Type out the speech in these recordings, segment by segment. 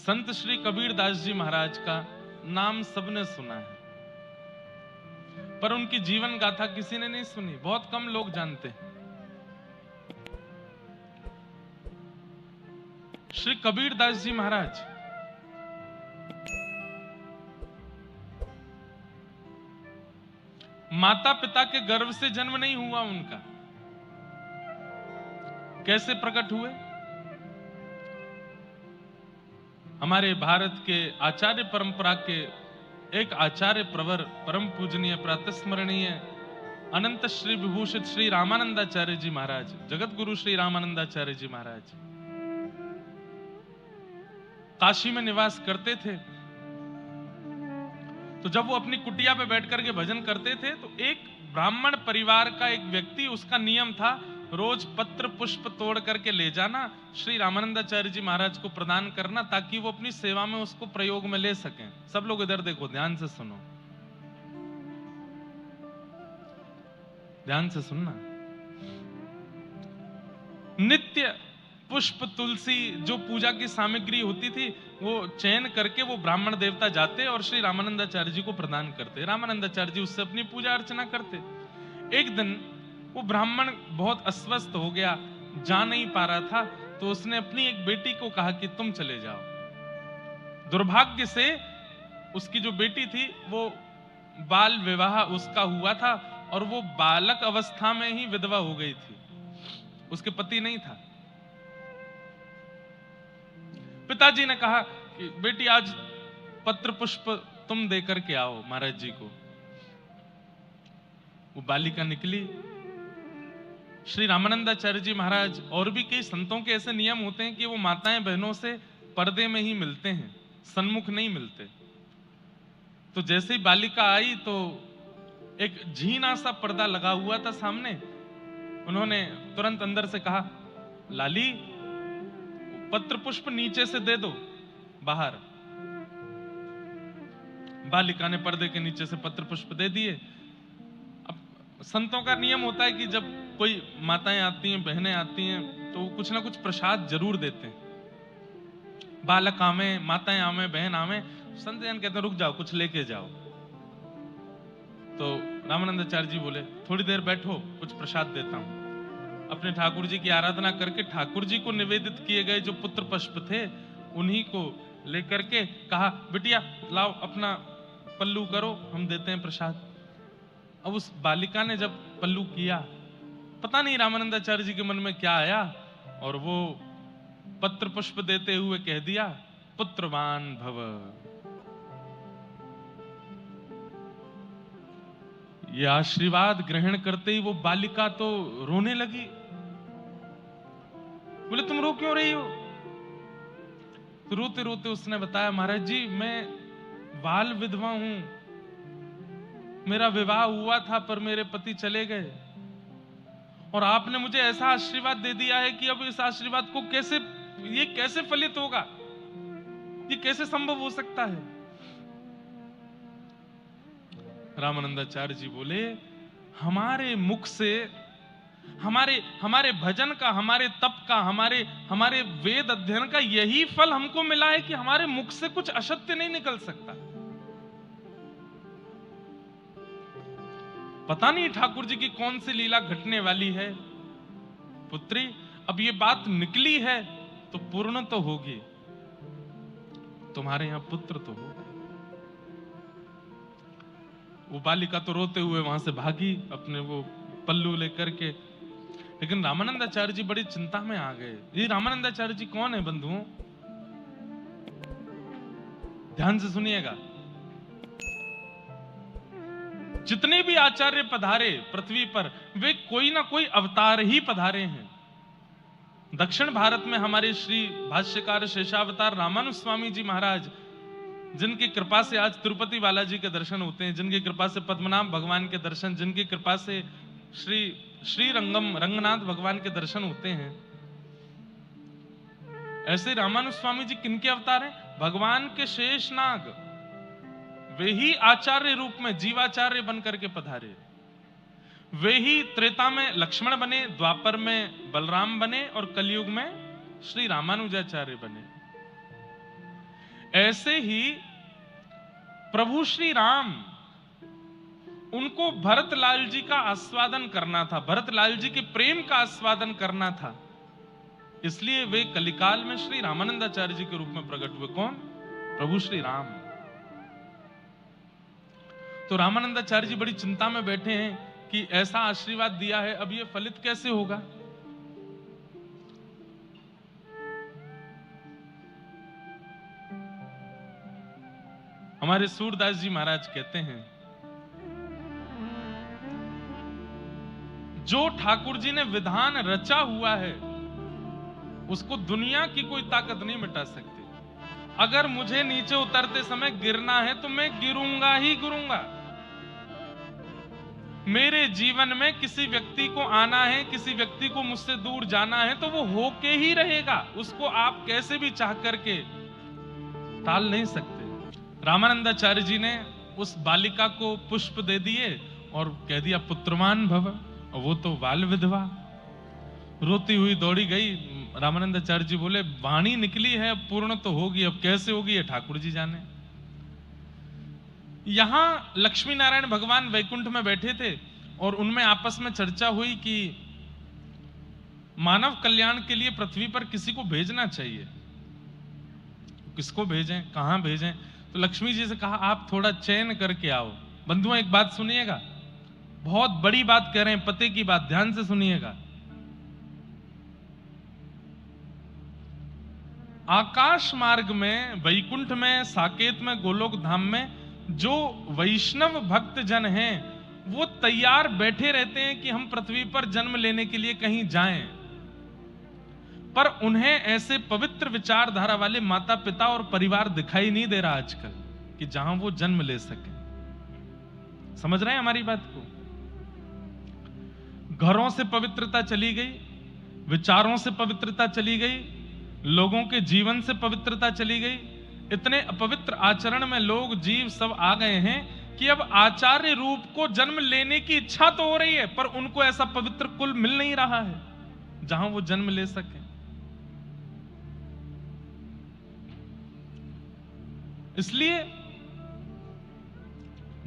संत श्री कबीर दास जी महाराज का नाम सबने सुना है, पर उनकी जीवन गाथा किसी ने नहीं सुनी, बहुत कम लोग जानते हैं। श्री कबीर दास जी महाराज माता पिता के गर्भ से जन्म नहीं हुआ उनका। कैसे प्रकट हुए? हमारे भारत के आचार्य परंपरा के एक आचार्य प्रवर परम पूजनीय प्रातस्मरणीय अनंत श्री विभूषित श्री रामानंदाचार्य जी महाराज, जगत गुरु श्री रामानंदाचार्य जी महाराज काशी में निवास करते थे। तो जब वो अपनी कुटिया पे बैठ करके भजन करते थे तो एक ब्राह्मण परिवार का एक व्यक्ति, उसका नियम था रोज पत्र पुष्प तोड़ करके ले जाना, श्री रामानंदाचार्य जी महाराज को प्रदान करना, ताकि वो अपनी सेवा में उसको प्रयोग में ले सकें। सब लोग इधर देखो, ध्यान से सुनो, ध्यान से सुनना। नित्य पुष्प तुलसी जो पूजा की सामग्री होती थी वो चयन करके वो ब्राह्मण देवता जाते और श्री रामानंदाचार्य जी को प्रदान करते। रामानंदाचार्य जी उससे अपनी पूजा अर्चना करते। एक दिन वो ब्राह्मण बहुत अस्वस्थ हो गया, जा नहीं पा रहा था, तो उसने अपनी एक बेटी को कहा कि तुम चले जाओ। दुर्भाग्य से उसकी जो बेटी थी वो बाल विवाह उसका हुआ था और वो बालक अवस्था में ही विधवा हो गई थी, उसके पति नहीं था। पिताजी ने कहा कि बेटी आज पत्र पुष्प तुम दे करके आओ महाराज जी को। वो बालिका निकली। श्री रामानंदाचार्य जी महाराज और भी कई संतों के ऐसे नियम होते हैं कि वो माताएं बहनों से पर्दे में ही मिलते हैं, सन्मुख नहीं मिलते। तो जैसे ही बालिका आई तो एक झीना सा पर्दा लगा हुआ था सामने। उन्होंने तुरंत अंदर से कहा, लाली पत्र पुष्प नीचे से दे दो बाहर। बालिका ने पर्दे के नीचे से पत्र पुष्प दे दिए। अब संतों का नियम होता है कि जब कोई माताएं आती हैं, बहनें आती हैं, तो कुछ ना कुछ प्रसाद जरूर देते हैं। बालक आवे, माताएं आवे, बहन आवे, संत जन कहते हैं रुक जाओ, कुछ लेके जाओ। तो रामानंदाचार्य जी बोले थोड़ी देर बैठो, कुछ प्रसाद देता हूं। अपने ठाकुर जी की आराधना करके ठाकुर जी को निवेदित किए गए जो पुत्र पुष्प थे उन्हीं को लेकर के कहा, बिटिया लाओ अपना पल्लू करो, हम देते हैं प्रसाद। अब उस बालिका ने जब पल्लू किया, पता नहीं रामानंदाचार्य जी के मन में क्या आया, और वो पत्र पुष्प देते हुए कह दिया, पुत्रवान भव। ये आशीर्वाद ग्रहण करते ही वो बालिका तो रोने लगी। बोले तुम रो क्यों रही हो? तो रोते रोते उसने बताया, महाराज जी मैं बाल विधवा हूं, मेरा विवाह हुआ था पर मेरे पति चले गए, और आपने मुझे ऐसा आशीर्वाद दे दिया है कि अब इस आशीर्वाद को ये कैसे फलित होगा, ये कैसे संभव हो सकता है? रामानंदाचार्य जी बोले, हमारे मुख से, हमारे भजन का, हमारे तप का, हमारे वेद अध्ययन का यही फल हमको मिला है कि हमारे मुख से कुछ असत्य नहीं निकल सकता। पता नहीं ठाकुर जी की कौन सी लीला घटने वाली है। पुत्री, अब ये बात निकली है तो पूर्ण तो होगी, तुम्हारे यहां पुत्र तो होगा। वो बालिका तो रोते हुए वहां से भागी अपने वो पल्लू लेकर के, लेकिन रामानंदाचार्य जी बड़ी चिंता में आ गए। ये रामानंदाचार्य जी कौन है बंधुओं? ध्यान से सुनिएगा। जितने भी आचार्य पधारे पृथ्वी पर, वे कोई ना कोई अवतार ही पधारे हैं। दक्षिण भारत में हमारे श्री भाष्यकार शेषावतार रामानुज स्वामी जी महाराज, जिनकी कृपा से आज तिरुपति बालाजी के दर्शन होते हैं, जिनकी कृपा से पद्मनाभ भगवान के दर्शन, जिनकी कृपा से श्री रंगनाथ भगवान के दर्शन होते हैं, ऐसे रामानुज स्वामी जी किनके अवतार हैं? भगवान के शेषनाग, वे ही आचार्य रूप में जीवाचार्य बनकर के पधारे। वे ही त्रेता में लक्ष्मण बने, द्वापर में बलराम बने और कलयुग में श्री रामानुजाचार्य बने। ऐसे ही प्रभु श्री राम, उनको भरतलाल जी का आस्वादन करना था, भरतलाल जी के प्रेम का आस्वादन करना था, इसलिए वे कलिकाल में श्री रामानंदाचार्य जी के रूप में प्रकट हुए। कौन? प्रभु श्री राम। तो रामानंदाचार्य जी बड़ी चिंता में बैठे हैं कि ऐसा आशीर्वाद दिया है, अब ये फलित कैसे होगा। हमारे सूरदास जी महाराज कहते हैं, जो ठाकुर जी ने विधान रचा हुआ है उसको दुनिया की कोई ताकत नहीं मिटा सकती। अगर मुझे नीचे उतरते समय गिरना है तो मैं गिरूंगा ही गिरूंगा। मेरे जीवन में किसी व्यक्ति को आना है, किसी व्यक्ति को मुझसे दूर जाना है, तो वो होके ही रहेगा, उसको आप कैसे भी चाह करके टाल नहीं सकते। रामानंदाचार्य जी ने उस बालिका को पुष्प दे दिए और कह दिया पुत्रवान भव, और वो तो बाल विधवा रोती हुई दौड़ी गई। रामानंदाचार्य जी बोले वाणी निकली है, पूर्ण तो होगी, अब कैसे होगी ये ठाकुर जी जाने। यहां लक्ष्मी नारायण भगवान वैकुंठ में बैठे थे और उनमें आपस में चर्चा हुई कि मानव कल्याण के लिए पृथ्वी पर किसी को भेजना चाहिए, किसको भेजें, कहां भेजें। तो लक्ष्मी जी से कहा आप थोड़ा चयन करके आओ। बंधुओं एक बात सुनिएगा, बहुत बड़ी बात कह रहे हैं, पते की बात, ध्यान से सुनिएगा। आकाश मार्ग में, वैकुंठ में, साकेत में, गोलोक धाम में जो वैष्णव भक्त जन हैं वो तैयार बैठे रहते हैं कि हम पृथ्वी पर जन्म लेने के लिए कहीं जाएं, पर उन्हें ऐसे पवित्र विचारधारा वाले माता पिता और परिवार दिखाई नहीं दे रहा आजकल कि जहां वो जन्म ले सके। समझ रहे हैं हमारी बात को? घरों से पवित्रता चली गई, विचारों से पवित्रता चली गई, लोगों के जीवन से पवित्रता चली गई। इतने अपवित्र आचरण में लोग जीव सब आ गए हैं कि अब आचार्य रूप को जन्म लेने की इच्छा तो हो रही है, पर उनको ऐसा पवित्र कुल मिल नहीं रहा है जहां वो जन्म ले सके। इसलिए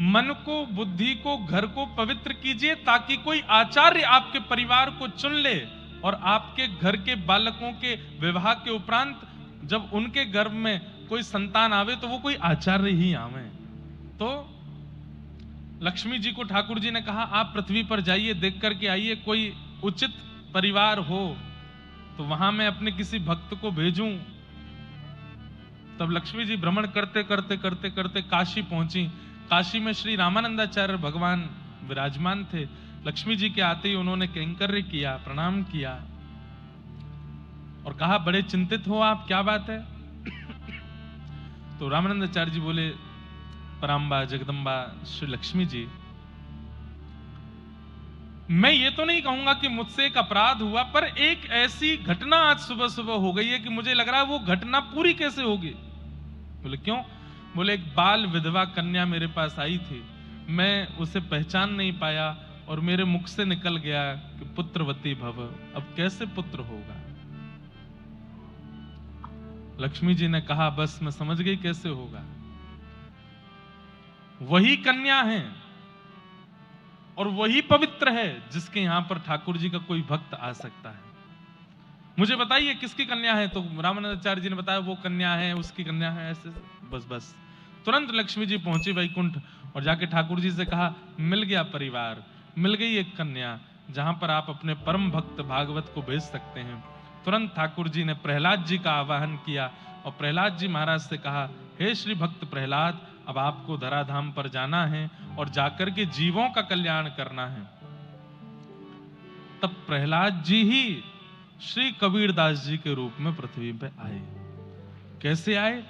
मन को, बुद्धि को, घर को पवित्र कीजिए ताकि कोई आचार्य आपके परिवार को चुन ले और आपके घर के बालकों के विवाह के उपरांत जब उनके गर्भ में कोई संतान आवे तो वो कोई आचार्य ही आवे। तो लक्ष्मी जी को ठाकुर जी ने कहा आप पृथ्वी पर जाइए, देख करके आइए, कोई उचित परिवार हो तो वहां मैं अपने किसी भक्त को भेजूं। तब लक्ष्मी जी भ्रमण करते करते करते करते काशी पहुंची। काशी में श्री रामानंदाचार्य भगवान विराजमान थे। लक्ष्मी जी के आते ही उन्होंने कैंकर्य किया, प्रणाम किया और कहा बड़े चिंतित हो आप, क्या बात है? तो रामानंदाचार्य जी बोले पराम्बा जगदम्बा श्री लक्ष्मी जी, मैं ये तो नहीं कहूंगा कि मुझसे एक अपराध हुआ, पर एक ऐसी घटना आज सुबह सुबह हो गई है कि मुझे लग रहा है वो घटना पूरी कैसे होगी। बोले क्यों? बोले एक बाल विधवा कन्या मेरे पास आई थी, मैं उसे पहचान नहीं पाया और मेरे मुख से निकल गया कि पुत्रवती भव, अब कैसे पुत्र होगा। लक्ष्मी जी ने कहा बस मैं समझ गई कैसे होगा। वही कन्या है और वही पवित्र है जिसके यहां पर ठाकुर जी का कोई भक्त आ सकता है। मुझे बताइए किसकी कन्या है? तो रामानंदाचार्य जी ने बताया वो कन्या है, उसकी कन्या है, ऐसे बस तुरंत लक्ष्मी जी पहुंची वैकुंठ और जाके ठाकुर जी से कहा मिल गया परिवार, मिल गई एक कन्या जहां पर आप अपने परम भक्त भागवत को भेज सकते हैं। तुरंत ठाकुर जी ने प्रहलाद जी का आवाहन किया और प्रहलाद जी महाराज से कहा हे श्री भक्त प्रहलाद, अब आपको धराधाम पर जाना है और जाकर के जीवों का कल्याण करना है। तब प्रहलाद जी ही श्री कबीरदास जी के रूप में पृथ्वी पे आए। कैसे आए?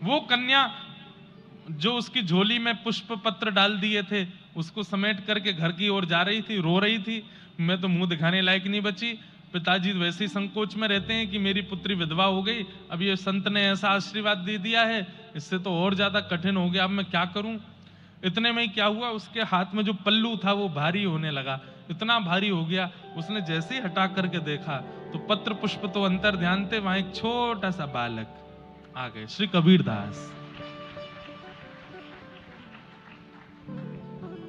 वो कन्या जो उसकी झोली में पुष्प पत्र डाल दिए थे उसको समेट करके घर की ओर जा रही थी, रो रही थी, मैं तो मुंह दिखाने लायक नहीं बची। पिताजी वैसे ही संकोच में रहते हैं कि मेरी पुत्री विधवा हो गई, अब ये संत ने ऐसा आशीर्वाद दे दिया है, इससे तो और ज्यादा कठिन हो गया, अब मैं क्या करूं। इतने में ही क्या हुआ, उसके हाथ में जो पल्लू था वो भारी होने लगा, इतना भारी हो गया, उसने जैसे ही हटा करके देखा तो पत्र पुष्प तो अंतर ध्यान थे, वहां एक छोटा सा बालक आ गए, श्री कबीरदास।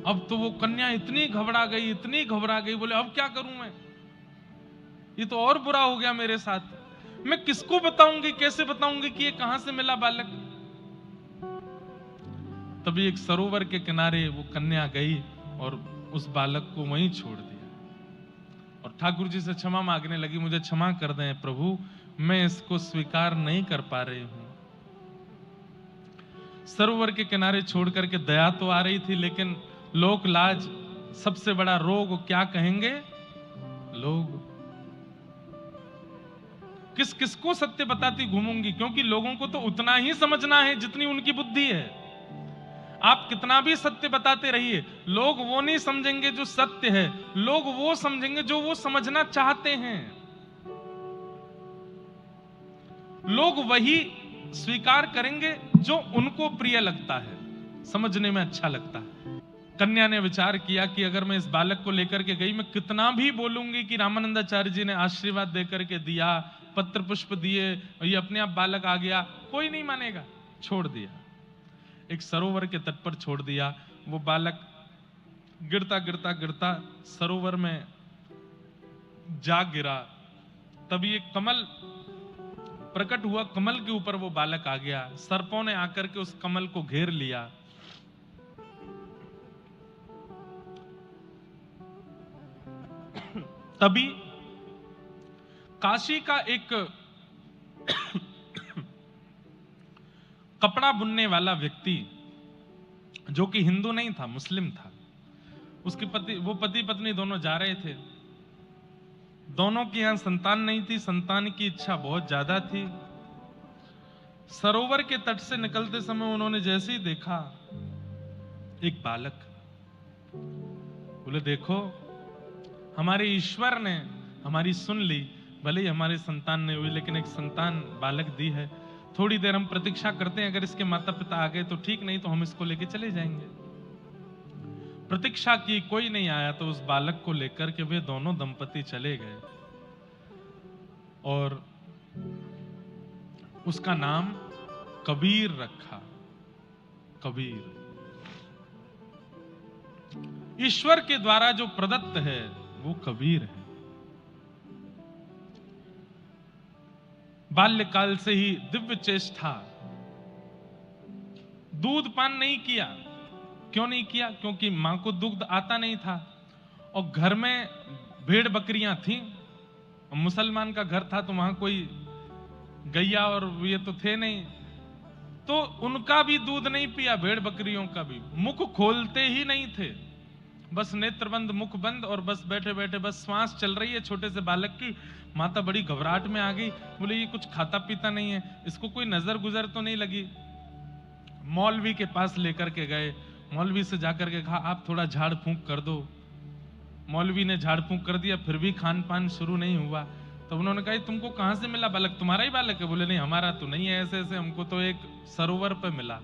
अब तो वो कन्या इतनी घबरा गई, इतनी घबरा गई, बोले अब क्या करूं मैं, ये तो और बुरा हो गया मेरे साथ, मैं किसको बताऊंगी, कैसे बताऊंगी कि ये कहां से मिला बालक। तभी एक सरोवर के किनारे वो कन्या गई और उस बालक को वहीं छोड़ दिया और ठाकुर जी से क्षमा मांगने लगी, मुझे क्षमा कर दें प्रभु, मैं इसको स्वीकार नहीं कर पा रही हूं। सरोवर के किनारे छोड़ करके दया तो आ रही थी, लेकिन लोक लाज, सबसे बड़ा रोग क्या कहेंगे लोग, किस किसको सत्य बताती घूमूंगी, क्योंकि लोगों को तो उतना ही समझना है जितनी उनकी बुद्धि है। आप कितना भी सत्य बताते रहिए, लोग वो नहीं समझेंगे जो सत्य है, लोग वो समझेंगे जो वो समझना चाहते हैं। लोग वही स्वीकार करेंगे जो उनको प्रिय लगता है, समझने में अच्छा लगता है। कन्या ने विचार किया कि अगर मैं इस बालक को लेकर के गई, मैं कितना भी बोलूंगी कि रामानंदाचार्य जी ने आशीर्वाद देकर के दिया, पत्र पुष्प दिए, ये अपने आप बालक आ गया, कोई नहीं मानेगा। छोड़ दिया, एक सरोवर के तट पर छोड़ दिया। वो बालक गिरता गिरता गिरता सरोवर में जा गिरा। तभी एक कमल प्रकट हुआ, कमल के ऊपर वो बालक आ गया। सर्पों ने आकर के उस कमल को घेर लिया। तभी काशी का एक कपड़ा बुनने वाला व्यक्ति, जो कि हिंदू नहीं था, मुस्लिम था, उसके पति पत्नी दोनों जा रहे थे। दोनों की यहां संतान नहीं थी, संतान की इच्छा बहुत ज्यादा थी। सरोवर के तट से निकलते समय उन्होंने जैसे ही देखा एक बालक, बोले देखो हमारे ईश्वर ने हमारी सुन ली, भले ही हमारी संतान नहीं हुई, लेकिन एक संतान बालक दी है। थोड़ी देर हम प्रतीक्षा करते हैं, अगर इसके माता पिता आ गए तो ठीक, नहीं तो हम इसको लेके चले जाएंगे। प्रतीक्षा की, कोई नहीं आया, तो उस बालक को लेकर के वे दोनों दंपति चले गए और उसका नाम कबीर रखा। कबीर ईश्वर के द्वारा जो प्रदत्त है वो कबीर है। बाल्यकाल से ही दिव्य चेष्टा, दूध पान नहीं किया। क्यों नहीं किया? क्योंकि मां को दुग्ध आता नहीं था और घर में भेड़ बकरियां थीं। मुसलमान का घर था तो वहां कोई गैया और ये तो थे नहीं, तो उनका भी दूध नहीं पिया, भेड़ बकरियों का भी। मुख खोलते ही नहीं थे, बस नेत्र बंद, मुख बंद, और बस बैठे बैठे बस श्वास चल रही है छोटे से बालक की। माता बड़ी घबराहट में आ गई, बोले ये कुछ खाता पीता नहीं है, इसको कोई नजर गुजर तो नहीं लगी। मौलवी के पास लेकर के गए, मौलवी से जाकर के कहा आप थोड़ा झाड़ फूंक कर दो। मौलवी ने झाड़ फूंक कर दिया, फिर भी खान पान शुरू नहीं हुआ। तो उन्होंने कहा तुमको कहां से मिला बालक? तुम्हारा ही बालक है? बोले नहीं हमारा तो नहीं है, ऐसे ऐसे हमको तो एक सरोवर पे मिला।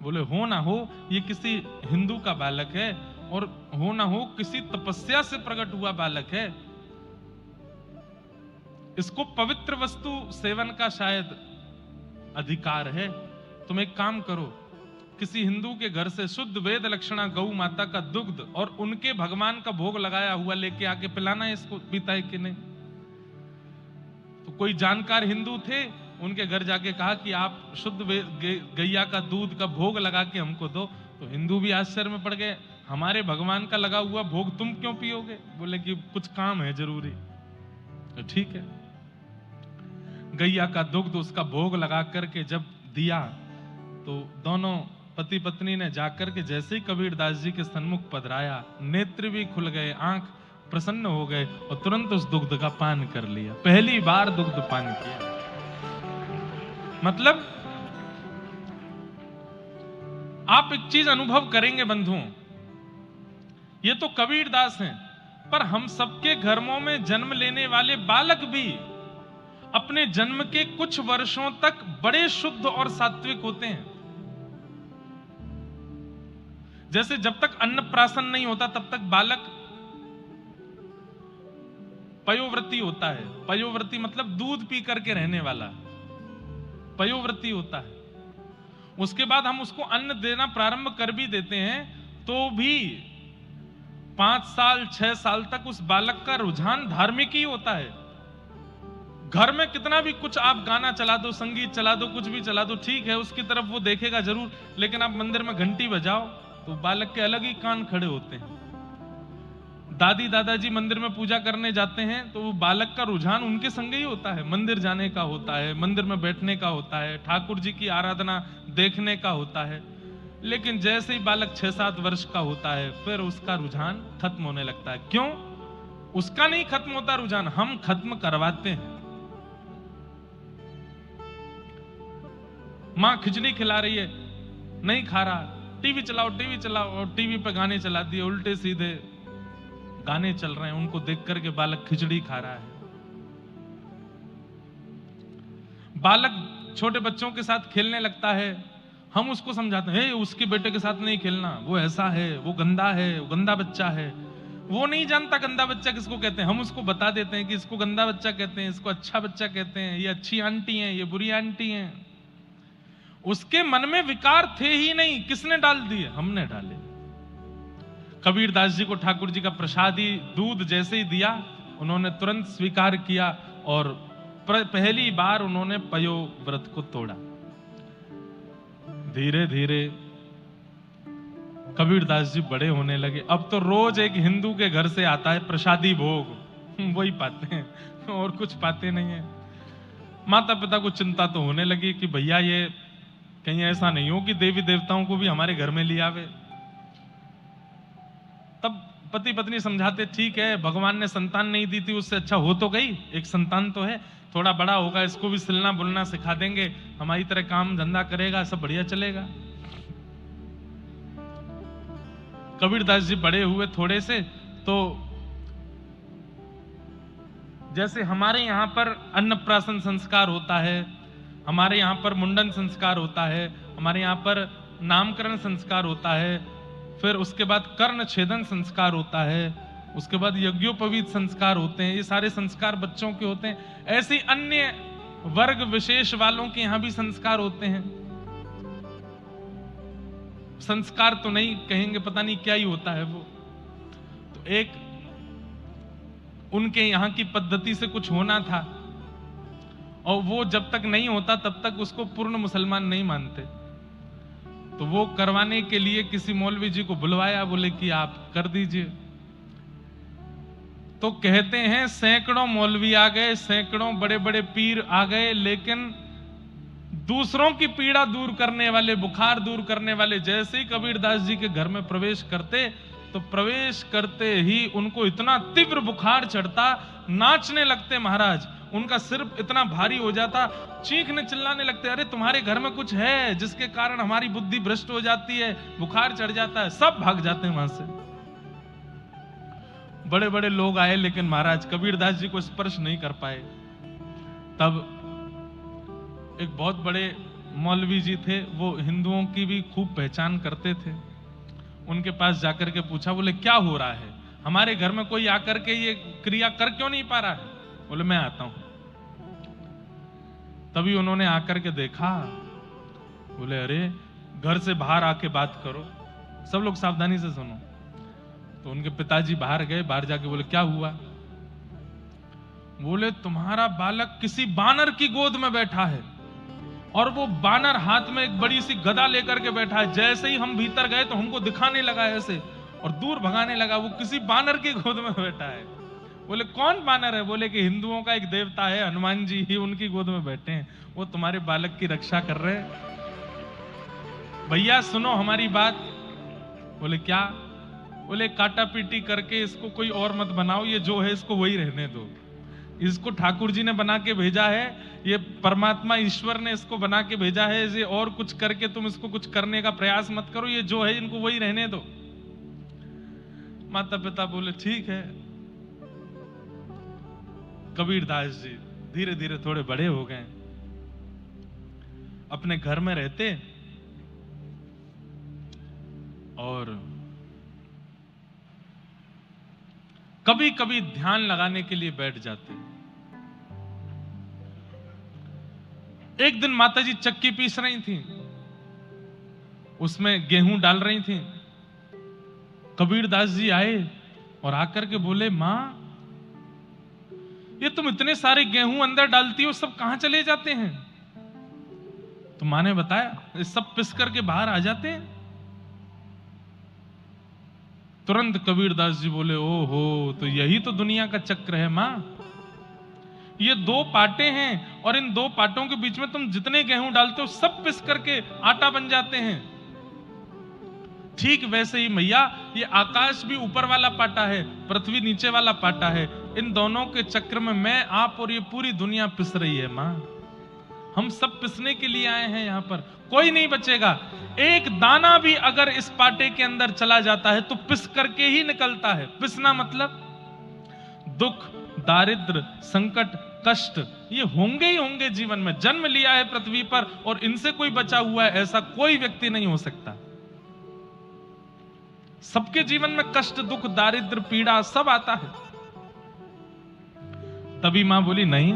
बोले हो ना हो ये किसी हिंदू का बालक है, और हो ना हो किसी तपस्या से प्रकट हुआ बालक है, इसको पवित्र वस्तु सेवन का शायद अधिकार है। तुम एक काम करो, किसी हिंदू के घर से शुद्ध वेद लक्षणा गौ माता का दुग्ध और उनके भगवान का भोग लगाया हुआ लेके आके पिलाना, इसको पीता है कि नहीं। तो कोई जानकार हिंदू थे, उनके घर जाके कहा कि आप शुद्ध गैया का दूध का भोग लगा के हमको दो। तो हिंदू भी आश्चर्य में पड़ गए, हमारे भगवान का लगा हुआ भोग तुम क्यों पियोगे? बोले कि कुछ काम है जरूरी। तो ठीक है, गैया का दुग्ध उसका भोग लगा करके जब दिया, तो दोनों पति पत्नी ने जाकर के जैसे ही कबीरदास जी के सन्मुख पधराया, नेत्र भी खुल गए, आंख प्रसन्न हो गए और तुरंत उस दुग्ध का पान कर लिया। पहली बार दुग्ध पान किया। मतलब आप एक चीज अनुभव करेंगे बंधुओं, ये तो कबीरदास हैं, पर हम सबके घरों में जन्म लेने वाले बालक भी अपने जन्म के कुछ वर्षों तक बड़े शुद्ध और सात्विक होते हैं। जैसे जब तक अन्नप्राशन नहीं होता तब तक बालक पयोव्रती होता है। पयोव्रती मतलब दूध पी करके रहने वाला, पयोव्रती होता है। उसके बाद हम उसको अन्न देना प्रारंभ कर भी देते हैं तो भी 5 साल 6 साल तक उस बालक का रुझान धार्मिक ही होता है। घर में कितना भी कुछ आप गाना चला दो, संगीत चला दो, कुछ भी चला दो, ठीक है, उसकी तरफ वो देखेगा जरूर, लेकिन आप मंदिर में घंटी बजाओ तो बालक के अलग ही कान खड़े होते हैं। दादी दादाजी मंदिर में पूजा करने जाते हैं तो वो बालक का रुझान उनके संग ही होता है, मंदिर जाने का होता है, मंदिर में बैठने का होता है, ठाकुर जी की आराधना देखने का होता है। लेकिन जैसे ही बालक 6-7 वर्ष का होता है फिर उसका रुझान खत्म होने लगता है। क्यों? उसका नहीं खत्म होता रुझान, हम खत्म करवाते हैं। मां खिचड़ी खिला रही है, नहीं खा रहा, टीवी चलाओ और टीवी पे गाने चला दिए, उल्टे सीधे गाने चल रहे हैं, उनको देख करके बालक खिचड़ी खा रहा है। बालक छोटे बच्चों के साथ खेलने लगता है, हम उसको समझाते हैं उसके बेटे के साथ नहीं खेलना, वो ऐसा है, वो गंदा है, वो गंदा बच्चा है। वो नहीं जानता गंदा बच्चा किसको कहते हैं, हम उसको बता देते हैं कि इसको गंदा बच्चा कहते हैं, इसको अच्छा बच्चा कहते हैं, ये अच्छी आंटी है, ये बुरी आंटी है। उसके मन में विकार थे ही नहीं, किसने डाल दिए? हमने डाले। कबीरदास जी को ठाकुर जी का प्रसादी दूध जैसे ही दिया उन्होंने तुरंत स्वीकार किया और पहली बार उन्होंने पयो व्रत को तोड़ा। धीरे धीरे कबीरदास जी बड़े होने लगे। अब तो रोज एक हिंदू के घर से आता है प्रसादी भोग, वही पाते हैं और कुछ पाते नहीं है। माता पिता को चिंता तो होने लगी कि भैया ये कहीं ऐसा नहीं हो कि देवी देवताओं को भी हमारे घर में ले आवे। तब पति पत्नी समझाते, ठीक है भगवान ने संतान नहीं दी थी, उससे अच्छा हो तो गई, एक संतान तो है, थोड़ा बड़ा होगा इसको भी सिलना बुलना सिखा देंगे, हमारी तरह काम धंधा करेगा, सब बढ़िया चलेगा। कबीरदास जी बड़े हुए थोड़े से, तो जैसे हमारे यहां पर अन्नप्राशन संस्कार होता है, हमारे यहां पर मुंडन संस्कार होता है, हमारे यहां पर नामकरण संस्कार होता है, फिर उसके बाद कर्ण छेदन संस्कार होता है, उसके बाद यज्ञोपवीत संस्कार होते हैं। ये सारे संस्कार बच्चों के होते हैं। ऐसे अन्य वर्ग विशेष वालों के यहां भी संस्कार होते हैं। संस्कार तो नहीं कहेंगे, पता नहीं क्या ही होता है वो। तो एक उनके यहां की पद्धति से कुछ होना था और वो जब तक नहीं होता तब तक उसको पूर्ण मुसलमान नहीं मानते। तो वो करवाने के लिए किसी मौलवी जी को बुलवाया, बोले कि आप कर दीजिए। तो कहते हैं सैकड़ों मौलवी आ गए, सैकड़ों बड़े बड़े पीर आ गए, लेकिन दूसरों की पीड़ा दूर करने वाले, बुखार दूर करने वाले जैसे ही कबीरदास जी के घर में प्रवेश करते तो प्रवेश करते ही उनको इतना तीव्र बुखार चढ़ता, नाचने लगते महाराज, उनका सिर इतना भारी हो जाता, चीखने चिल्लाने लगते, अरे तुम्हारे घर में कुछ है जिसके कारण हमारी बुद्धि भ्रष्ट हो जाती है, बुखार चढ़ जाता है। सब भाग जाते हैं वहां से। बड़े बड़े लोग आए लेकिन महाराज कबीरदास जी को स्पर्श नहीं कर पाए। तब एक बहुत बड़े मौलवी जी थे, वो हिंदुओं की भी खूब पहचान करते थे। उनके पास जाकर के पूछा, बोले क्या हो रहा है, हमारे घर में कोई आकर के ये क्रिया कर क्यों नहीं पा रहा है? बोले मैं आता हूं। तभी उन्होंने आकर के देखा, बोले अरे घर से बाहर आके बात करो, सब लोग सावधानी से सुनो। तो उनके पिताजी बाहर गए, बाहर जाके बोले क्या हुआ? बोले तुम्हारा बालक किसी बानर की गोद में बैठा है और वो बानर हाथ में एक बड़ी सी गदा लेकर के बैठा है। जैसे ही हम भीतर गए तो हमको दिखाने लगा ऐसे और दूर भगाने लगा, वो किसी बानर की गोद में बैठा है। बोले कौन बानर है? बोले कि हिंदुओं का एक देवता है हनुमान जी, ही उनकी गोद में बैठे हैं, वो तुम्हारे बालक की रक्षा कर रहे हैं। भैया सुनो हमारी बात। बोले क्या? बोले काटा पीटी करके इसको कोई और मत बनाओ, ये जो है इसको वही रहने दो। इसको ठाकुर जी ने बना के भेजा है, ये परमात्मा ईश्वर ने इसको बना के भेजा है, ये और कुछ करके तुम इसको कुछ करने का प्रयास मत करो, ये जो है इनको वही रहने दो। माता पिता बोले ठीक है। कबीरदास जी धीरे धीरे थोड़े बड़े हो गए, अपने घर में रहते और कभी कभी ध्यान लगाने के लिए बैठ जाते। एक दिन माताजी चक्की पीस रही थी, उसमें गेहूं डाल रही थी। कबीरदास जी आए और आकर के बोले, मां ये तुम इतने सारे गेहूं अंदर डालती हो, सब कहां चले जाते हैं? तो मां ने बताया, ये सब पिस करके बाहर आ जाते हैं। तुरंत कबीरदास जी बोले, ओहो, तो यही तो दुनिया का चक्र है मां। ये दो पाटे हैं और इन दो पाटों के बीच में तुम जितने गेहूं डालते हो सब पिस करके आटा बन जाते हैं। ठीक वैसे ही मैया, ये आकाश भी ऊपर वाला पाटा है, पृथ्वी नीचे वाला पाटा है। इन दोनों के चक्र में मैं, आप और ये पूरी दुनिया पिस रही है मां। हम सब पिसने के लिए आए हैं यहां पर, कोई नहीं बचेगा। एक दाना भी अगर इस पाटे के अंदर चला जाता है तो पिस करके ही निकलता है। पिसना मतलब दुख, दारिद्र, संकट, कष्ट ये होंगे ही होंगे जीवन में। जन्म लिया है पृथ्वी पर और इनसे कोई बचा हुआ है ऐसा कोई व्यक्ति नहीं हो सकता। सबके जीवन में कष्ट, दुख, दारिद्र, पीड़ा सब आता है। तभी मां बोली, नहीं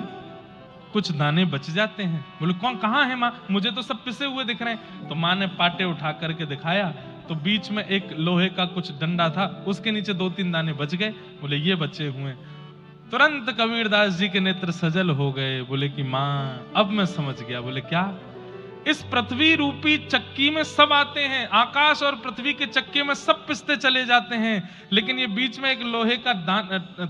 कुछ दाने बच जाते हैं। बोले, कौन, कहां है मां? मुझे तो सब पिसे हुए दिख रहे हैं। तो मां ने पाटे उठा करके दिखाया तो बीच में एक लोहे का कुछ डंडा था, उसके नीचे 2-3 दाने बच गए। बोले, ये बचे हुए। तुरंत कबीरदास जी के नेत्र सजल हो गए। बोले कि मां अब मैं समझ गया। बोले, क्या? इस पृथ्वी रूपी चक्की में सब आते हैं, आकाश और पृथ्वी के चक्के में सब पिसते चले जाते हैं, लेकिन ये बीच में एक लोहे का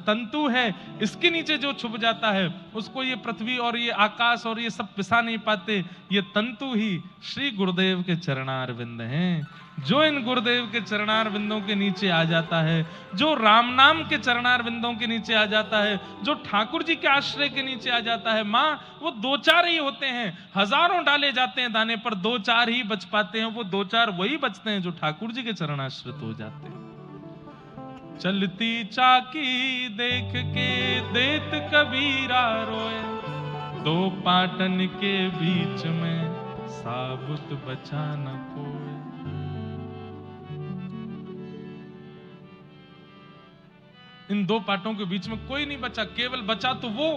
तंतु है, इसके नीचे जो छुप जाता है उसको ये पृथ्वी और ये आकाश और ये सब पिसा नहीं पाते। ये तंतु ही श्री गुरुदेव के चरणारविंद हैं। जो इन गुरुदेव के चरणारविंदों के नीचे आ जाता है, जो राम नाम के चरणारविंदों के नीचे आ जाता है, जो ठाकुर जी के आश्रय के नीचे आ जाता है, मां वो 2-4 ही होते हैं। हजारों डाले जाते हैं दाने पर, 2-4 ही बच पाते हैं। वो 2-4 वही बचते हैं जो ठाकुर जी के चरणाश्रित हो जाते हैं। चलती चाकी देख के देत कबीरा रोए, 2 पाटन के बीच में साबुत बचा न कोई। इन 2 पाटों के बीच में कोई नहीं बचा, केवल बचा तो वो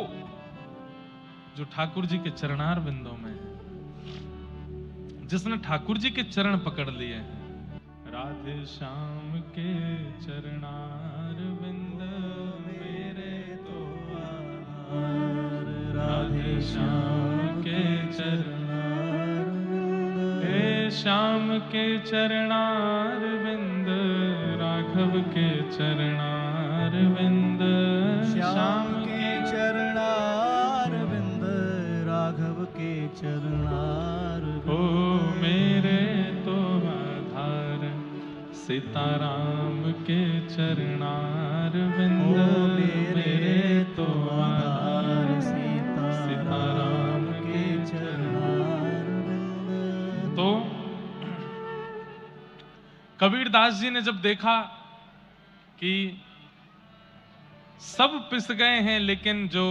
जो ठाकुर जी के चरणार बिंदों में है, जिसने ठाकुर जी के चरण पकड़ लिए हैं। राधे श्याम के चरणार बिंद मेरे तो आधार, राधे श्याम के चरणार, हे श्याम के चरणार बिंद, राघव के चरणार बिंद, श्याम के चरणार बिंद, राघव के चरणार बिंद। ओ मेरे तो आधार, सीताराम के चरणार बिंद, मेरे तो आधार, सीताराम के चरणार बिंद। तो कबीरदास जी ने जब देखा कि सब पिस गए हैं, लेकिन जो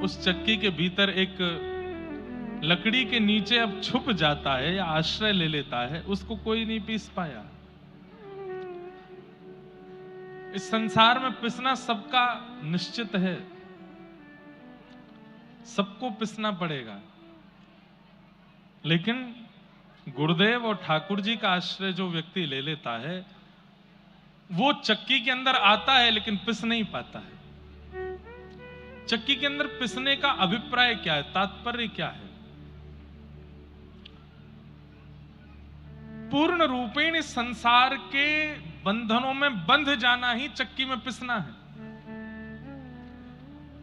उस चक्की के भीतर एक लकड़ी के नीचे अब छुप जाता है या आश्रय ले लेता है, उसको कोई नहीं पीस पाया। इस संसार में पिसना सबका निश्चित है, सबको पिसना पड़ेगा, लेकिन गुरुदेव और ठाकुर जी का आश्रय जो व्यक्ति ले लेता है वो चक्की के अंदर आता है लेकिन पिस नहीं पाता है। चक्की के अंदर पिसने का अभिप्राय क्या है, तात्पर्य क्या है? पूर्ण रूपेण संसार के बंधनों में बंध जाना ही चक्की में पिसना है।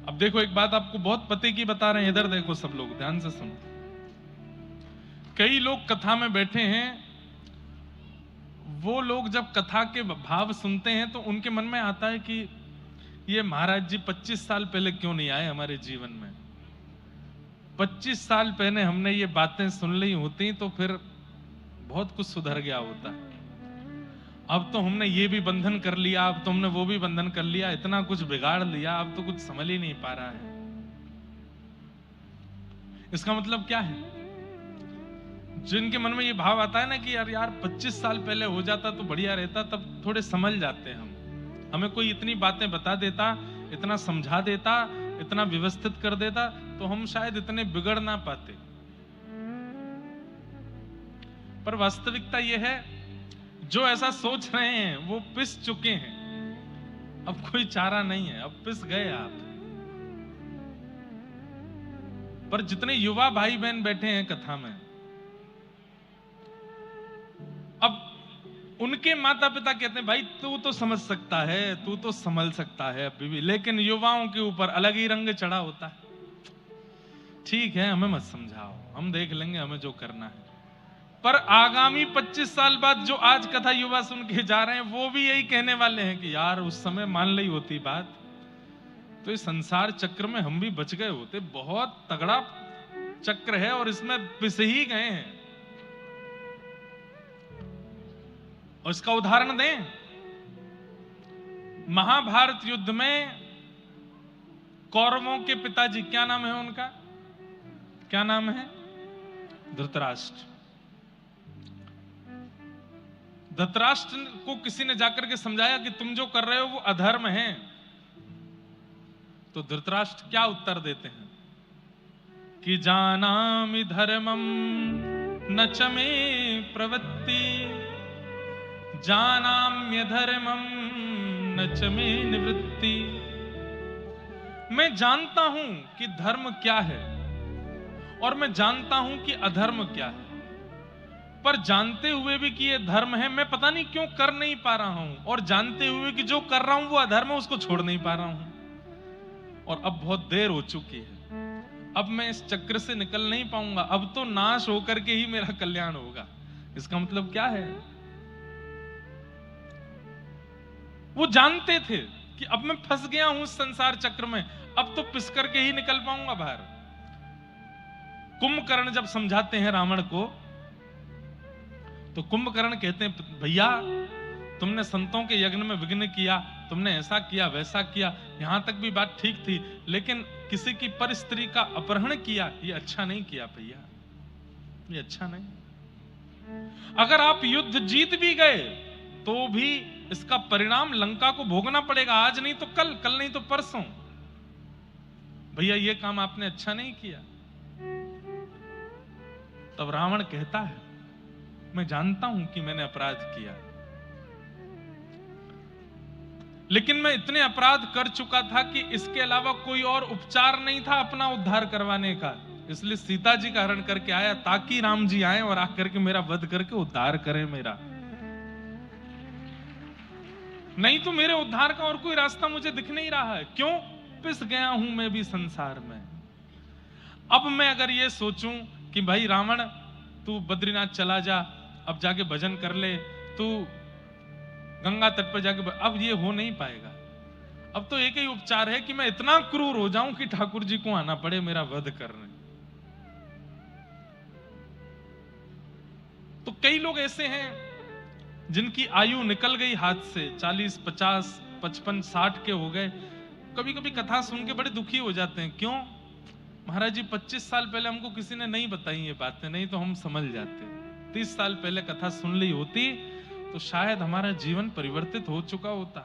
अब देखो, एक बात आपको बहुत पते की बता रहे हैं, इधर देखो सब लोग ध्यान से सुनो। कई लोग कथा में बैठे हैं, वो लोग जब कथा के भाव सुनते हैं तो उनके मन में आता है कि ये महाराज जी 25 साल पहले क्यों नहीं आए हमारे जीवन में। 25 साल पहले हमने ये बातें सुन ली होती तो फिर बहुत कुछ सुधर गया होता। अब तो हमने ये भी बंधन कर लिया, अब तो हमने वो भी बंधन कर लिया, इतना कुछ बिगाड़ लिया, अब तो कुछ समझ ही नहीं पा रहा है। इसका मतलब क्या है? जिनके मन में ये भाव आता है ना कि यार 25 साल पहले हो जाता तो बढ़िया रहता, तब थोड़े समझ जाते हैं हम। हमें कोई इतनी बातें बता देता, इतना समझा देता, इतना व्यवस्थित कर देता, तो हम शायद इतने बिगड़ ना पाते। पर वास्तविकता यह है, जो ऐसा सोच रहे हैं वो पिस चुके हैं। अब कोई चारा नहीं है, अब पिस गए आप। पर जितने युवा भाई बहन बैठे हैं कथा में, अब उनके माता पिता कहते हैं भाई तू तो समझ सकता है, तू तो संभल सकता है अभी भी, लेकिन युवाओं के ऊपर अलग ही रंग चढ़ा होता है। ठीक है, हमें मत समझाओ, हम देख लेंगे, हमें जो करना है। पर आगामी 25 साल बाद जो आज कथा युवा सुन के जा रहे हैं, वो भी यही कहने वाले हैं कि यार उस समय मान ली होती बात, तो इस संसार चक्र में हम भी बच गए होते। बहुत तगड़ा चक्र है और इसमें पिस ही गए हैं। और इसका उदाहरण दें, महाभारत युद्ध में कौरवों के पिताजी, क्या नाम है उनका, क्या नाम है? धृतराष्ट्र। धृतराष्ट्र को किसी ने जाकर के समझाया कि तुम जो कर रहे हो वो अधर्म है। तो धृतराष्ट्र क्या उत्तर देते हैं कि जानामि धर्मम न च मे प्रवृत्ति, जानाम्य धर्मम न च मे निवृत्ति। मैं जानता हूं कि धर्म क्या है और मैं जानता हूं कि अधर्म क्या है, पर जानते हुए भी कि ये धर्म है, मैं पता नहीं क्यों कर नहीं पा रहा हूं, और जानते हुए कि जो कर रहा हूं वो अधर्म है, उसको छोड़ नहीं पा रहा हूं। और अब बहुत देर हो चुकी है, अब मैं इस चक्र से निकल नहीं पाऊंगा, अब तो नाश होकर के ही मेरा कल्याण होगा। इसका मतलब क्या है? वो जानते थे कि अब मैं फंस गया हूं इस संसार चक्र में, अब तो पिस करके ही निकल पाऊंगा बाहर। कुंभकर्ण जब समझाते हैं रावण को, तो कुंभकर्ण कहते हैं भैया तुमने संतों के यज्ञ में विघ्न किया, तुमने ऐसा किया वैसा किया, यहां तक भी बात ठीक थी, लेकिन किसी की पर स्त्री का अपहरण किया, ये अच्छा नहीं किया भैया, ये अच्छा नहीं। अगर आप युद्ध जीत भी गए तो भी इसका परिणाम लंका को भोगना पड़ेगा, आज नहीं तो कल, कल नहीं तो परसों। भैया ये काम आपने अच्छा नहीं किया। तब रावण कहता है मैं जानता हूं कि मैंने अपराध किया, लेकिन मैं इतने अपराध कर चुका था कि इसके अलावा कोई और उपचार नहीं था अपना उद्धार करवाने का, इसलिए सीता जी का हरण करके आया ताकि राम जी आए और आकर के मेरा वध करके उद्धार करें मेरा। नहीं तो मेरे उद्धार का और कोई रास्ता मुझे दिख नहीं रहा है। क्यों? पिस गया हूं मैं भी संसार में। अब मैं अगर ये सोचूं कि भाई रावण तू बद्रीनाथ चला जा, अब जाके भजन कर ले, तू गंगा तट पर जाके, अब ये हो नहीं पाएगा। अब तो एक ही उपचार है कि मैं इतना क्रूर हो जाऊं कि ठाकुर जी को आना पड़े मेरा वध करने। तो कई लोग ऐसे हैं जिनकी आयु निकल गई हाथ से, 40, 50, 55, 60 के हो गए। कभी कभी कथा सुन के बड़े दुखी हो जाते हैं। क्यों? महाराज जी 25 साल पहले हमको किसी ने नहीं बताई ये बातें, नहीं तो हम समझ जाते। 30 साल पहले कथा सुन ली होती तो शायद हमारा जीवन परिवर्तित हो चुका होता।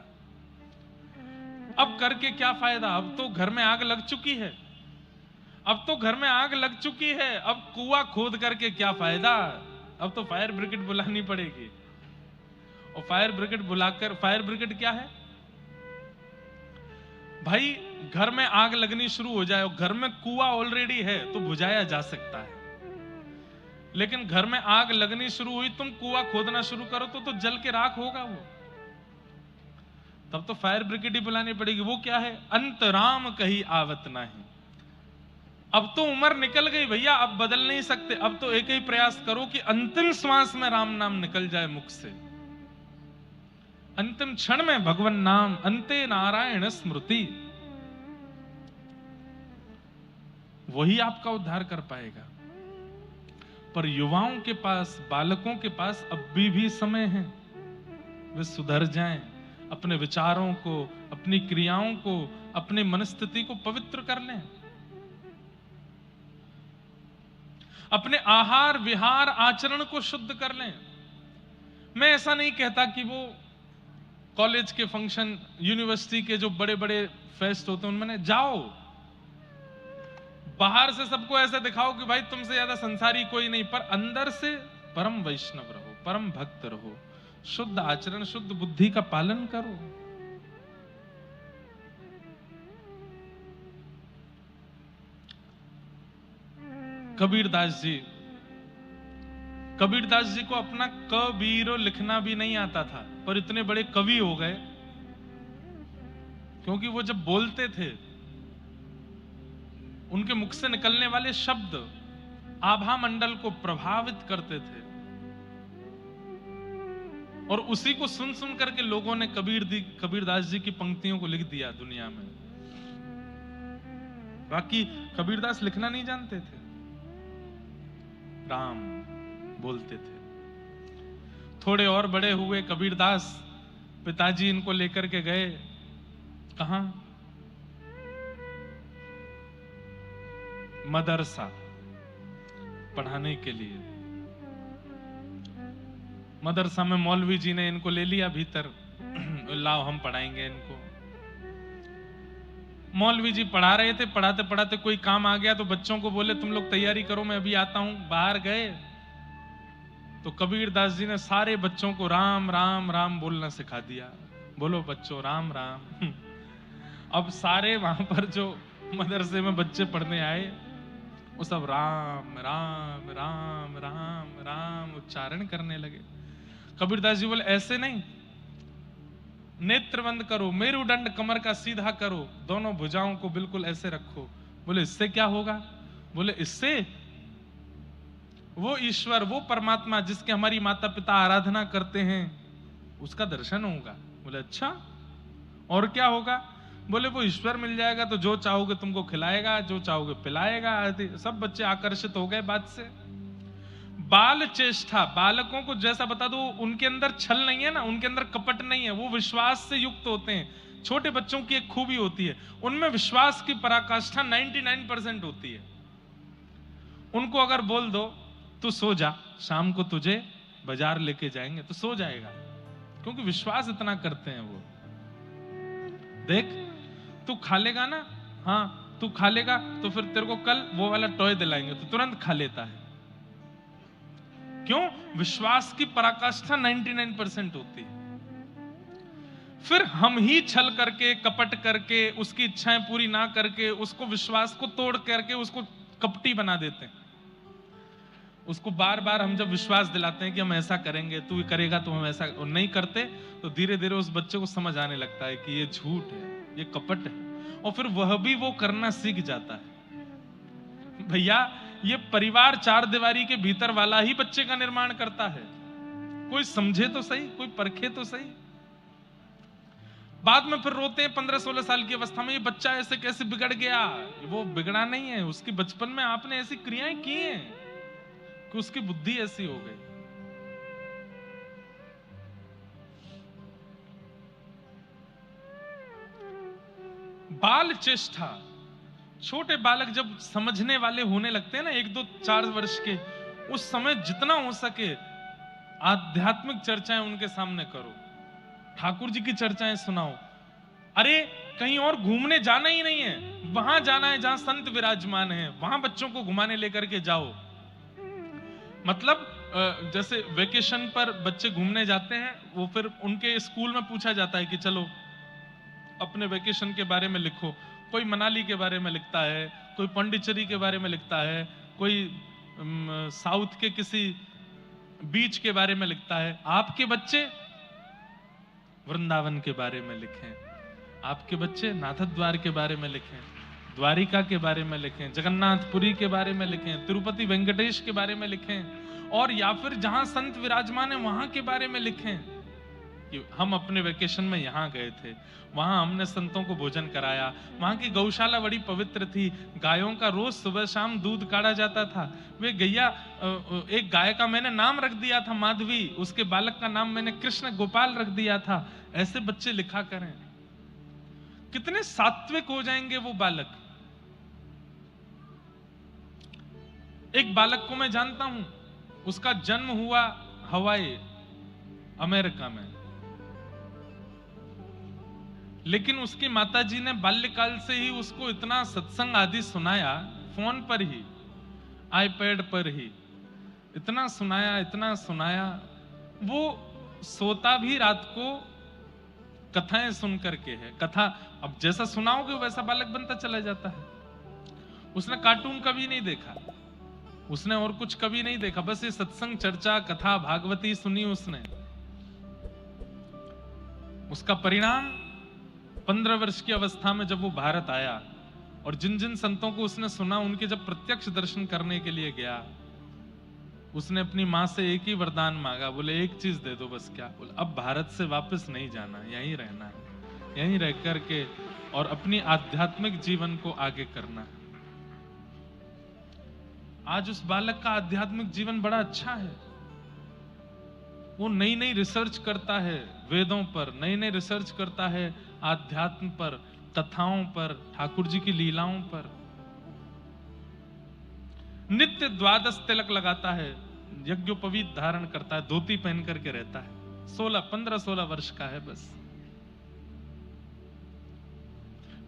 अब करके क्या फायदा? अब तो घर में आग लग चुकी है, अब तो घर में आग लग चुकी है, अब कुआं खोद करके क्या फायदा? अब तो फायर ब्रिगेड बुलानी पड़ेगी। और फायर ब्रिगेड बुलाकर, फायर ब्रिगेड क्या है भाई? घर में आग लगनी शुरू हो जाए और घर में कुआं ऑलरेडी है तो बुझाया जा सकता है, लेकिन घर में आग लगनी शुरू हुई, तुम कुआं खोदना शुरू करो तो जल के राख होगा वो। तब तो फायर ब्रिगेड ही बुलानी पड़ेगी। वो क्या है? अंतराम कहीं आवत नहीं। अब तो उम्र निकल गई भैया, अब बदल नहीं सकते। अब तो एक ही प्रयास करो कि अंतिम श्वास में राम नाम निकल जाए मुख से, अंतिम क्षण में भगवान नाम, अंते नारायण स्मृति, वही आपका उद्धार कर पाएगा। पर युवाओं के पास, बालकों के पास अब भी समय है, वे सुधर जाएं, अपने विचारों को, अपनी क्रियाओं को, अपनी मनस्थिति को पवित्र कर लें, अपने आहार विहार आचरण को शुद्ध कर लें। मैं ऐसा नहीं कहता कि वो कॉलेज के फंक्शन, यूनिवर्सिटी के जो बड़े बड़े फेस्ट होते हैं उनमें जाओ, बाहर से सबको ऐसे दिखाओ कि भाई तुमसे ज्यादा संसारी कोई नहीं, पर अंदर से परम वैष्णव रहो, परम भक्त रहो, शुद्ध आचरण, शुद्ध बुद्धि का पालन करो। कबीरदास जी को अपना कबीरो लिखना भी नहीं आता था, पर इतने बड़े कवि हो गए क्योंकि वो जब बोलते थे उनके मुख से निकलने वाले शब्द आभा मंडल को प्रभावित करते थे, और उसी को सुन सुन करके लोगों ने कबीरदास जी की पंक्तियों को लिख दिया दुनिया में। बाकी कबीरदास लिखना नहीं जानते थे, राम बोलते थे। थोड़े और बड़े हुए कबीरदास, पिताजी इनको लेकर के गए कहां? मदरसा पढ़ाने के लिए। मदरसा में मौलवी जी ने इनको ले लिया भीतर, लाओ हम पढ़ाएंगे इनको। मौलवी जी पढ़ा रहे थे, पढ़ाते पढ़ाते कोई काम आ गया तो बच्चों को बोले तुम लोग तैयारी करो, मैं अभी आता हूं। बाहर गए तो कबीरदास जी ने सारे बच्चों को राम राम राम बोलना सिखा दिया। बोलो बच्चों राम राम। अब सारे वहां पर जो मदरसे में बच्चे पढ़ने आए वो सब राम राम राम राम राम उच्चारण करने लगे। कबीरदास जी बोले ऐसे नहीं, नेत्र बंद करो, मेरुदंड कमर का सीधा करो, दोनों भुजाओं को बिल्कुल ऐसे रखो। बोले इससे क्या होगा? बोले इससे वो ईश्वर, वो परमात्मा जिसके हमारी माता पिता आराधना करते हैं उसका दर्शन होगा। बोले अच्छा, और क्या होगा? बोले वो ईश्वर मिल जाएगा तो जो चाहोगे तुमको खिलाएगा, जो चाहोगे पिलाएगा। सब बच्चे आकर्षित हो गए बात से। बाल चेष्टा, बालकों को जैसा बता दो, उनके अंदर छल नहीं है ना, उनके अंदर कपट नहीं है, वो विश्वास से युक्त होते हैं। छोटे बच्चों की एक खूबी होती है, उनमें विश्वास की पराकाष्ठा 99% होती है। उनको अगर बोल दो तू सो जा, शाम को तुझे बाजार लेके जाएंगे, तो सो जाएगा, क्योंकि विश्वास इतना करते हैं वो। देख तू खा लेगा ना, हाँ तू खा लेगा तो फिर तेरे को कल वो वाला टॉय दिलाएंगे, तो तुरंत खा लेता है। क्यों? विश्वास की पराकाष्ठा 99% होती है। फिर हम ही छल करके, कपट करके, उसकी इच्छाएं पूरी ना करके, उसको विश्वास को तोड़ करके उसको कपटी बना देते हैं। उसको बार बार हम जब विश्वास दिलाते हैं कि हम ऐसा करेंगे, तू करेगा तो हम ऐसा, और नहीं करते तो धीरे धीरे उस बच्चे को समझ आने लगता है कि ये झूठ है, ये कपट है, और फिर वह भी वो करना सीख जाता है। भैया ये परिवार चार दीवारी के भीतर वाला ही बच्चे का निर्माण करता है। कोई समझे तो सही, कोई परखे तो सही। बाद में फिर रोते हैं 15-16 साल की अवस्था में, ये बच्चा ऐसे कैसे बिगड़ गया। वो बिगड़ा नहीं है, उसकी बचपन में आपने ऐसी क्रियाएं की हैं कि उसकी बुद्धि ऐसी हो गई। बाल चेष्टा, छोटे बालक जब समझने वाले होने लगते हैं ना, 1, 2, 4 वर्ष के, उस समय जितना हो सके आध्यात्मिक चर्चाएं उनके सामने करो, ठाकुर जी की चर्चाएं सुनाओ। अरे कहीं और घूमने जाना ही नहीं है, वहां जाना है जहां संत विराजमान है, वहां बच्चों को घुमाने लेकर के जाओ। मतलब जैसे वेकेशन पर बच्चे घूमने जाते हैं, वो फिर उनके स्कूल में पूछा जाता है कि चलो अपने वेकेशन के बारे में लिखो। कोई मनाली के बारे में लिखता है, कोई पांडिचेरी के बारे में लिखता है, कोई साउथ के किसी बीच के बारे में लिखता है। आपके बच्चे वृंदावन के बारे में लिखें, आपके बच्चे नाथद्वार के बारे में लिखें, द्वारिका के बारे में लिखें, जगन्नाथपुरी के बारे में लिखें, तिरुपति वेंकटेश के बारे में लिखें, और या फिर जहां संत विराजमान है वहां के बारे में लिखें कि हम अपने वेकेशन में यहाँ गए थे, वहां हमने संतों को भोजन कराया, वहां की गौशाला बड़ी पवित्र थी, गायों का रोज सुबह शाम दूध काढ़ा जाता था। वे गैया, एक गाय का मैंने नाम रख दिया था माधवी, उसके बालक का नाम मैंने कृष्ण गोपाल रख दिया था। ऐसे बच्चे लिखा करें, कितने सात्विक हो जाएंगे वो बालक। एक बालक को मैं जानता हूं, उसका जन्म हुआ हवाई अमेरिका में, लेकिन उसकी माताजी ने बाल्यकाल से ही उसको इतना सत्संग आदि सुनाया, फोन पर ही, आईपैड पर ही इतना सुनाया, वो सोता भी रात को कथाएं सुन करके है। कथा अब जैसा सुनाओगे वैसा बालक बनता चला जाता है। उसने कार्टून कभी नहीं देखा, उसने और कुछ कभी नहीं देखा, बस ये सत्संग, चर्चा, कथा, भागवती सुनी उसने। उसका परिणाम 15 वर्ष की अवस्था में जब वो भारत आया और जिन जिन संतों को उसने सुना, उनके जब प्रत्यक्ष दर्शन करने के लिए गया, उसने अपनी माँ से एक ही वरदान मांगा, बोले एक चीज दे दो बस। क्या? बोले अब भारत से वापस नहीं जाना, यहीं रहना है, यहीं रह करके और अपनी आध्यात्मिक जीवन को आगे करना है। आज उस बालक का आध्यात्मिक जीवन बड़ा अच्छा है। वो नई नई रिसर्च करता है वेदों पर, नई नई रिसर्च करता है आध्यात्म पर, कथाओं पर, ठाकुर जी की लीलाओं पर। नित्य 12 तिलक लगाता है, यज्ञोपवीत धारण करता है, धोती पहन करके रहता है। 15-16 वर्ष का है बस।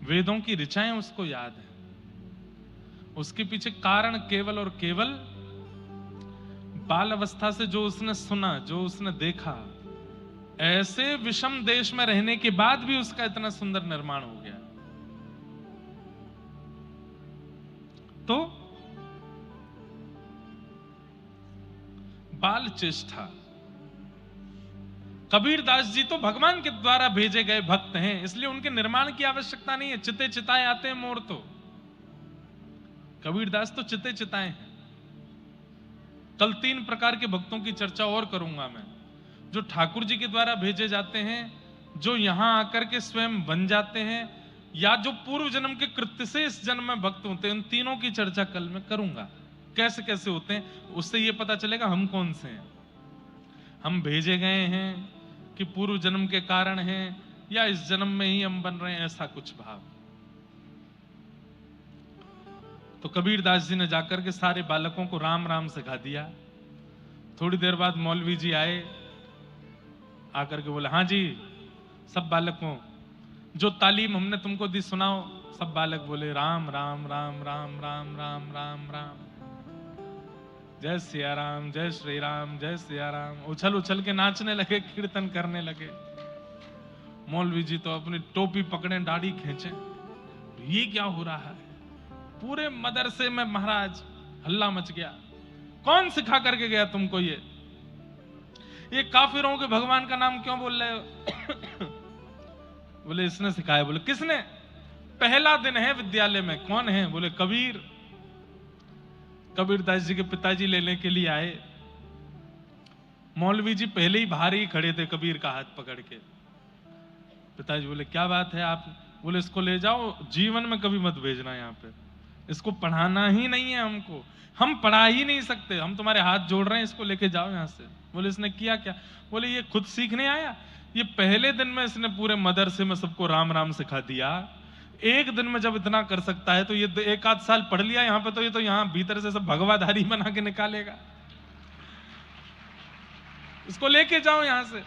वेदों की ऋचाएं उसको याद है। उसके पीछे कारण केवल और केवल बाल अवस्था से जो उसने सुना, जो उसने देखा, ऐसे विषम देश में रहने के बाद भी उसका इतना सुंदर निर्माण हो गया। तो बाल चेष्टा। कबीर दास जी तो भगवान के द्वारा भेजे गए भक्त हैं, इसलिए उनके निर्माण की आवश्यकता नहीं है। चिते चिताए आते हैं मोर, तो कबीर दास तो चिते चिताए हैं। कल 3 प्रकार के भक्तों की चर्चा और करूंगा मैं, जो ठाकुर जी के द्वारा भेजे जाते हैं, जो यहां आकर के स्वयं बन जाते हैं, या जो पूर्व जन्म के कृत्य से इस जन्म में भक्त होते हैं। उन तीनों की चर्चा कल मैं करूंगा, कैसे कैसे होते हैं। उससे यह पता चलेगा हम कौन से हैं, हम भेजे गए हैं कि पूर्व जन्म के कारण हैं, या इस जन्म में ही हम बन रहे हैं, ऐसा कुछ भाव। तो कबीर दास जी ने जाकर के सारे बालकों को राम राम सिखा दिया। थोड़ी देर बाद मौलवी जी आए, आकर के बोले, हाँ जी सब बालकों, जो तालीम हमने तुमको दी सुनाओ। सब बालक बोले राम राम राम राम राम राम राम राम, जय सिया राम, जय श्री राम, जय सिया राम। उछल उछल के नाचने लगे, कीर्तन करने लगे। मौलवी जी तो अपनी टोपी पकड़े, दाढ़ी खींचे, ये क्या हो रहा है? पूरे मदरसे में महाराज हल्ला मच गया। कौन सिखा करके गया तुमको ये काफिरों के भगवान का नाम क्यों बोल रहे हो? बोले इसने सिखाया। बोले किसने? पहला दिन है विद्यालय में। कौन है? बोले कबीर। कबीर दास जी के पिताजी लेने के लिए आए। मौलवी जी पहले ही बाहर ही खड़े थे कबीर का हाथ पकड़ के। पिताजी बोले क्या बात है आप? बोले इसको ले जाओ, जीवन में कभी मत भेजना यहाँ पे, इसको पढ़ाना ही नहीं है हमको, हम पढ़ा ही नहीं सकते, हम तुम्हारे हाथ जोड़ रहे हैं, इसको लेके जाओ यहाँ से। बोले इसने किया क्या? बोले ये खुद सीखने आया, ये पहले दिन में इसने पूरे मदरसे में सबको राम राम सिखा दिया। एक दिन में जब इतना कर सकता है तो ये 1 आध साल पढ़ लिया यहाँ पे, तो ये तो यहाँ भीतर से सब भगवाधारी बना के निकालेगा। इसको लेके जाओ यहां से।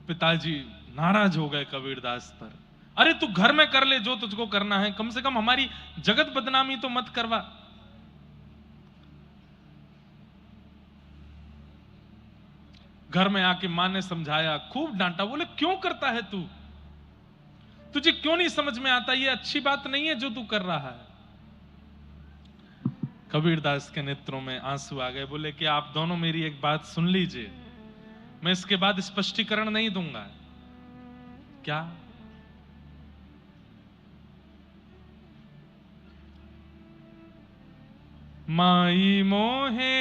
पिताजी नाराज हो गए कबीरदास पर। अरे तू घर में कर ले जो तुझको करना है, कम से कम हमारी जगत बदनामी तो मत करवा। घर में आके मां ने समझाया, खूब डांटा। बोले क्यों करता है तू? तुझे क्यों नहीं समझ में आता? ये अच्छी बात नहीं है जो तू कर रहा है। कबीरदास के नेत्रों में आंसू आ गए। बोले कि आप दोनों मेरी एक बात सुन लीजिए, मैं इसके बाद स्पष्टीकरण नहीं दूंगा। क्या? माई मोहे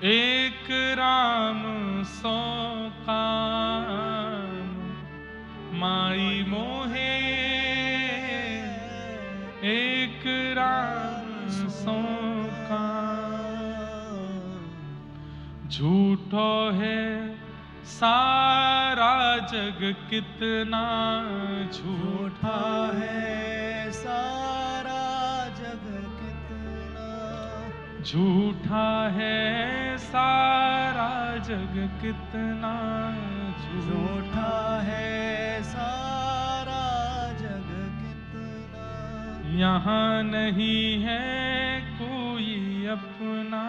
एक राम सो काम, माई मोहे एक राम सो काम, झूठो है सारा जग कितना झूठा है सारा जग कितना, झूठा है सारा जग कितना झूठा है सारा जग कितना, यहाँ नहीं है कोई अपना,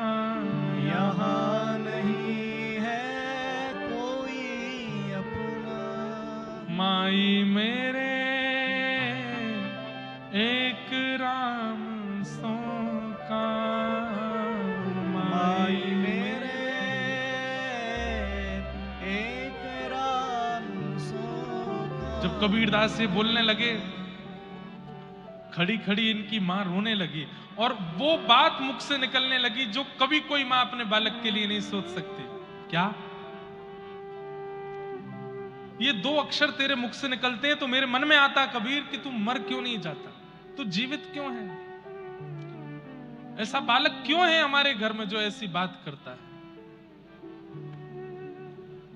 यहाँ नहीं है कोई अपना। माई मेरे एक राम सो का, माई मेरे एक राम सो का। जब कबीरदास ये बोलने लगे, खड़ी खड़ी इनकी मां रोने लगी और वो बात मुख से निकलने लगी जो कभी कोई मां अपने बालक के लिए नहीं सोच सकती। क्या? ये दो अक्षर तेरे मुख से निकलते हैं तो मेरे मन में आता कबीर कि तू मर क्यों नहीं जाता, तू जीवित क्यों है? ऐसा बालक क्यों है हमारे घर में जो ऐसी बात करता है?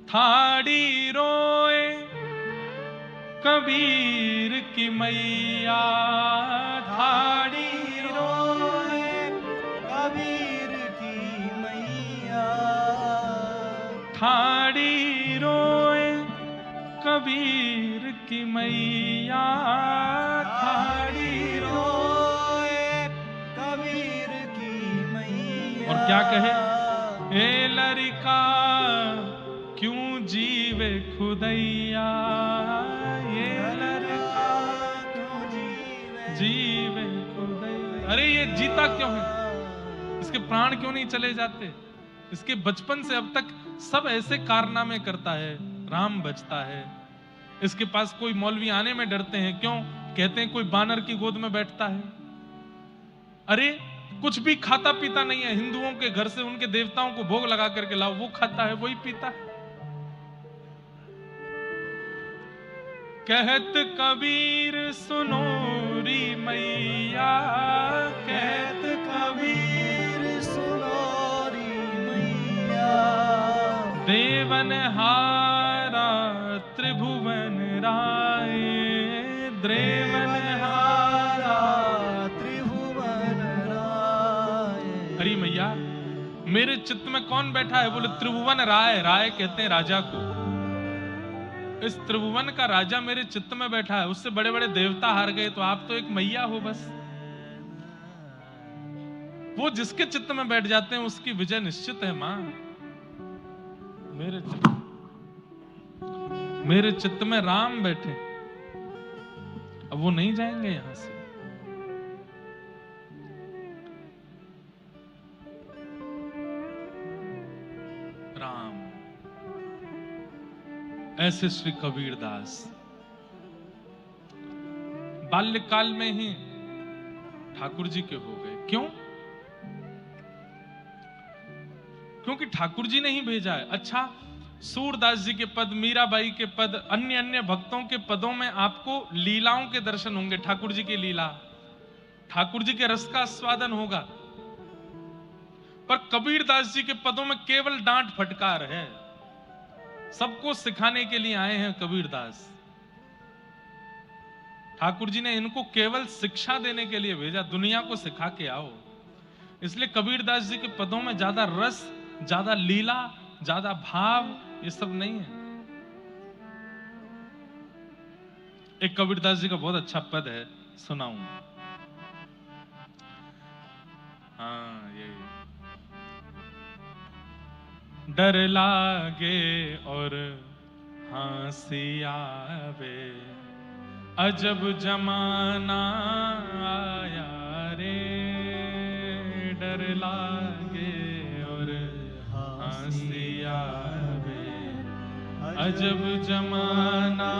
थाड़ी रोए कबीर की मैया, थाड़ी रोए कबीर की मैया, थाड़ी रोए कबीर की मैया, थाड़ी रोए कबीर की मैया। और क्या कहे? ए लड़का क्यों जीवे खुदैया, ये लड़का क्यों जीवे खुदैया। अरे ये जीता क्यों है? इसके प्राण क्यों नहीं चले जाते? इसके बचपन से अब तक सब ऐसे कारनामे करता है, राम बचता है। इसके पास कोई मौलवी आने में डरते हैं, क्यों? कहते हैं कोई बानर की गोद में बैठता है। अरे कुछ भी खाता पीता नहीं है, हिंदुओं के घर से उनके देवताओं को भोग लगा करके लाओ, वो खाता है, वही पीता है। कहत कबीर सुनो री मैया, कहत कबीर सुनो री मैया। देवन हारा त्रिभुवन राय, देवन हारा त्रिभुवन राय। हरी मैया मेरे चित्त में कौन बैठा है? बोले त्रिभुवन राय। राय कहते हैं राजा को। इस त्रिभुवन का राजा मेरे चित्त में बैठा है। उससे बड़े बड़े देवता हार गए तो आप तो एक मैया हो बस। वो जिसके चित्त में बैठ जाते हैं उसकी विजय निश्चित है मां। मेरे चित्त में राम बैठे, अब वो नहीं जाएंगे यहां से। राम। ऐसे श्री कबीरदास बाल्यकाल में ही ठाकुर जी के हो गए। क्यों? क्योंकि ठाकुर जी ने ही भेजा है। अच्छा, सूरदास जी के पद, मीराबाई के पद, अन्य अन्य भक्तों के पदों में आपको लीलाओं के दर्शन होंगे। ठाकुर जी की लीला, ठाकुर जी के रस का आस्वादन होगा। पर कबीरदास जी के पदों में केवल डांट फटकार है। सबको सिखाने के लिए आए हैं कबीरदास। ठाकुर जी ने इनको केवल शिक्षा देने के लिए भेजा, दुनिया को सिखा के आओ। इसलिए कबीरदास जी के पदों में ज्यादा रस, ज्यादा लीला, ज्यादा भाव, ये सब नहीं है। एक कबीरदास जी का बहुत अच्छा पद है, सुनाऊं। हाँ, यही। डर लागे और हंसी आवे, अजब जमाना आया रे। डर लागे और हंसी आवे, अजब जमाना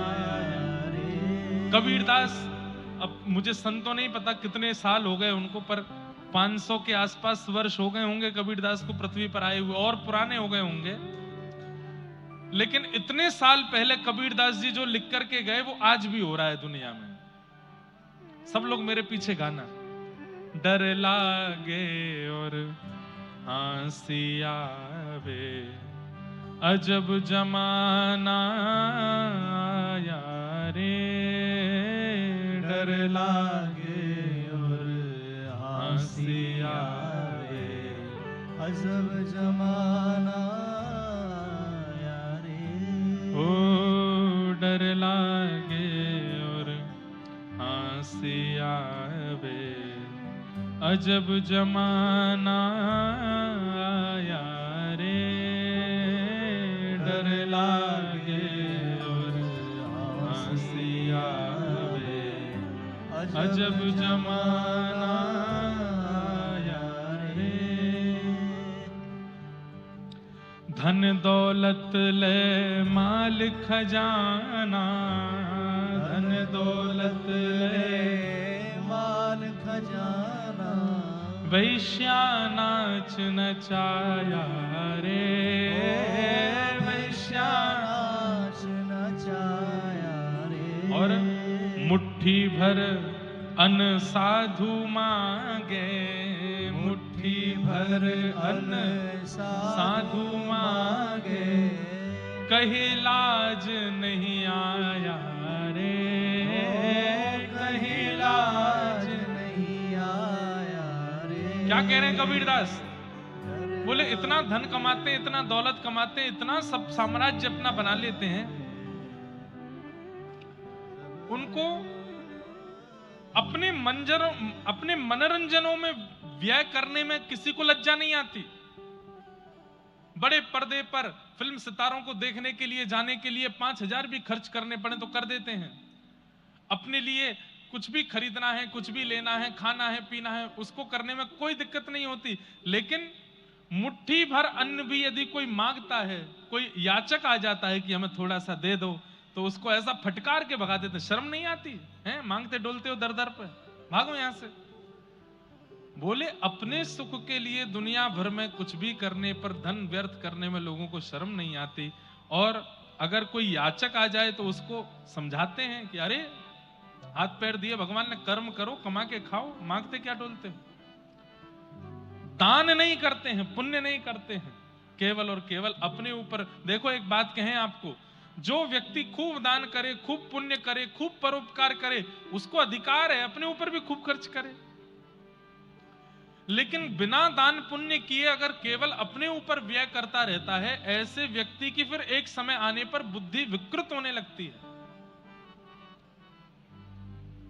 आया रे। कबीरदास, अब मुझे संतों नहीं पता कितने साल हो गए उनको, पर 500 के आसपास वर्ष हो गए होंगे कबीरदास को पृथ्वी पर आए हुए, और पुराने हो गए होंगे। लेकिन इतने साल पहले कबीरदास जी जो लिख करके गए वो आज भी हो रहा है दुनिया में। सब लोग मेरे पीछे गाना। डर लागे और हंसी आवे, अजब जमाना आया रे। डर लागे और हाँसी आवे। अजब जमाना यारे। ओ डर लागे और हाँसी आवे, अजब जमाना आया रे। डर लागे और हाँसी आवे, अजब जमाना आया रे। धन दौलत ले माल खजाना, धन दौलत ले माल खजाना, वैश्या नाच नचाया रे। वैश्या नाच नचाया रे। और मुट्ठी भर अन्न साधु मांगे, मुट्ठी भर अन्न साधु मांगे, कहीं लाज नहीं आया रे। कहीं लाज नहीं आया रे। क्या कह रहे हैं कबीरदास? बोले इतना धन कमाते हैं, इतना दौलत कमाते हैं, इतना सब साम्राज्य अपना बना लेते हैं, उनको अपने मनोरंजनों में व्यय करने में किसी को लज्जा नहीं आती। बड़े पर्दे पर फिल्म सितारों को देखने के लिए जाने के लिए 5,000 भी खर्च करने पड़े तो कर देते हैं। अपने लिए कुछ भी खरीदना है, कुछ भी लेना है, खाना है, पीना है, उसको करने में कोई दिक्कत नहीं होती। लेकिन मुट्ठी भर अन्न भी यदि कोई मांगता है, कोई याचक आ जाता है कि हमें थोड़ा सा दे दो, तो उसको ऐसा फटकार के भगा देते। शर्म नहीं आती है? मांगते डोलते हो दर दर पे, भागो यहां से। बोले अपने सुख के लिए दुनिया भर में कुछ भी करने पर, धन व्यर्थ करने में लोगों को शर्म नहीं आती। और अगर कोई याचक आ जाए तो उसको समझाते हैं कि अरे हाथ पैर दिए भगवान ने, कर्म करो, कमा के खाओ, मांगते क्या डोलते हो। दान नहीं करते हैं, पुण्य नहीं करते हैं, केवल और केवल अपने ऊपर। देखो एक बात कहें आपको, जो व्यक्ति खूब दान करे, खूब पुण्य करे, खूब परोपकार करे, उसको अधिकार है अपने ऊपर भी खूब खर्च करे। लेकिन बिना दान पुण्य किए अगर केवल अपने ऊपर व्यय करता रहता है, ऐसे व्यक्ति की फिर एक समय आने पर बुद्धि विकृत होने लगती है।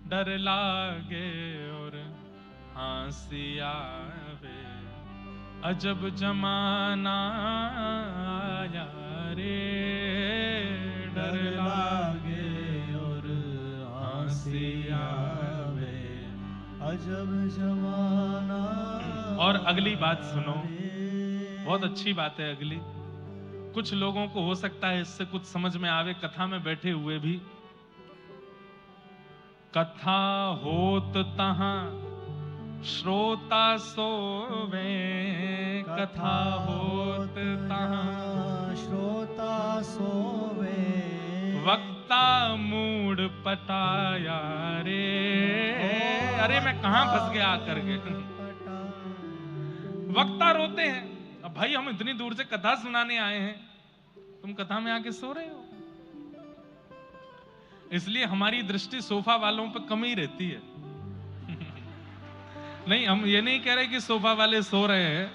डर लागे और हाँसी आवे, अजब जमाना आया रे। डर लागे और हाँसी आवे, अजब जमाना। और अगली बात सुनो, बहुत अच्छी बात है अगली। कुछ लोगों को हो सकता है इससे कुछ समझ में आवे, कथा में बैठे हुए भी। कथा होत तहां श्रोता सोवे, कथा होत तहां श्रोता सोवे, वक्ता मूड पटाया रे। अरे मैं कहां फंस गया आकर के। वक्ता रोते हैं, अब भाई हम इतनी दूर से कथा सुनाने आए हैं, तुम कथा में आके सो रहे हो। इसलिए हमारी दृष्टि सोफा वालों पर कम ही रहती है। नहीं, हम ये नहीं कह रहे कि सोफा वाले सो रहे हैं,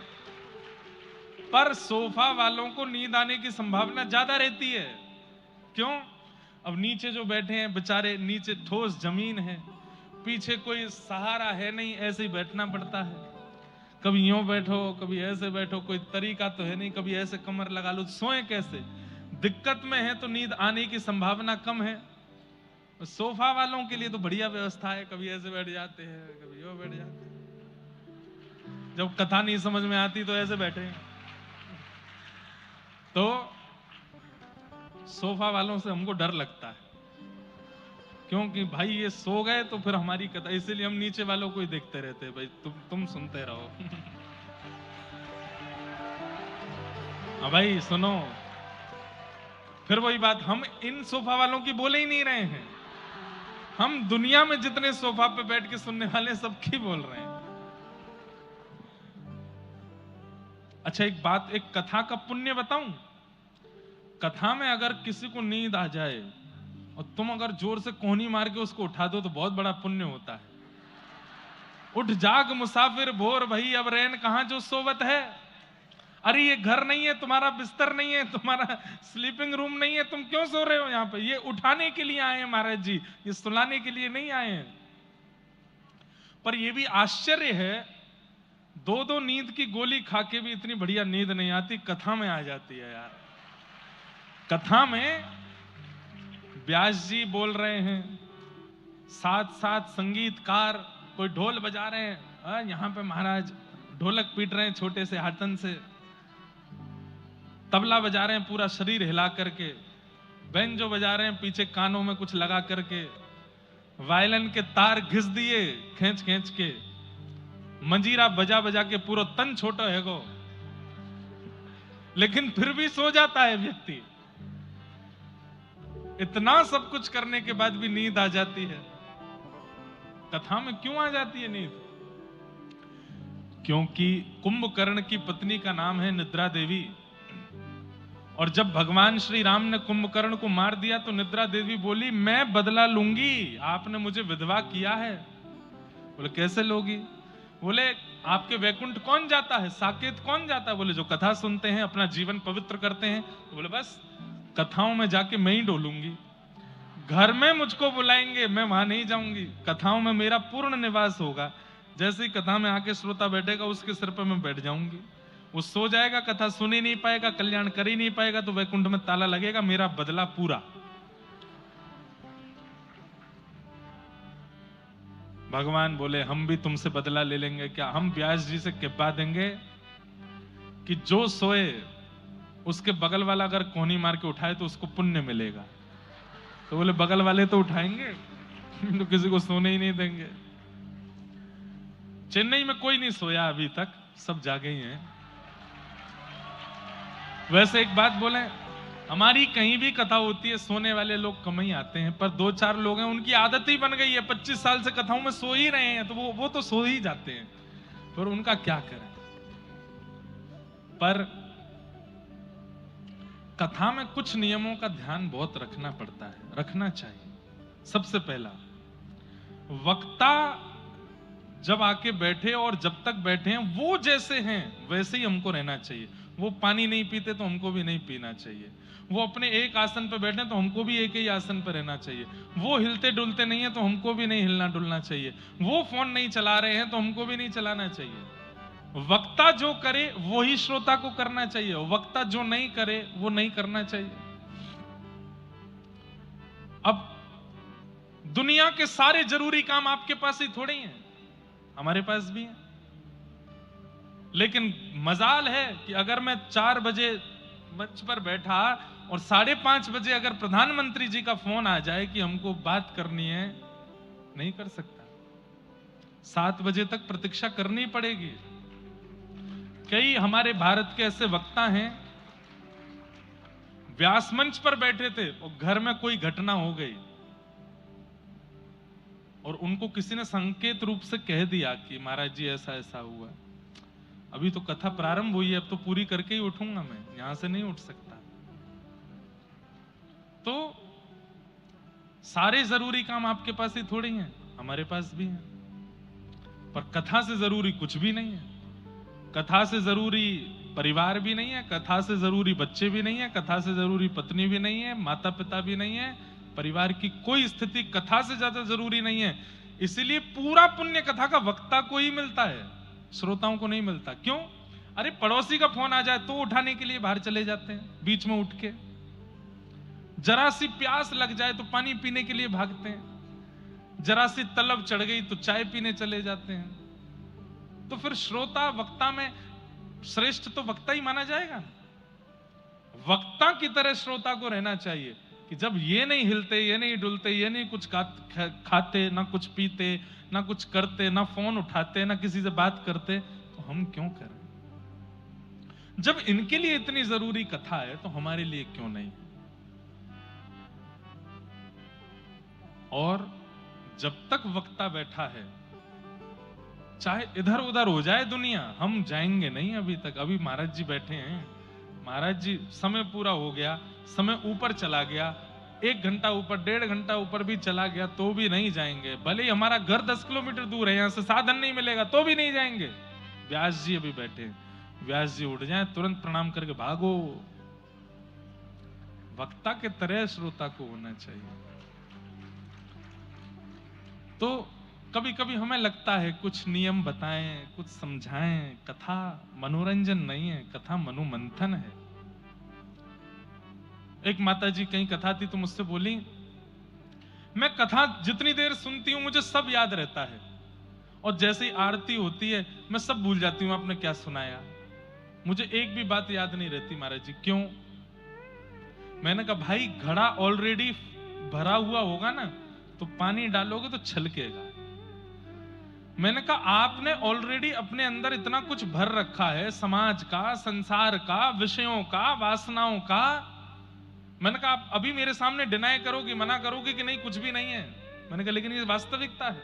पर सोफा वालों को नींद आने की संभावना ज्यादा रहती है। क्यों? अब नीचे जो बैठे हैं बेचारे, नीचे ठोस जमीन है, पीछे कोई सहारा है नहीं, ऐसे ही बैठना पड़ता है। कभी यूं बैठो, कभी ऐसे बैठो, कोई तरीका तो है नहीं, कभी ऐसे कमर लगा लो, सोए कैसे? दिक्कत में है तो नींद आने की संभावना कम है। सोफा वालों के लिए तो बढ़िया व्यवस्था है, कभी ऐसे बैठ जाते हैं, कभी यूं बैठ जाते हैं। जब कथा नहीं समझ में आती तो ऐसे बैठे हैं। तो सोफा वालों से हमको डर लगता है, क्योंकि भाई ये सो गए तो फिर हमारी कथा, इसीलिए हम नीचे वालों को ही देखते रहते हैं, भाई तुम सुनते रहो। हाँ भाई सुनो। फिर वही बात, हम इन सोफा वालों की बोले ही नहीं रहे हैं, हम दुनिया में जितने सोफा पे बैठ के सुनने वाले सबकी बोल रहे हैं। अच्छा एक बात, एक कथा का पुण्य बताऊं। कथा में अगर किसी को नींद आ जाए और तुम अगर जोर से कोहनी मार के उसको उठा दो तो बहुत बड़ा पुण्य होता है। उठ जाग मुसाफिर भोर भई, अब रैन कहां जो सोवत है। अरे ये घर नहीं है, तुम्हारा बिस्तर नहीं है, तुम्हारा स्लीपिंग रूम नहीं है, तुम क्यों सो रहे हो यहाँ पे? ये उठाने के लिए आए हैं महाराज जी, ये सुलाने के लिए नहीं आए हैं। पर ये भी आश्चर्य है, दो दो नींद की गोली खा के भी इतनी बढ़िया नींद नहीं आती, कथा में आ जाती है यार। कथा में व्यास जी बोल रहे हैं, साथ साथ संगीतकार कोई ढोल बजा रहे हैं, यहाँ पे महाराज ढोलक पीट रहे हैं छोटे से हाथन से, तबला बजा रहे हैं पूरा शरीर हिला करके, बैंजो बजा रहे हैं पीछे कानों में कुछ लगा करके, वायलिन के तार घिस दिए खींच खींच के, मंजीरा बजा बजा के पूरा तन छोटा है गो, लेकिन फिर भी सो जाता है व्यक्ति। इतना सब कुछ करने के बाद भी नींद आ जाती है। कथा में क्यों आ जाती है नींद? क्योंकि कुंभकर्ण की पत्नी का नाम है निद्रा देवी, और जब भगवान श्री राम ने कुंभकर्ण को मार दिया तो निद्रा देवी बोली, मैं बदला लूंगी, आपने मुझे विधवा किया है। बोले कैसे लोगी? बोले आपके वैकुंठ कौन जाता है, साकेत कौन जाता है? बोले जो कथा सुनते हैं, अपना जीवन पवित्र करते हैं। तो बोले बस कथाओं में जाके मैं ही डोलूंगी, घर में मुझको बुलाएंगे मैं वहां नहीं जाऊंगी, कथाओं में मेरा पूर्ण निवास होगा। जैसे ही कथा में आके श्रोता बैठेगा उसके सिर पर मैं बैठ जाऊंगी, वो सो जाएगा, कथा सुन ही नहीं पाएगा, कल्याण कर ही नहीं पाएगा, तो वैकुंठ में ताला लगेगा, मेरा बदला पूरा। भगवान बोले हम भी तुमसे बदला ले लेंगे क्या? हम व्यास जी से कहवा देंगे कि जो सोए उसके बगल वाला अगर कोहनी मार के उठाए तो उसको पुण्य मिलेगा। तो बोले बगल वाले तो उठाएंगे तो किसी को सोने ही नहीं देंगे। चेन्नई में कोई नहीं सोया अभी तक, सब जागे ही हैं। वैसे एक बात बोले, हमारी कहीं भी कथा होती है सोने वाले लोग कम ही आते हैं, पर दो चार लोग हैं उनकी आदत ही बन गई है, 25 साल से कथाओं में सो ही रहे हैं, तो वो तो सो ही जाते हैं, पर उनका क्या करें। पर कथा में कुछ नियमों का ध्यान बहुत रखना पड़ता है, रखना चाहिए। सबसे पहला, वक्ता जब आके बैठे और जब तक बैठे हैं वो जैसे हैं वैसे ही हमको रहना चाहिए। वो पानी नहीं पीते तो हमको भी नहीं पीना चाहिए, वो अपने एक आसन पर बैठे तो हमको भी एक ही आसन पर रहना चाहिए, वो हिलते डुलते नहीं है तो हमको भी नहीं हिलना डुलना चाहिए, वो फोन नहीं चला रहे हैं तो हमको भी नहीं चलाना चाहिए। वक्ता जो करे वो ही श्रोता को करना चाहिए, वक्ता जो नहीं करे वो नहीं करना चाहिए। अब दुनिया के सारे जरूरी काम आपके पास ही थोड़े ही हैं, हमारे पास भी है। लेकिन मजाल है कि अगर मैं 4 बजे मंच पर बैठा और 5:30 बजे अगर प्रधानमंत्री जी का फोन आ जाए कि हमको बात करनी है, नहीं कर सकता, 7 बजे तक प्रतीक्षा करनी पड़ेगी। कई हमारे भारत के ऐसे वक्ता हैं, व्यास मंच पर बैठे थे और घर में कोई घटना हो गई और उनको किसी ने संकेत रूप से कह दिया कि महाराज जी ऐसा ऐसा हुआ, अभी तो कथा प्रारंभ हुई है, अब तो पूरी करके ही उठूंगा, मैं यहां से नहीं उठ सकता। तो सारे जरूरी काम आपके पास ही थोड़ी हैं, हमारे पास भी हैं। पर कथा से जरूरी कुछ भी नहीं है, कथा से जरूरी परिवार भी नहीं है, कथा से जरूरी बच्चे भी नहीं है, कथा से जरूरी पत्नी भी नहीं है, माता पिता भी नहीं है, परिवार की कोई स्थिति कथा से ज्यादा जरूरी नहीं है। इसीलिए पूरा पुण्य कथा का वक्ता को ही मिलता है, श्रोताओं को नहीं मिलता। क्यों? अरे पड़ोसी का फोन आ जाए तो उठाने के लिए बाहर चले जाते हैं, बीच में उठ के। जरा सी प्यास लग जाए तो पानी पीने के लिए भागते हैं, जरा सी तलब चढ़ गई तो चाय पीने चले जाते हैं। तो फिर श्रोता वक्ता में श्रेष्ठ तो वक्ता ही माना जाएगा। वक्ता की तरह श्रोता को रहना चाहिए कि जब ये नहीं हिलते, ये नहीं डुलते, ये नहीं कुछ खाते, ना कुछ पीते, ना कुछ करते, ना फोन उठाते, ना किसी से बात करते, तो हम क्यों करें? जब इनके लिए इतनी जरूरी कथा है तो हमारे लिए क्यों नहीं? और जब तक वक्ता बैठा है, चाहे इधर उधर हो जाए दुनिया, हम जाएंगे नहीं अभी तक। अभी महाराज जी बैठे हैं, महाराज जी समय पूरा हो गया, समय ऊपर चला गया, 1 घंटा ऊपर, 1.5 घंटा ऊपर भी चला गया तो भी नहीं जाएंगे। भले ही हमारा घर 10 किलोमीटर दूर है, यहां से साधन नहीं मिलेगा तो भी नहीं जाएंगे। व्यास जी अभी बैठे हैं, व्यास जी उठ जाएं, तुरंत प्रणाम करके भागो। वक्ता के तरह श्रोता को होना चाहिए। तो कभी कभी हमें लगता है कुछ नियम बताएं, कुछ समझाएं। कथा मनोरंजन नहीं है, कथा मनोमंथन है। एक माता जी कहीं कथा थी तो मुझसे बोली, मैं कथा जितनी देर सुनती हूं मुझे सब याद रहता है, और जैसे ही आरती होती है मैं सब भूल जाती हूं आपने क्या सुनाया। मुझे एक भी बात याद नहीं रहती महाराज जी। क्यों? मैंने कहा भाई घड़ा ऑलरेडी भरा हुआ होगा ना, तो पानी डालोगे तो छलकेगा। मैंने कहा आपने ऑलरेडी अपने अंदर इतना कुछ भर रखा है, समाज का, संसार का, विषयों का, वासनाओं का। मैंने कहा आप अभी मेरे सामने डिनाई करोगे, मना करोगे कि नहीं कुछ भी नहीं है। मैंने कहा लेकिन ये वास्तविकता है,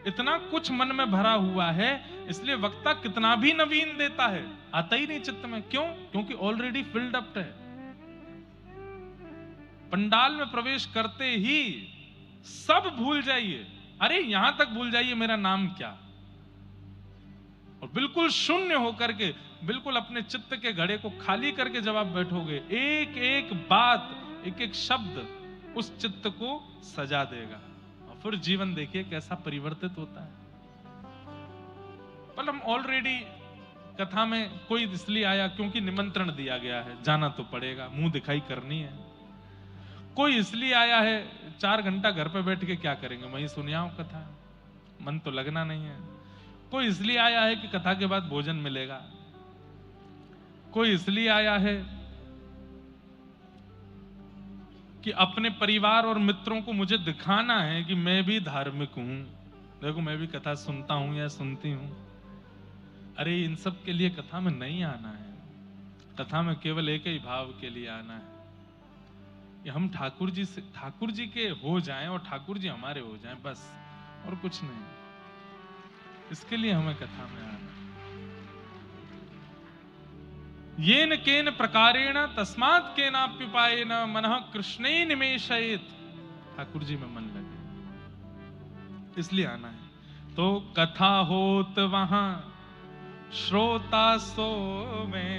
इतना कुछ मन में भरा हुआ है, इसलिए वक्ता कितना भी नवीन देता है आता ही नहीं चित्त में। क्यों? क्योंकि ऑलरेडी फिल्ड अप है। पंडाल में प्रवेश करते ही सब भूल जाइए, अरे यहां तक भूल जाइए मेरा नाम क्या, और बिल्कुल शून्य होकर के, बिल्कुल अपने चित्त के घड़े को खाली करके जब आप बैठोगे, एक एक बात, एक एक शब्द उस चित्त को सजा देगा, और फिर जीवन देखिए कैसा परिवर्तित होता है। पर हम ऑलरेडी कथा में कोई इसलिए आया क्योंकि निमंत्रण दिया गया है, जाना तो पड़ेगा, मुंह दिखाई करनी है। कोई इसलिए आया है, 4 घंटा घर पे बैठ के क्या करेंगे, वहीं सुनियाओ कथा, मन तो लगना नहीं है। कोई इसलिए आया है कि कथा के बाद भोजन मिलेगा। कोई इसलिए आया है कि अपने परिवार और मित्रों को मुझे दिखाना है कि मैं भी धार्मिक हूं, देखो मैं भी कथा सुनता हूं या सुनती हूं। अरे इन सब के लिए कथा में नहीं आना है, कथा में केवल एक ही भाव के लिए आना है कि हम ठाकुर जी के हो जाएं और ठाकुर जी हमारे हो जाएं, बस, और कुछ नहीं। इसके लिए हमें कथा में आना। येन केन प्रकारेण तस्मात् केनाप्युपायेन मनः कृष्णे निमेषयेत्, ठाकुर जी में मन लगे, इसलिए आना है। तो कथा होत वहां श्रोता सोवे,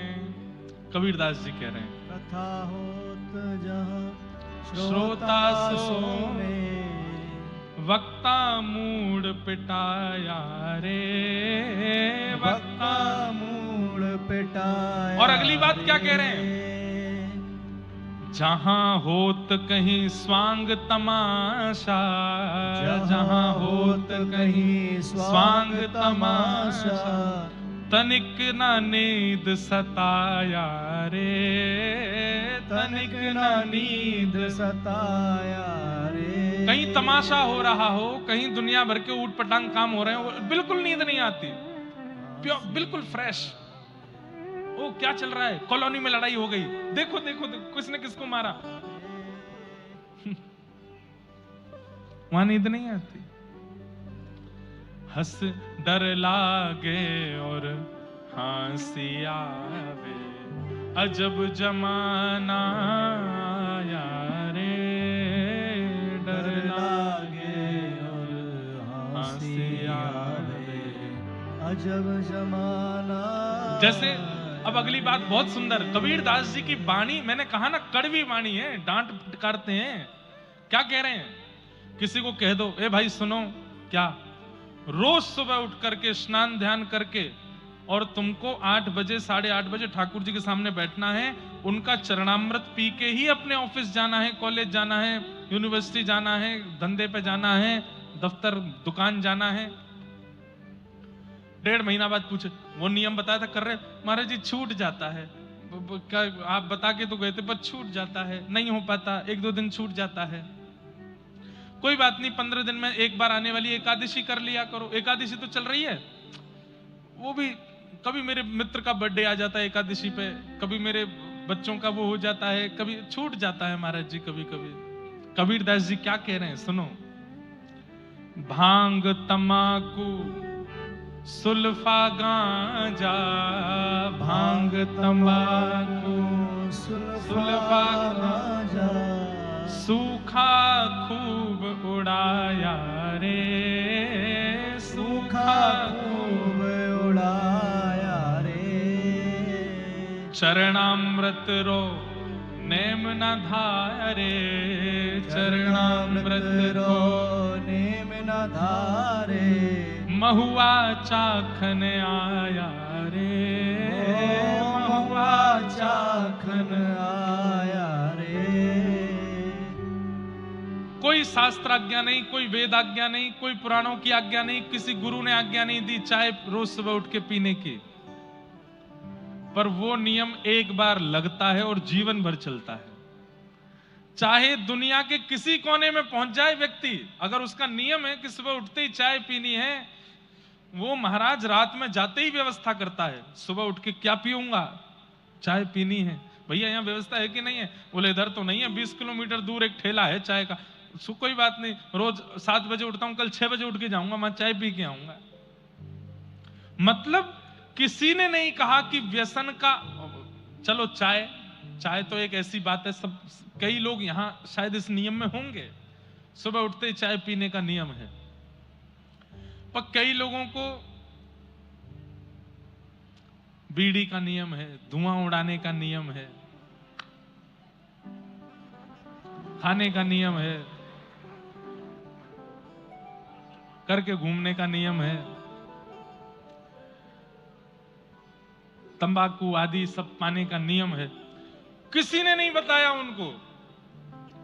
कबीरदास जी कह रहे हैं, कथा होत जहाँ श्रोता श्रोता सोवे, वक्ता मूड पिटाया रे, वक्ता मूड पिटाया। और अगली बात क्या कह रहे हैं, जहां होत कहीं स्वांग तमाशा, जहां होत कहीं स्वांग तमाशा, तनिक ना नींद सताया रे, तनिक ना नींद सताया रे। कहीं तमाशा हो रहा हो, कहीं दुनिया भर के ऊट पटांग काम हो रहे हो, बिल्कुल नींद नहीं आती, बिल्कुल फ्रेश। ओ क्या चल रहा है, कॉलोनी में लड़ाई हो गई, देखो देखो, देखो किसने किसको मारा, वहां नींद नहीं आती। हंस डर लागे और हंसी आवे, अजब जमाना आया रे, डर लागे और हंसी आवे, अजब जमाना। जैसे अब अगली बात बहुत सुंदर, कबीरदास जी की वाणी, मैंने कहा ना कड़वी वाणी है, डांट फटकारते हैं। क्या कह रहे हैं, किसी को कह दो, ए भाई सुनो, क्या रोज सुबह उठ करके स्नान ध्यान करके और तुमको 8 बजे 8:30 बजे ठाकुर जी के सामने बैठना है, उनका चरणामृत पी के ही अपने ऑफिस जाना है, कॉलेज जाना है, यूनिवर्सिटी जाना है, धंधे पे जाना है, दफ्तर दुकान जाना है। 1.5 महीना बाद पूछे, वो नियम बताया था कर रहे, महाराज जी छूट जाता है, क्या आप बता के तो गए थे, पर छूट जाता है, नहीं हो पाता, 1-2 दिन छूट जाता है। कोई बात नहीं, 15 दिन में एक बार आने वाली एकादशी कर लिया करो, एकादशी तो चल रही है, वो भी कभी मेरे मित्र का बर्थडे आ जाता है एकादशी पे, कभी मेरे बच्चों का वो हो जाता है, कभी छूट जाता है महाराज जी कभी कभी। कबीरदास जी क्या कह रहे हैं सुनो, भांग तमाकू सुल्फा गांजा, भांग तमाकू सुल्फा गांजा, सूखा खूब उड़ाया रे, सूखा खूब उड़ाया रे। चरणामृत रो नेम न धारे, चरणामृत रो नेम न धारे। महुआ चाखन आया रे, महुआ चाखन आया रे। कोई शास्त्र आज्ञा नहीं, कोई वेद आज्ञा नहीं, कोई पुराणों की आज्ञा नहीं, किसी गुरु ने आज्ञा नहीं दी चाय रोज सुबह उठ के पीने की, पर वो नियम एक बार लगता है और जीवन भर चलता है। चाहे दुनिया के किसी कोने में पहुंच जाए व्यक्ति, अगर उसका नियम है कि सुबह उठते ही चाय पीनी है, वो महाराज रात में जाते ही व्यवस्था करता है, सुबह उठ के क्या पीऊंगा, चाय पीनी है। भैया यहाँ व्यवस्था है कि नहीं है? बोले इधर तो नहीं है, 20 किलोमीटर दूर एक ठेला है चाय का। कोई बात नहीं, रोज 7 बजे उठता हूं, कल 6 बजे उठ के जाऊंगा, मैं चाय पी के आऊंगा। मतलब किसी ने नहीं कहा कि व्यसन का, चलो चाय तो एक ऐसी बात है, सब कई लोग यहां शायद इस नियम में होंगे, सुबह उठते ही चाय पीने का नियम है, पर कई लोगों को बीड़ी का नियम है, धुआं उड़ाने का नियम है, खाने का नियम है, करके घूमने का नियम है, तंबाकू आदि सब पाने का नियम है। किसी ने नहीं बताया उनको।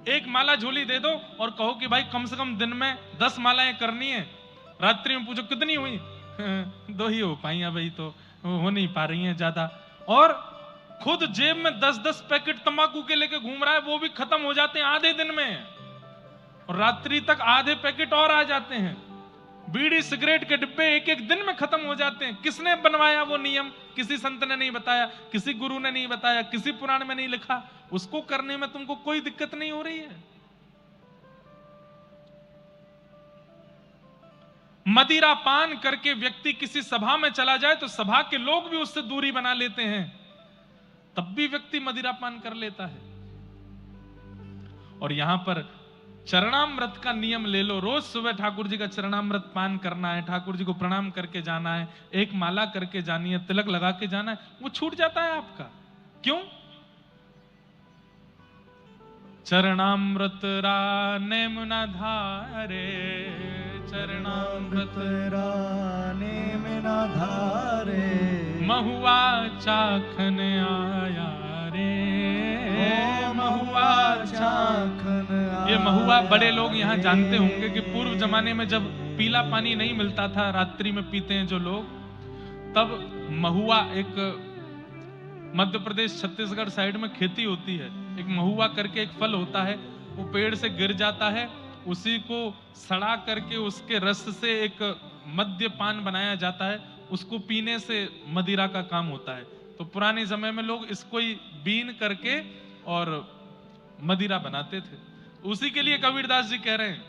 एक माला झोली दे दो और कहो कि भाई कम से कम दिन में 10 मालाएं करनी है। रात्रि में पूछो कितनी हुई 2 ही हो पाई हैं, भाई तो हो नहीं पा रही हैं ज्यादा। और खुद जेब में 10-10 पैकेट तंबाकू के लेके घूम रहा है, वो भी खत्म हो जाते हैं आधे दिन में, और रात्रि तक आधे पैकेट और आ जाते हैं। बीड़ी सिगरेट के डिब्बे एक दिन में खत्म हो जाते हैं। किसने बनवाया वो नियम? किसी संत ने नहीं बताया, किसी गुरु ने नहीं बताया, किसी पुराण में नहीं लिखा। उसको करने में तुमको कोई दिक्कत नहीं हो रही है। मदिरा पान करके व्यक्ति किसी सभा में चला जाए तो सभा के लोग भी उससे दूरी बना लेते हैं, तब भी व्यक्ति मदिरा पान कर लेता है। और यहां पर चरणामृत का नियम ले लो, रोज सुबह ठाकुर जी का चरणामृत पान करना है, ठाकुर जी को प्रणाम करके जाना है, एक माला करके जानी है, तिलक लगा के जाना है, वो छूट जाता है आपका। क्यों? चरणामृत नेम न धारे, चरणामृत नेम न धारे। महुआ चाखन आया रे, महुआ चाखन आया। ये महुआ बड़े लोग यहाँ जानते होंगे कि पूर्व जमाने में जब पीला पानी नहीं मिलता था, रात्रि में पीते हैं जो लोग, तब महुआ, एक मध्य प्रदेश छत्तीसगढ़ साइड में खेती होती है, एक महुआ करके एक फल होता है, वो पेड़ से गिर जाता है, उसी को सड़ा करके उसके रस से एक मद्यपान बनाया जाता है, उसको पीने से मदिरा का काम होता है। तो पुराने समय में लोग इसको ही बीन करके और मदिरा बनाते थे। उसी के लिए कबीरदास जी कह रहे हैं,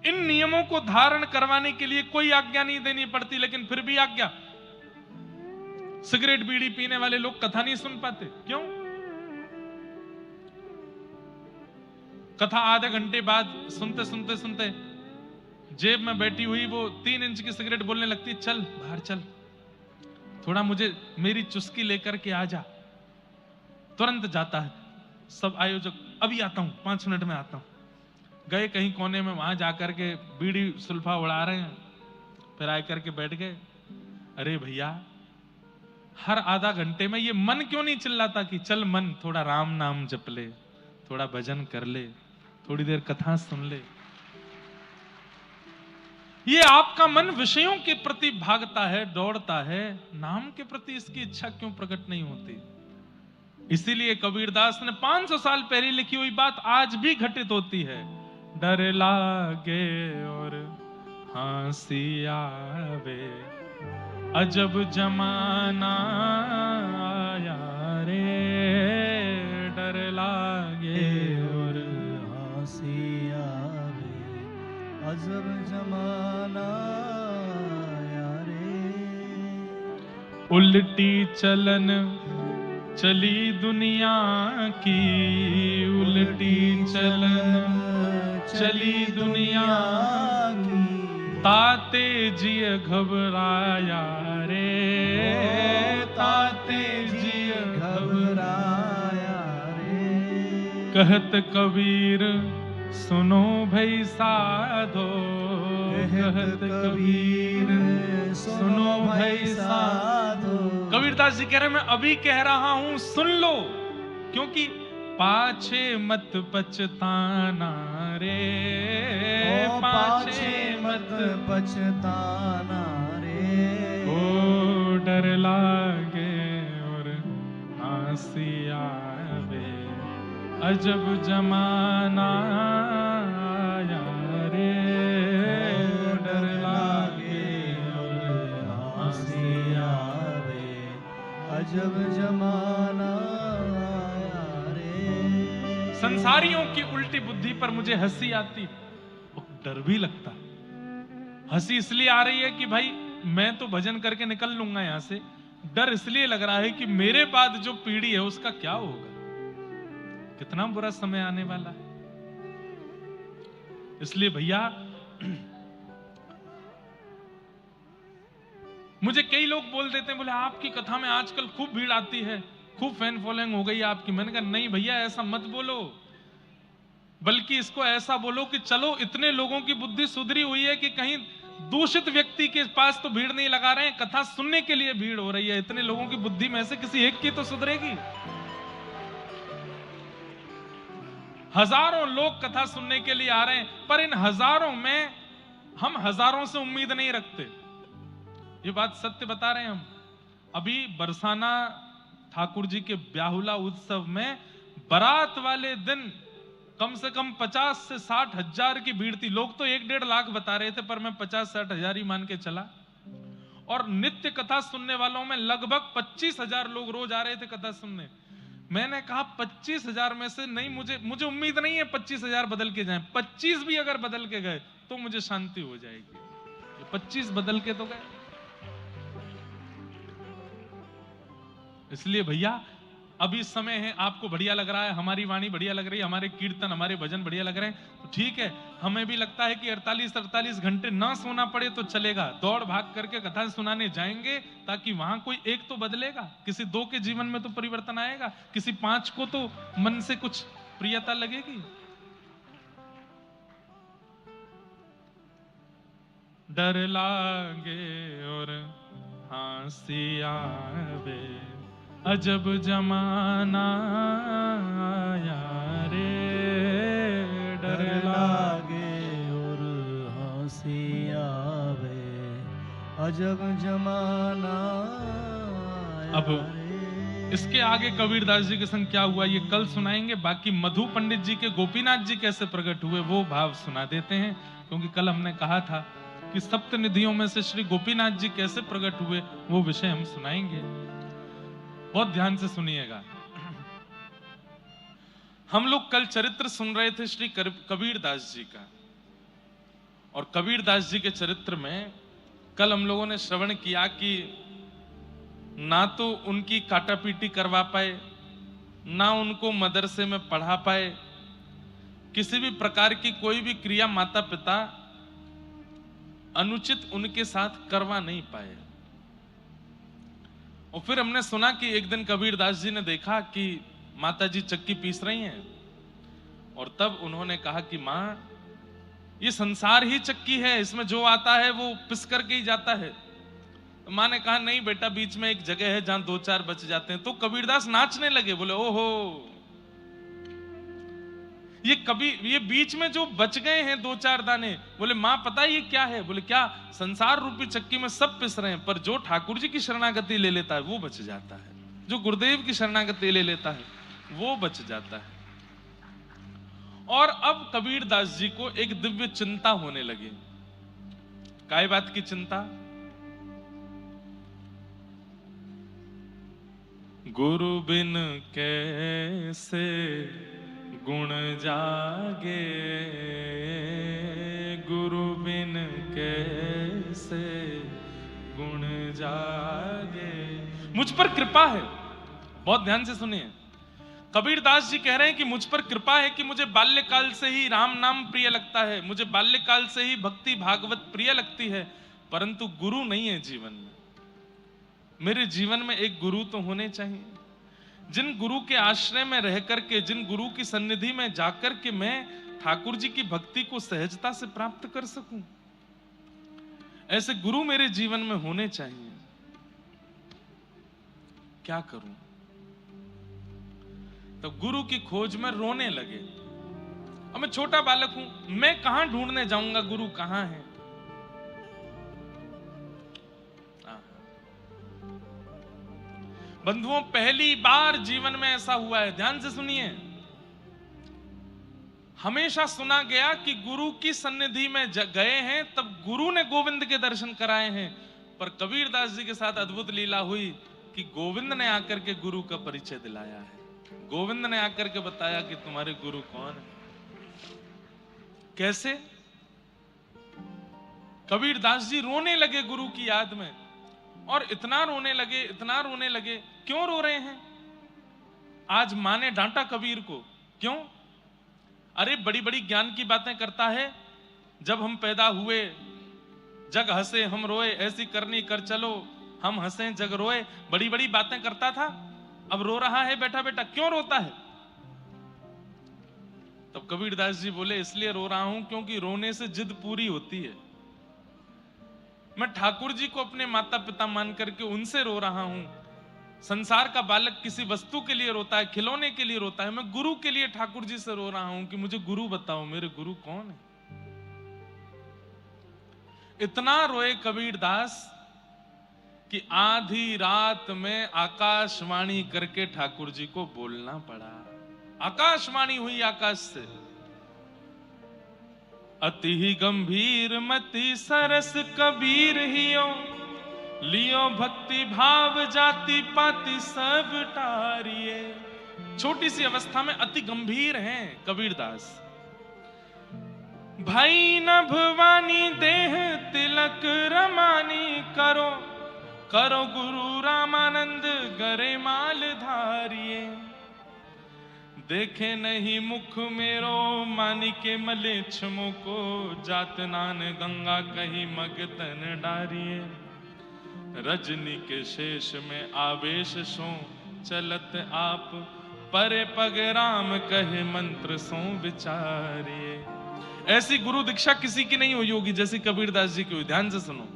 इन नियमों को धारण करवाने के लिए कोई आज्ञा नहीं देनी पड़ती, लेकिन फिर भी आज्ञा। सिगरेट बीड़ी पीने वाले लोग कथा नहीं सुन पाते, क्यों? कथा आधे घंटे बाद सुनते सुनते सुनते जेब में बैठी हुई वो 3 इंच की सिगरेट बोलने लगती, चल बाहर चल, थोड़ा मुझे मेरी चुस्की लेकर के आ जा। तुरंत जाता है। सब आयोजक, अभी आता हूं, 5 मिनट में आता हूं। गए कहीं कोने में, वहां जाकर के बीड़ी सुल्फा उड़ा रहे हैं, फिर आए करके बैठ गए। अरे भैया, हर आधा घंटे में ये मन क्यों नहीं चिल्लाता कि चल मन थोड़ा राम नाम जप ले, थोड़ा भजन कर ले, थोड़ी देर कथा सुन ले। ये आपका मन विषयों के प्रति भागता है, दौड़ता है, नाम के प्रति इसकी इच्छा क्यों प्रकट नहीं होती? इसीलिए कबीरदास ने 500 साल पहले लिखी हुई बात आज भी घटित होती है। डर लागे और हंसी आवे, अजब जमाना आया रे। डर लागे और हंसी आवे, अजब जमाना आया रे। उल्टी चलन चली दुनिया की उल्टी चलन, चली दुनिया की ताते जिय घबराया रे, ताते जिय घबराया रे। कहत कबीर सुनो भई साधो, कहत कबीर सुनो भाई साधो। कबीरदास जी कह रहे हैं मैं अभी कह रहा हूं सुन लो, क्योंकि पाछे मत पछताना रे, पाछे मत पछताना रे। ओ डर लागे और हंसी आवे, अजब जमाना आया रे। डर लागे और हंसी आवे, अजब जमाना आया रे। संसारियों की उल्टी बुद्धि पर मुझे हंसी आती और डर भी लगता। हंसी इसलिए आ रही है कि भाई मैं तो भजन करके निकल लूंगा यहां से, डर इसलिए लग रहा है कि मेरे बाद जो पीढ़ी है उसका क्या होगा, कितना बुरा समय आने वाला है। इसलिए भैया मुझे कई लोग बोल देते हैं, बोले आपकी कथा में आजकल खूब भीड़ आती है, खूब फैन फॉलोइंग हो गई आपकी। मैंने कहा नहीं भैया ऐसा मत बोलो, बल्कि इसको ऐसा बोलो कि चलो इतने लोगों की बुद्धि सुधरी हुई है कि कहीं दूषित व्यक्ति के पास तो भीड़ नहीं लगा रहे हैं, कथा सुनने के लिए भीड़ हो रही है। इतने लोगों की बुद्धि में से किसी एक की तो सुधरेगी। हजारों लोग कथा सुनने के लिए आ रहे हैं, पर इन हजारों में हम हजारों से उम्मीद नहीं रखते। ये बात सत्य बता रहे हैं हम। अभी बरसाना ठाकुर जी के ब्याहुला उत्सव में बारात वाले दिन कम से कम 50 से 60 हजार की भीड़ थी। लोग तो 1-1.5 लाख बता रहे थे, पर मैं 50-60 हजार ही मान के चला। और नित्य कथा सुनने वालों में लगभग 25 हजार लोग रोज आ रहे थे कथा सुनने। मैंने कहा 25 हजार में से नहीं, मुझे उम्मीद नहीं है 25 हजार बदल के जाएं। 25 भी अगर बदल के गए तो मुझे शांति हो जाएगी। ये 25 बदल के तो गए। इसलिए भैया अभी समय है, आपको बढ़िया लग रहा है, हमारी वाणी बढ़िया लग रही है, हमारे कीर्तन हमारे भजन बढ़िया लग रहे हैं, तो ठीक है। हमें भी लगता है कि 48-48 घंटे ना सोना पड़े तो चलेगा, दौड़ भाग करके कथा सुनाने जाएंगे, ताकि वहां कोई एक तो बदलेगा, किसी 2 के जीवन में तो परिवर्तन आएगा, किसी 5 को तो मन से कुछ प्रियता लगेगी। डर लागे और हंसी आवे, अजब जमाना आया रे। डर लागे और हंसी आवे, अजब जमाना आया अब रे। इसके आगे कबीरदास जी के संग क्या हुआ ये कल सुनाएंगे। बाकी मधु पंडित जी के गोपीनाथ जी कैसे प्रकट हुए वो भाव सुना देते हैं, क्योंकि कल हमने कहा था कि सप्त निधियों में से श्री गोपीनाथ जी कैसे प्रकट हुए वो विषय हम सुनाएंगे। बहुत ध्यान से सुनिएगा। हम लोग कल चरित्र सुन रहे थे श्री कबीरदास जी का, और कबीरदास जी के चरित्र में कल हम लोगों ने श्रवण किया कि ना तो उनकी काटापीटी करवा पाए, ना उनको मदरसे में पढ़ा पाए, किसी भी प्रकार की कोई भी क्रिया माता पिता अनुचित उनके साथ करवा नहीं पाए। और फिर हमने सुना कि एक दिन कबीरदास जी ने देखा कि माता जी चक्की पीस रही हैं, और तब उन्होंने कहा कि मां ये संसार ही चक्की है, इसमें जो आता है वो पिस करके ही जाता है। तो मां ने कहा नहीं बेटा, बीच में एक जगह है जहां 2-4 बच जाते हैं। तो कबीरदास नाचने लगे, बोले ओहो ये बीच में जो बच गए हैं 2-4 दाने, बोले मां पता है ये क्या है? बोले क्या? संसार रूपी चक्की में सब पिस रहे हैं, पर जो ठाकुर जी की शरणागति ले लेता है वो बच जाता है, जो गुरुदेव की शरणागति ले लेता है वो बच जाता है। और अब कबीरदास जी को एक दिव्य चिंता होने लगी। काय बात की चिंता? गुरु बिन कैसे गुण जागे, गुरु बिन कैसे गुण जागे। मुझ पर कृपा है, बहुत ध्यान से सुनिए। कबीरदास जी कह रहे हैं कि मुझ पर कृपा है कि मुझे बाल्यकाल से ही राम नाम प्रिय लगता है, मुझे बाल्यकाल से ही भक्ति भागवत प्रिय लगती है, परंतु गुरु नहीं है जीवन में। मेरे जीवन में एक गुरु तो होने चाहिए, जिन गुरु के आश्रय में रह करके, जिन गुरु की सन्निधि में जाकर के मैं ठाकुर जी की भक्ति को सहजता से प्राप्त कर सकूं। ऐसे गुरु मेरे जीवन में होने चाहिए। क्या करूं? तो गुरु की खोज में रोने लगे। अब मैं छोटा बालक हूं, मैं कहां ढूंढने जाऊंगा गुरु कहां है? बंधुओं, पहली बार जीवन में ऐसा हुआ है, ध्यान से सुनिए। हमेशा सुना गया कि गुरु की सन्निधि में गए हैं तब गुरु ने गोविंद के दर्शन कराए हैं, पर कबीरदास जी के साथ अद्भुत लीला हुई कि गोविंद ने आकर के गुरु का परिचय दिलाया है। गोविंद ने आकर के बताया कि तुम्हारे गुरु कौन है। कैसे? कबीरदास जी रोने लगे गुरु की याद में, और इतना रोने लगे, इतना रोने लगे। क्यों रो रहे हैं? आज मां ने डांटा कबीर को। क्यों? अरे बड़ी बड़ी ज्ञान की बातें करता है। जब हम पैदा हुए जग हंसे हम रोए, ऐसी करनी कर चलो हम हंसे जग रोए, बड़ी बड़ी बातें करता था। अब रो रहा है बेटा बेटा, क्यों रोता है? तब कबीरदास जी बोले, इसलिए रो रहा हूं क्योंकि रोने से जिद पूरी होती है। मैं ठाकुर जी को अपने माता पिता मान करके उनसे रो रहा हूं। संसार का बालक किसी वस्तु के लिए रोता है, खिलौने के लिए रोता है, मैं गुरु के लिए ठाकुर जी से रो रहा हूं कि मुझे गुरु बताओ, मेरे गुरु कौन है? इतना रोए कबीरदास कि आधी रात में आकाशवाणी करके ठाकुर जी को बोलना पड़ा। आकाशवाणी हुई आकाश से, अति ही गंभीर मति सरस कबीर हियो, लियो भक्ति भाव जाति पाति सब टारिये। छोटी सी अवस्था में अति गंभीर हैं कबीरदास। भाई न भवानी देह तिलक रमानी करो, करो गुरु रामानंद गरे माल धारिये। देखे नहीं मुख मेरो मानी के मले छमो को, जात नान गंगा कहीं मगतन डारिये। रजनी के शेष में आवेश सो चलत आप, परे पग राम कहे मंत्र सो विचारिये। ऐसी गुरु दीक्षा किसी की नहीं हुई होगी जैसी कबीरदास जी की हुई। ध्यान से सुनो।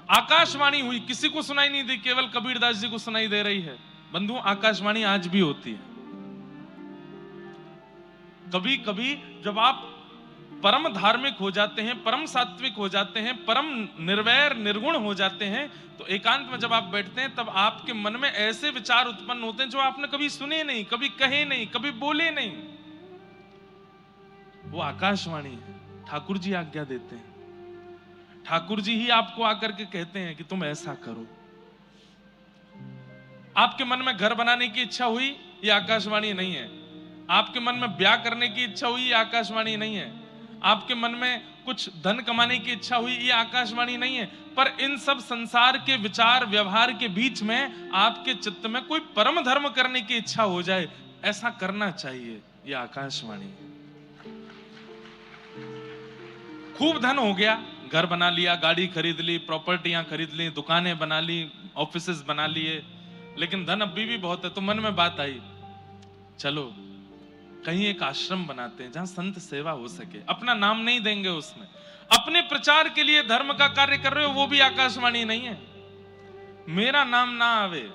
आकाशवाणी हुई, किसी को सुनाई नहीं दी, केवल कबीरदास जी को सुनाई दे रही है। बंधु, आकाशवाणी आज भी होती है। कभी कभी जब आप परम धार्मिक हो जाते हैं, परम सात्विक हो जाते हैं, परम निर्वैर निर्गुण हो जाते हैं, तो एकांत में जब आप बैठते हैं तब आपके मन में ऐसे विचार उत्पन्न होते हैं जो आपने कभी सुने नहीं, कभी कहे नहीं, कभी बोले नहीं। वो आकाशवाणी है। ठाकुर जी आज्ञा देते हैं। ठाकुर जी ही आपको आकर के कहते हैं कि तुम ऐसा करो। आपके मन में घर बनाने की इच्छा हुई, ये आकाशवाणी नहीं है। आपके मन में ब्याह करने की इच्छा हुई, ये आकाशवाणी नहीं है। आपके मन में कुछ धन कमाने की इच्छा हुई, ये आकाशवाणी नहीं है। पर इन सब संसार के विचार व्यवहार के बीच में आपके चित्त में कोई परम धर्म करने की इच्छा हो जाए, ऐसा करना चाहिए, ये आकाशवाणी है। खूब धन हो गया, घर बना लिया, गाड़ी खरीद ली, प्रॉपर्टियां खरीद ली, दुकानें बना ली, ऑफिसेस बना लिए, लेकिन धन अभी भी बहुत है। तो मन में बात आई, चलो कहीं एक आश्रम बनाते हैं जहां संत सेवा हो सके। अपना नाम नहीं देंगे उसमें, अपने प्रचार के लिए धर्म का कार्य कर रहे हो, वो भी आकाशवाणी नहीं है। मेरा नाम ना आवे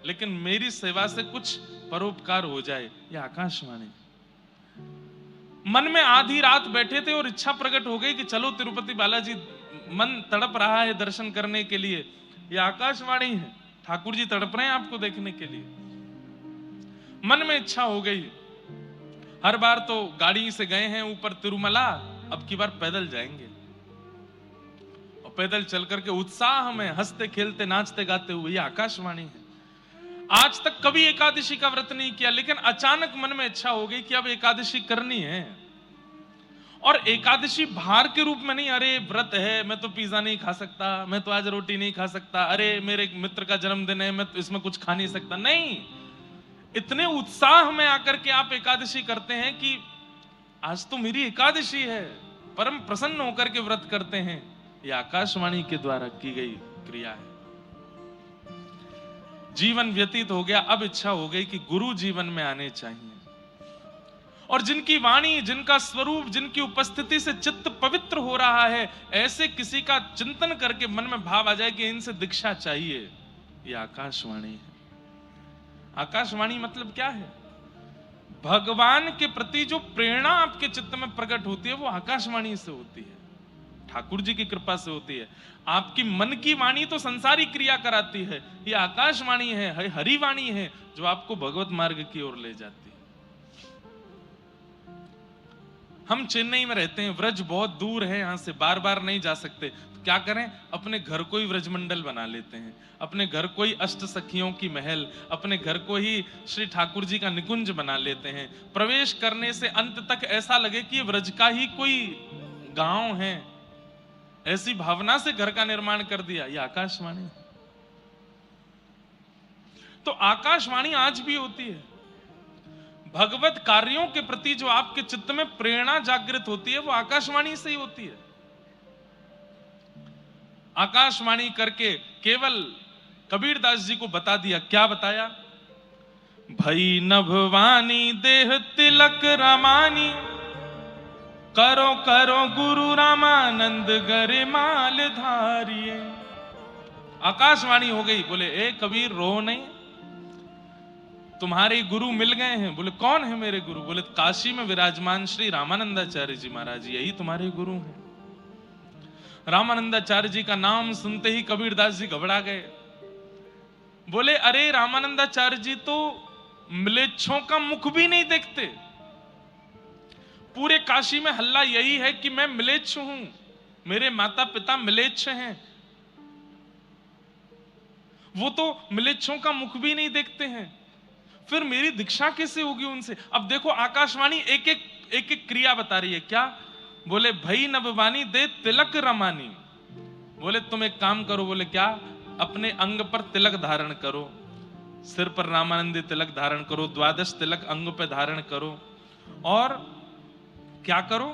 लेकिन मेरी सेवा से कुछ परोपकार हो जाए, ये आकाशवाणी। मन में आधी रात बैठे थे और इच्छा प्रकट हो गई कि चलो तिरुपति बालाजी, मन तड़प रहा है दर्शन करने के लिए, ये आकाशवाणी है। ठाकुर जी तड़प रहे हैं आपको देखने के लिए। मन में इच्छा हो गई। हर बार तो गाड़ी से गए हैं ऊपर तिरुमला, अब की बार पैदल जाएंगे, और पैदल चल करके उत्साह में हंसते खेलते नाचते गाते हुए, ये आकाशवाणी है। आज तक कभी एकादशी का व्रत नहीं किया, लेकिन अचानक मन में इच्छा हो गई कि अब एकादशी करनी है। और एकादशी भार के रूप में नहीं, अरे व्रत है मैं तो पिज्जा नहीं खा सकता, मैं तो आज रोटी नहीं खा सकता, अरे मेरे मित्र का जन्मदिन है मैं तो इसमें कुछ खा नहीं सकता। नहीं, इतने उत्साह में आकर के आप एकादशी करते हैं कि आज तो मेरी एकादशी है, परम प्रसन्न होकर के व्रत करते हैं। यह आकाशवाणी के द्वारा की गई क्रिया है। जीवन व्यतीत हो गया, अब इच्छा हो गई कि गुरु जीवन में आने चाहिए, और जिनकी वाणी, जिनका स्वरूप, जिनकी उपस्थिति से चित्त पवित्र हो रहा है, ऐसे किसी का चिंतन करके मन में भाव आ जाए कि इनसे दीक्षा चाहिए, यह आकाशवाणी है। आकाशवाणी मतलब क्या है? भगवान के प्रति जो प्रेरणा आपके चित्त में प्रकट होती है वो आकाशवाणी से होती है, ठाकुर जी की कृपा से होती है। आपकी मन की वाणी तो संसारी क्रिया कराती है, ये आकाशवाणी है, हरिवाणी है, जो आपको भगवत मार्ग की ओर ले जाती है। हम चेन्नई में रहते हैं, व्रज बहुत दूर है, यहां से बार बार नहीं जा सकते, तो क्या करें, अपने घर को ही व्रजमंडल बना लेते हैं, अपने घर को ही अष्ट सखियों की महल, अपने घर को ही श्री ठाकुर जी का निकुंज बना लेते हैं। प्रवेश करने से अंत तक ऐसा लगे कि ये व्रज का ही कोई गांव है, ऐसी भावना से घर का निर्माण कर दिया। ये आकाशवाणी। तो आकाशवाणी आज भी होती है। भगवत कार्यों के प्रति जो आपके चित्त में प्रेरणा जागृत होती है वो आकाशवाणी से ही होती है। आकाशवाणी करके केवल कबीरदास जी को बता दिया, क्या बताया? भई नभवानी देह तिलक रमानी, करो करो गुरु रामानंद गरिमाल धारिये। आकाशवाणी हो गई। बोले ए कबीर रो नहीं, तुम्हारे गुरु मिल गए हैं। बोले कौन है मेरे गुरु? बोले काशी में विराजमान श्री रामानंदाचार्य जी महाराज, यही तुम्हारे गुरु हैं। रामानंदाचार्य जी का नाम सुनते ही कबीरदास जी घबरा गए। बोले अरे रामानंदाचार्य जी तो म्लेच्छों का मुख भी नहीं देखते। पूरे काशी में हल्ला यही है कि मैं म्लेच्छ हूं, मेरे माता पिता म्लेच्छ हैं, वो तो म्लेच्छों का मुख भी नहीं देखते हैं, फिर मेरी दीक्षा कैसे होगी उनसे? अब देखो आकाशवाणी एक एक क्रिया बता रही है। क्या? बोले भई नभवानी दे तिलक रमानी। बोले तुम एक काम करो। बोले क्या? अपने अंग पर तिलक धारण करो, सिर पर रामानंदी तिलक धारण करो, 12 तिलक अंग पे धारण करो, और क्या करो?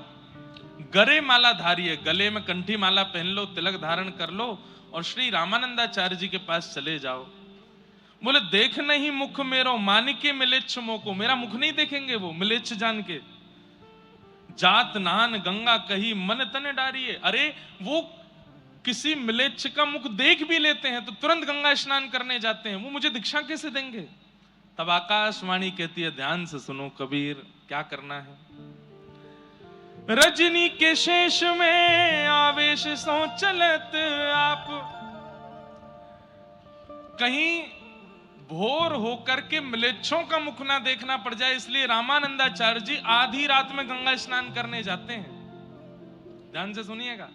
गरे माला धारिये, गले में कंठी माला पहन लो, तिलक धारण कर लो, और श्री रामानंदाचार्य जी के पास चले जाओ। बोले देख नहीं मुख मेरो मानिके मिलेच्छ मोको, मेरा मुख नहीं देखेंगे वो मिलेच्छ जान के। जात नान गंगा कही मन तने डारिये। अरे वो किसी मिलेच्छ का मुख देख भी लेते हैं तो तुरंत गंगा स्नान करने जाते हैं, वो मुझे दीक्षा कैसे देंगे? तब आकाशवाणी कहती है ध्यान से सुनो कबीर, क्या करना है। रजनी के शेष में आवेश सो चलत आप, कहीं भोर होकर के म्लेच्छों का मुख ना देखना पड़ जाए, इसलिए रामानंदाचार्य जी आधी रात में गंगा स्नान करने जाते हैं। ध्यान से सुनिएगा,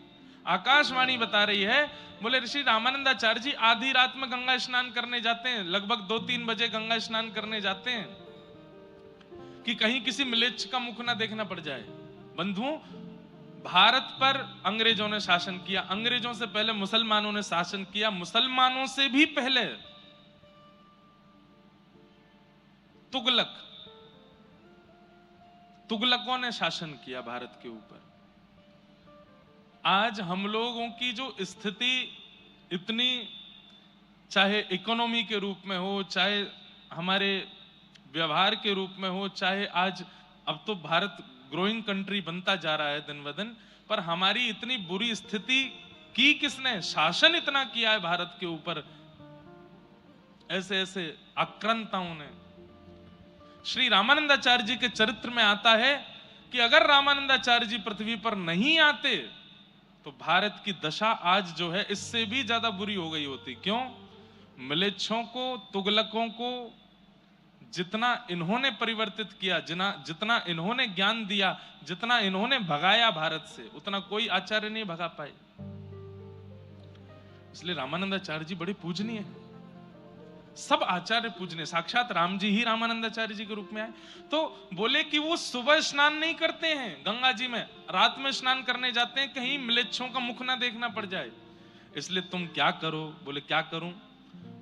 आकाशवाणी बता रही है। बोले ऋषि रामानंदाचार्य जी आधी रात में गंगा स्नान करने जाते हैं, लगभग 2-3 बजे गंगा स्नान करने जाते हैं कि कहीं किसी म्लेच्छ का मुख ना देखना पड़ जाए। बंधुओं, भारत पर अंग्रेजों ने शासन किया, अंग्रेजों से पहले मुसलमानों ने शासन किया, मुसलमानों से भी पहले तुगलकों ने शासन किया भारत के ऊपर। आज हम लोगों की जो स्थिति इतनी, चाहे इकोनॉमी के रूप में हो, चाहे हमारे व्यवहार के रूप में हो, चाहे आज अब तो भारत ग्रोइंग कंट्री बनता जा रहा है दिन ब दिन, पर हमारी इतनी बुरी स्थिति की किसने? शासन इतना किया है भारत के ऊपर, ऐसे ऐसे आक्रांताओं ने। श्री रामानंदाचार्य जी के चरित्र में आता है कि अगर रामानंदाचार्य जी पृथ्वी पर नहीं आते तो भारत की दशा आज जो है इससे भी ज्यादा बुरी हो गई होती। क्यों? म्लेच्छों को, तुगलकों को जितना इन्होंने परिवर्तित किया, जितना इन्होंने ज्ञान दिया, जितना इन्होंने भगाया भारत से, उतना कोई आचार्य नहीं भगा पाए। इसलिए रामानंदाचार्य जी बड़े पूजनीय हैं। सब आचार्य पूजने, साक्षात राम जी ही रामानंदाचार्य जी के रूप में आए। तो बोले कि वो सुबह स्नान नहीं करते हैं गंगा जी में, रात में स्नान करने जाते हैं, कहीं म्लेच्छों का मुख ना देखना पड़ जाए। इसलिए तुम क्या करो? बोले क्या करूं?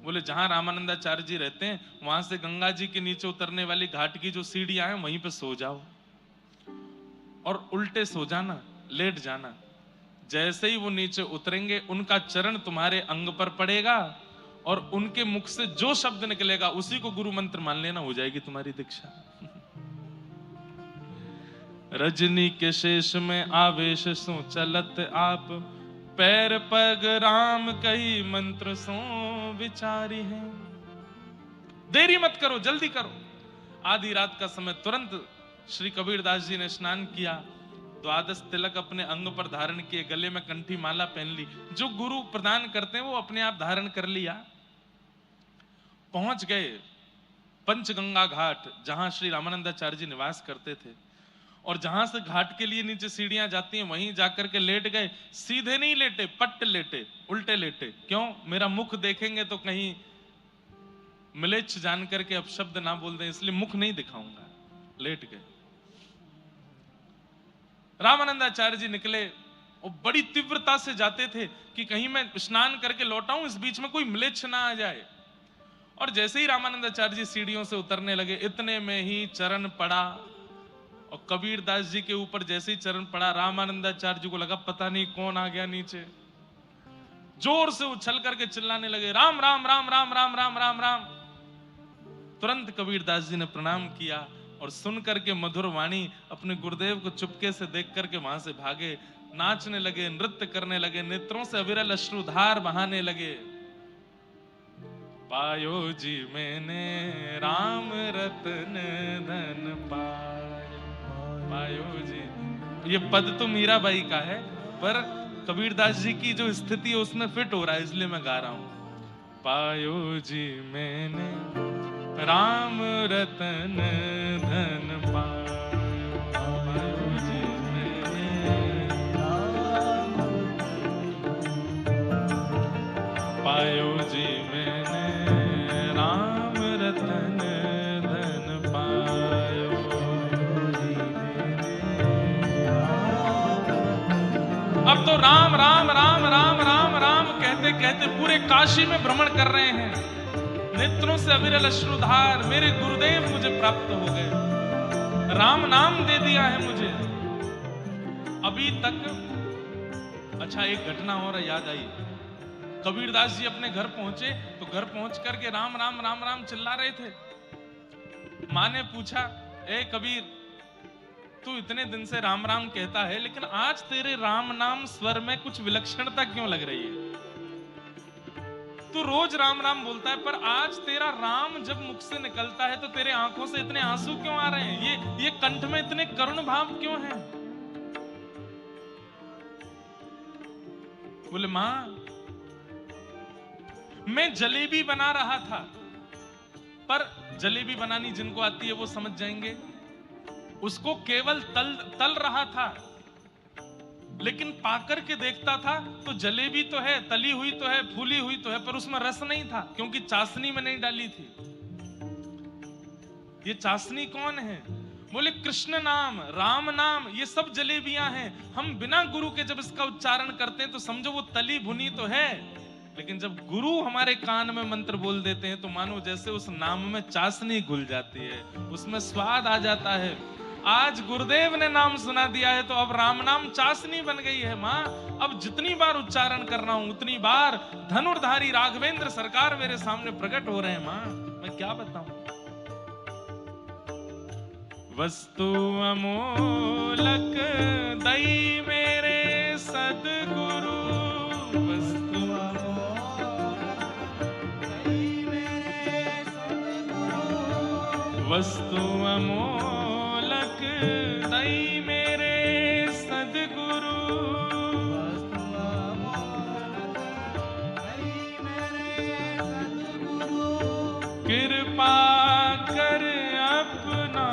बोले जहां रामानंदाचार्य जी रहते हैं वहां से गंगा जी के नीचे उतरने वाली घाट की जो सीढ़ियां हैं वहीं पे सो जाओ और उल्टे सो जाना, लेट जाना। जैसे ही वो नीचे उतरेंगे उनका चरण तुम्हारे अंग पर पड़ेगा और उनके मुख से जो शब्द निकलेगा उसी को गुरु मंत्र मान लेना, हो जाएगी तुम्हारी दीक्षा। रजनी के शेष में आवेश सो चलत आप, पैर पग राम कही मंत्र सो विचारी है। देरी मत करो, जल्दी करो। आधी रात का समय तुरंत श्री कबीरदास जी ने स्नान किया, द्वादश तिलक अपने अंग पर धारण किए, गले में कंठी माला पहन ली, जो गुरु प्रदान करते हैं वो अपने आप धारण कर लिया। पहुंच गए पंचगंगा घाट जहां श्री रामानंदाचार्य जी निवास करते थे, और जहां से घाट के लिए नीचे सीढ़ियां जाती हैं वहीं जाकर के लेट गए। सीधे नहीं लेटे, पट्ट लेटे, उल्टे लेटे। क्यों? मेरा मुख देखेंगे तो कहीं म्लेच्छ जान करके अपशब्द ना बोल दें, इसलिए मुख नहीं दिखाऊंगा। लेट गए। रामानंदाचार्य जी निकले और बड़ी तीव्रता से जाते थे कि कहीं मैं स्नान करके लौटाऊं, इस बीच में कोई म्लेच्छ ना आ जाए। और जैसे ही रामानंदाचार्य जी सीढ़ियों से उतरने लगे, इतने में ही चरण पड़ा, और कबीरदास जी के ऊपर जैसे ही चरण पड़ा, रामानंदाचार्य जी को लगा पता नहीं कौन आ गया नीचे। जोर से उछल करके चिल्लाने लगे, राम राम राम राम राम राम राम राम। तुरंत कबीरदास जी ने प्रणाम किया और सुन करके मधुर वाणी अपने गुरुदेव को चुपके से देख करके वहां से भागे, नाचने लगे, नृत्य करने लगे, नेत्रों से अविरल अश्रुधार बहाने लगे। पायो जी मैंने राम रतन धन पायो जी। ये पद तो मीराबाई का है, पर कबीरदास जी की जो स्थिति है उसमें फिट हो रहा है, इसलिए मैं गा रहा हूं। पायो जी मैंने राम रतन धन पायो जी मैंने पायो जी मैंने राम रतन धन पायो जी मैंने। अब तो राम राम राम राम राम राम कहते कहते पूरे काशी में भ्रमण कर रहे हैं, नेत्रों से अविरल अश्रुधार। मेरे गुरुदेव मुझे प्राप्त हो गए, राम नाम दे दिया है मुझे। अभी तक अच्छा एक घटना और याद आई। कबीरदास जी अपने घर पहुंचे तो घर पहुंच करके राम राम राम राम चिल्ला रहे थे। मां ने पूछा, ए कबीर, तू इतने दिन से राम राम कहता है, लेकिन आज तेरे राम नाम स्वर में कुछ विलक्षणता क्यों लग रही है? तू रोज राम राम बोलता है, पर आज तेरा राम जब मुख से निकलता है तो तेरे आंखों से इतने आंसू क्यों आ रहे हैं? ये कंठ में इतने करुण भाव क्यों हैं? बोले, मां, मैं जलेबी बना रहा था, पर जलेबी बनानी जिनको आती है वो समझ जाएंगे, उसको केवल तल रहा था, लेकिन पाकर के देखता था तो जलेबी तो है, तली हुई तो है, फूली हुई तो है, पर उसमें रस नहीं था, क्योंकि चाशनी में नहीं डाली थी। ये चाशनी कौन है? बोले, कृष्ण नाम, राम नाम, ये सब जलेबियां हैं। हम बिना गुरु के जब इसका उच्चारण करते हैं तो समझो वो तली भुनी तो है, लेकिन जब गुरु हमारे कान में मंत्र बोल देते हैं तो मानो जैसे उस नाम में चाशनी घुल जाती है, उसमें स्वाद आ जाता है। आज गुरुदेव ने नाम सुना दिया है तो अब राम नाम चाशनी बन गई है। माँ, अब जितनी बार उच्चारण कर रहा हूं उतनी बार धनुर्धारी राघवेंद्र सरकार मेरे सामने प्रकट हो रहे हैं। माँ, मैं क्या बताऊं? वस्तु अमोलक दई मेरे सदगुरु, वस्तु वस्तु अमोलक दई मेरे सदगुरु, कृपा कर अपना,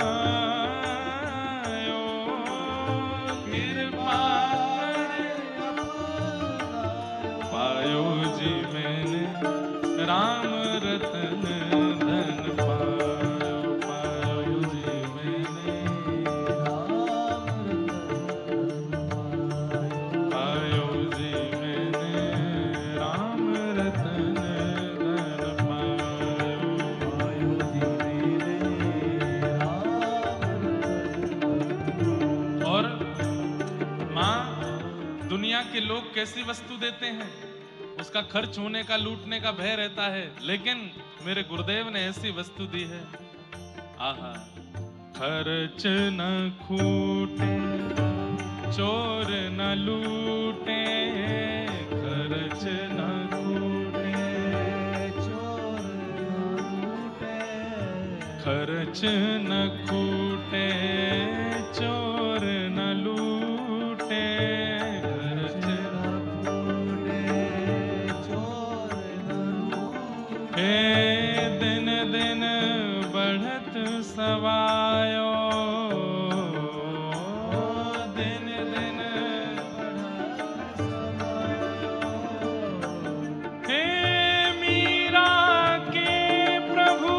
कृपा कर पायो जी मैंने राम रतन धन पायो पायो जी मैंने पायो जी मैंने राम रतन धन पायो और माँ दुनिया के लोग कैसी वस्तु देते हैं उसका खर्च होने का लूटने का भय रहता है, लेकिन मेरे गुरुदेव ने ऐसी वस्तु दी है, आहा खर्च न खूटे चोर न लूटे, खर्च न खूटे खर्च न खूटे चोर न लूटे, दिन दिन बढ़त सवायो, दिन दिन हे मीरा के प्रभु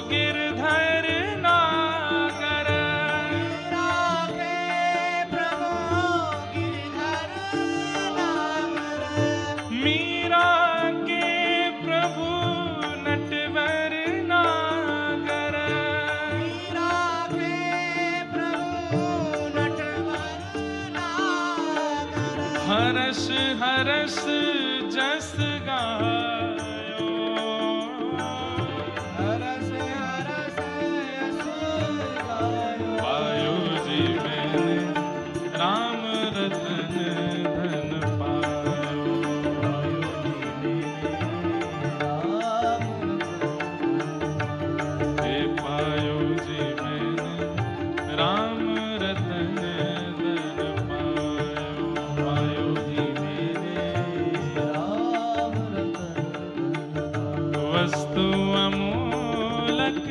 गिरधर नागर, मीरा के प्रभु नटवर नागर, हरस हरस जस गायो, पायो जी मैंने राम रतन धन पायो, हे पायो जी मैंने राम रतन धन पायो, पायो जी वस्तु अमोलक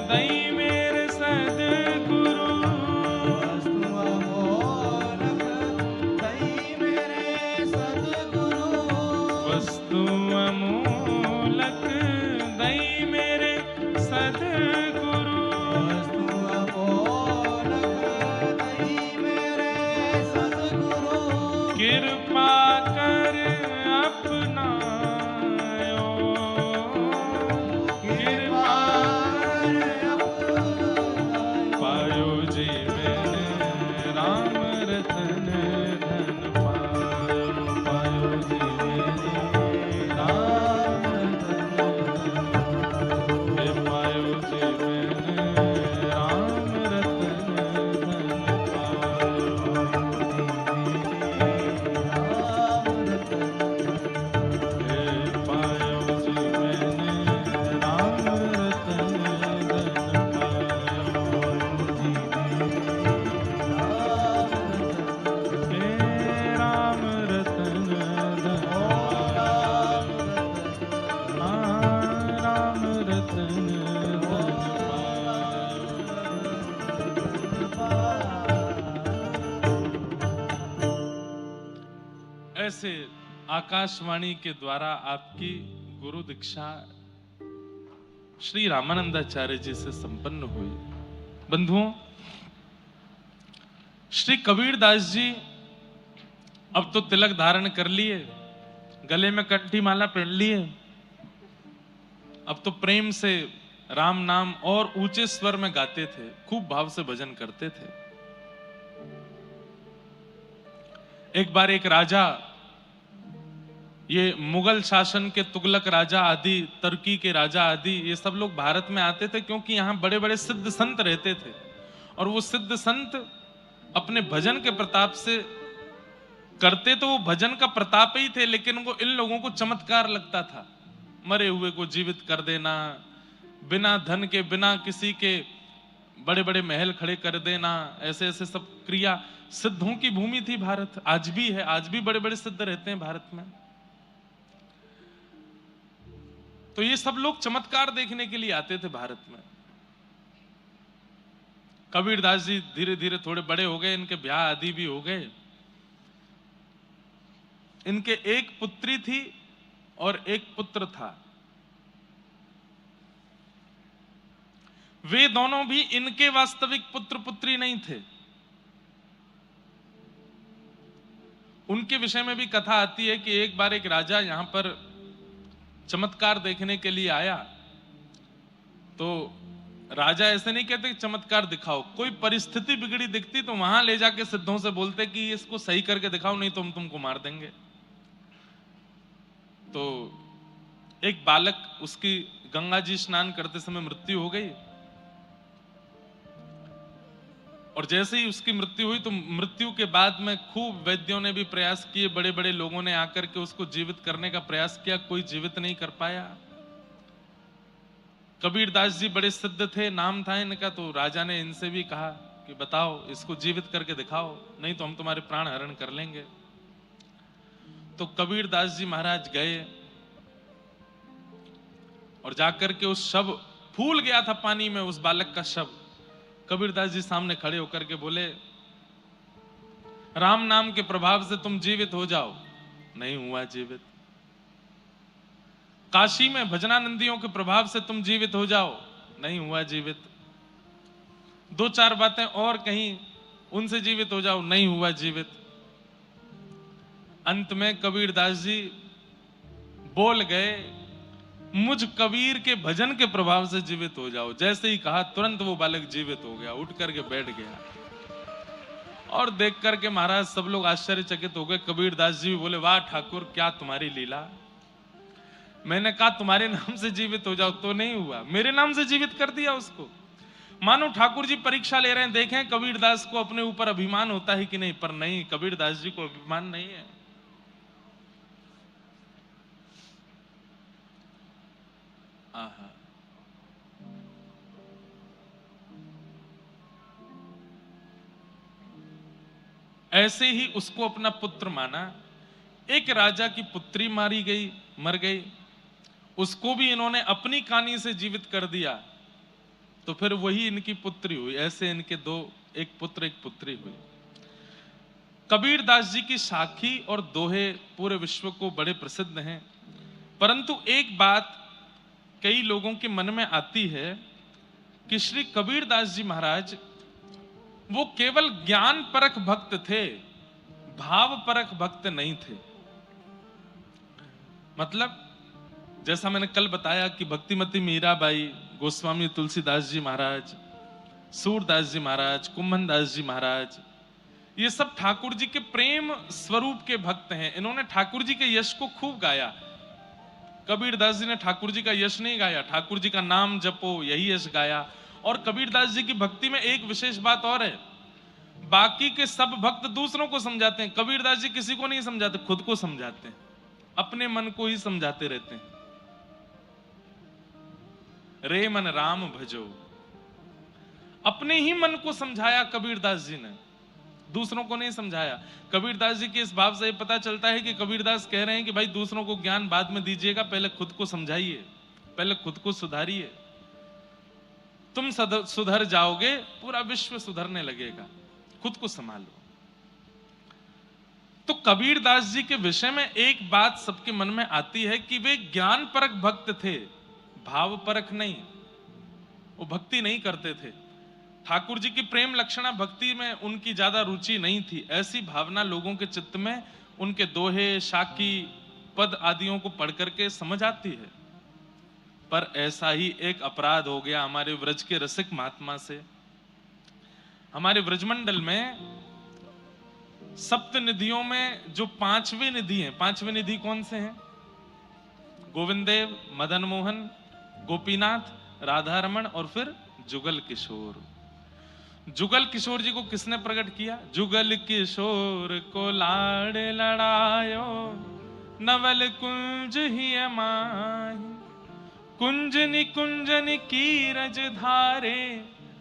दई मेरे सद्गुरु, वस्तु अमोलक दई मेरे सद्गुरु, कृपा कर अपनायो, कृपा पायो जी मैंने राम रतन धन पायो, पायो जी मैंने राम हे पायो जी मैंने राम रतन धन पायो, हे पायो जी मैंने राम रतन धन पायो, हे राम रतन धन राम रतन धन पायो। ऐसे आकाशवाणी के द्वारा आपकी गुरु दीक्षा श्री रामानंदाचार्य जी से संपन्न हुई। बंधुओं, श्री कबीरदास जी अब तो तिलक धारण कर लिए, गले में कंठी माला पहन लिए, अब तो प्रेम से राम नाम और ऊंचे स्वर में गाते थे, खूब भाव से भजन करते थे। एक बार एक राजा, ये मुगल शासन के तुगलक राजा आदि, तुर्की के राजा आदि, ये सब लोग भारत में आते थे क्योंकि यहाँ बड़े बड़े सिद्ध संत रहते थे, और वो सिद्ध संत अपने भजन के प्रताप से करते तो वो भजन का प्रताप ही थे, लेकिन वो इन लोगों को चमत्कार लगता था। मरे हुए को जीवित कर देना, बिना धन के, बिना किसी के बड़े बड़े महल खड़े कर देना, ऐसे ऐसे सब क्रिया। सिद्धों की भूमि थी भारत, आज भी है, आज भी बड़े बड़े सिद्ध रहते हैं भारत में। तो ये सब लोग चमत्कार देखने के लिए आते थे भारत में। कबीरदास जी धीरे धीरे थोड़े बड़े हो गए, इनके ब्याह आदि भी हो गए। इनके एक पुत्री थी और एक पुत्र था। वे दोनों भी इनके वास्तविक पुत्र पुत्री नहीं थे। उनके विषय में भी कथा आती है कि एक बार एक राजा यहां पर चमत्कार देखने के लिए आया। तो राजा ऐसे नहीं कहते कि चमत्कार दिखाओ, कोई परिस्थिति बिगड़ी दिखती तो वहां ले जाके सिद्धों से बोलते कि इसको सही करके दिखाओ, नहीं तो हम तुमको मार देंगे। तो एक बालक, उसकी गंगा जी स्नान करते समय मृत्यु हो गई, और जैसे ही उसकी मृत्यु हुई तो मृत्यु के बाद में खूब वैद्यों ने भी प्रयास किए, बड़े बड़े लोगों ने आकर के उसको जीवित करने का प्रयास किया, कोई जीवित नहीं कर पाया। कबीर दास जी बड़े सिद्ध थे, नाम था इनका, तो राजा ने इनसे भी कहा कि बताओ इसको जीवित करके दिखाओ, नहीं तो हम तुम्हारे प्राण हरण कर लेंगे। तो कबीर दास जी महाराज गए और जाकर के उस शव, फूल गया था पानी में उस बालक का शव, कबीरदास जी सामने खड़े होकर के बोले, राम नाम के प्रभाव से तुम जीवित हो जाओ। नहीं हुआ जीवित। काशी में भजनानंदियों के प्रभाव से तुम जीवित हो जाओ। नहीं हुआ जीवित। दो चार बातें और कहीं, उनसे जीवित हो जाओ। नहीं हुआ जीवित। अंत में कबीरदास जी बोल गए, मुझ कबीर के भजन के प्रभाव से जीवित हो जाओ। जैसे ही कहा तुरंत वो बालक जीवित हो गया, उठ करके बैठ गया। और देख करके महाराज सब लोग आश्चर्यचकित हो गए। कबीरदास जी भी बोले, वाह ठाकुर, क्या तुम्हारी लीला। मैंने कहा तुम्हारे नाम से जीवित हो जाओ, तो नहीं हुआ, मेरे नाम से जीवित कर दिया उसको। मानो ठाकुर जी परीक्षा ले रहे हैं, देखें कबीरदास को अपने ऊपर अभिमान होता है कि नहीं। पर नहीं, कबीरदास जी को अभिमान नहीं है। आहा। ऐसे ही उसको अपना पुत्र माना। एक राजा की पुत्री मारी गई, मर गई, उसको भी इन्होंने अपनी कहानी से जीवित कर दिया, तो फिर वही इनकी पुत्री हुई। ऐसे इनके दो, एक पुत्र एक पुत्री हुई। कबीरदास जी की साखी और दोहे पूरे विश्व को बड़े प्रसिद्ध हैं, परंतु एक बात कई लोगों के मन में आती है कि श्री कबीरदास जी महाराज वो केवल ज्ञान परख भक्त थे, भाव परख भक्त नहीं थे। मतलब जैसा मैंने कल बताया कि भक्तिमती मीराबाई, गोस्वामी तुलसीदास जी महाराज, सूरदास जी महाराज, कुम्भनदास जी महाराज, ये सब ठाकुर जी के प्रेम स्वरूप के भक्त हैं। इन्होंने ठाकुर जी के यश को खूब गाया। कबीरदास जी ने ठाकुर जी का यश नहीं गाया, ठाकुर जी का नाम जपो, यही यश गाया। और कबीरदास जी की भक्ति में एक विशेष बात और है, बाकी के सब भक्त दूसरों को समझाते हैं, कबीरदास जी किसी को नहीं समझाते, खुद को समझाते हैं, अपने मन को ही समझाते रहते हैं। रे मन राम भजो, अपने ही मन को समझाया कबीरदास जी ने, दूसरों को नहीं समझाया। कबीरदास जी के इस भाव से पता चलता है कि कबीरदास कह रहे हैं कि भाई दूसरों को ज्ञान बाद में दीजिएगा, पहले खुद को समझाइए, पहले खुद को सुधारिए। तुम सुधर जाओगे, पूरा विश्व सुधरने लगेगा। खुद को संभालो। तो कबीरदास जी के विषय में एक बात सबके मन में आती है कि वे ज्ञान परक भक्त थे, भाव परक नहीं। वो भक्ति नहीं करते थे। ठाकुर जी की प्रेम लक्षणा भक्ति में उनकी ज्यादा रुचि नहीं थी। ऐसी भावना लोगों के चित्त में उनके दोहे, शाकी, पद आदियों को पढ़ करके समझ आती है। पर ऐसा ही एक अपराध हो गया हमारे व्रज के रसिक महात्मा से। हमारे व्रजमंडल में सप्त निधियों में जो पांचवी निधि है, पांचवी निधि कौन से हैं? गोविंदेव, मदन मोहन, गोपीनाथ, राधा रमण और फिर जुगल किशोर। जुगल किशोर जी को किसने प्रकट किया? जुगल किशोर को लाड़ लड़ायो, नवल कुंज ही माही, कुंजनि कुंजनि कीरज धारे,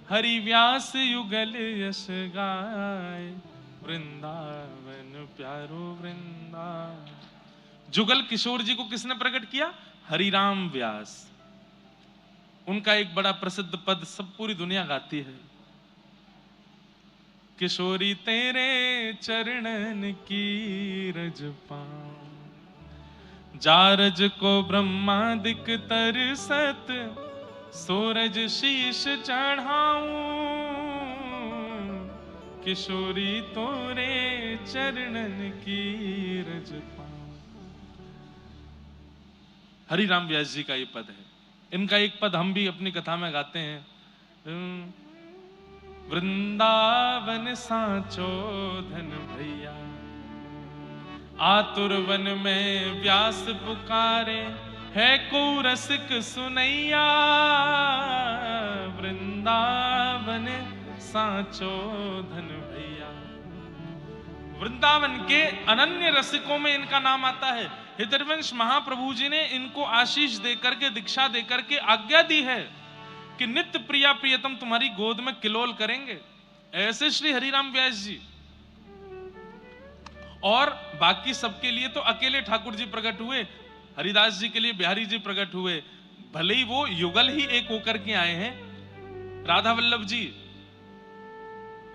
हरि व्यास युगल यश गाय, वृंदावन प्यारो वृंदावन। जुगल किशोर जी को किसने प्रकट किया? हरिराम व्यास। उनका एक बड़ा प्रसिद्ध पद सब पूरी दुनिया गाती है, किशोरी तेरे चरणन की रज पाऊं, जारज को ब्रह्मादिक तरसत, सूरज शीश चढ़ाऊं, किशोरी तोरे चरणन की रज पाऊं। हरि राम व्यास जी का ये पद है। इनका एक पद हम भी अपनी कथा में गाते हैं। वृंदावन सांचो धन भैया, आतुर वन में व्यास पुकारे, है को रसिक सुनैया। वृंदावन सांचो धन भैया। वृंदावन के अनन्य रसिकों में इनका नाम आता है। हितवंश महाप्रभु जी ने इनको आशीष देकर के, दीक्षा देकर के आज्ञा दी है कि नित्य प्रिया प्रियतम तुम्हारी गोद में किलोल करेंगे। ऐसे श्री हरिराम व्यास जी। और बाकी सबके लिए तो अकेले ठाकुर जी प्रकट हुए, हरिदास जी के लिए बिहारी जी प्रकट हुए, भले ही वो युगल ही एक होकर के आए हैं। राधा वल्लभ जी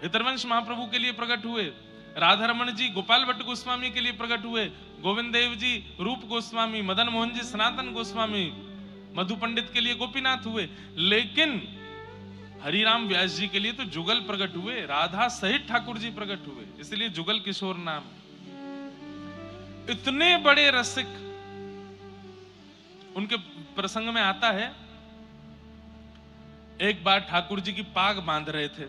हितवंश महाप्रभु के लिए प्रकट हुए, राधा रमन जी गोपाल भट्ट गोस्वामी के लिए प्रकट हुए, गोविंद देव जी रूप गोस्वामी, मदन मोहन जी सनातन गोस्वामी, मधु पंडित के लिए गोपीनाथ हुए। लेकिन हरिराम व्यास जी के लिए तो जुगल प्रकट हुए, राधा सहित ठाकुर जी प्रकट हुए, इसलिए जुगल किशोर नाम। इतने बड़े रसिक। उनके प्रसंग में आता है, एक बार ठाकुर जी की पाग बांध रहे थे,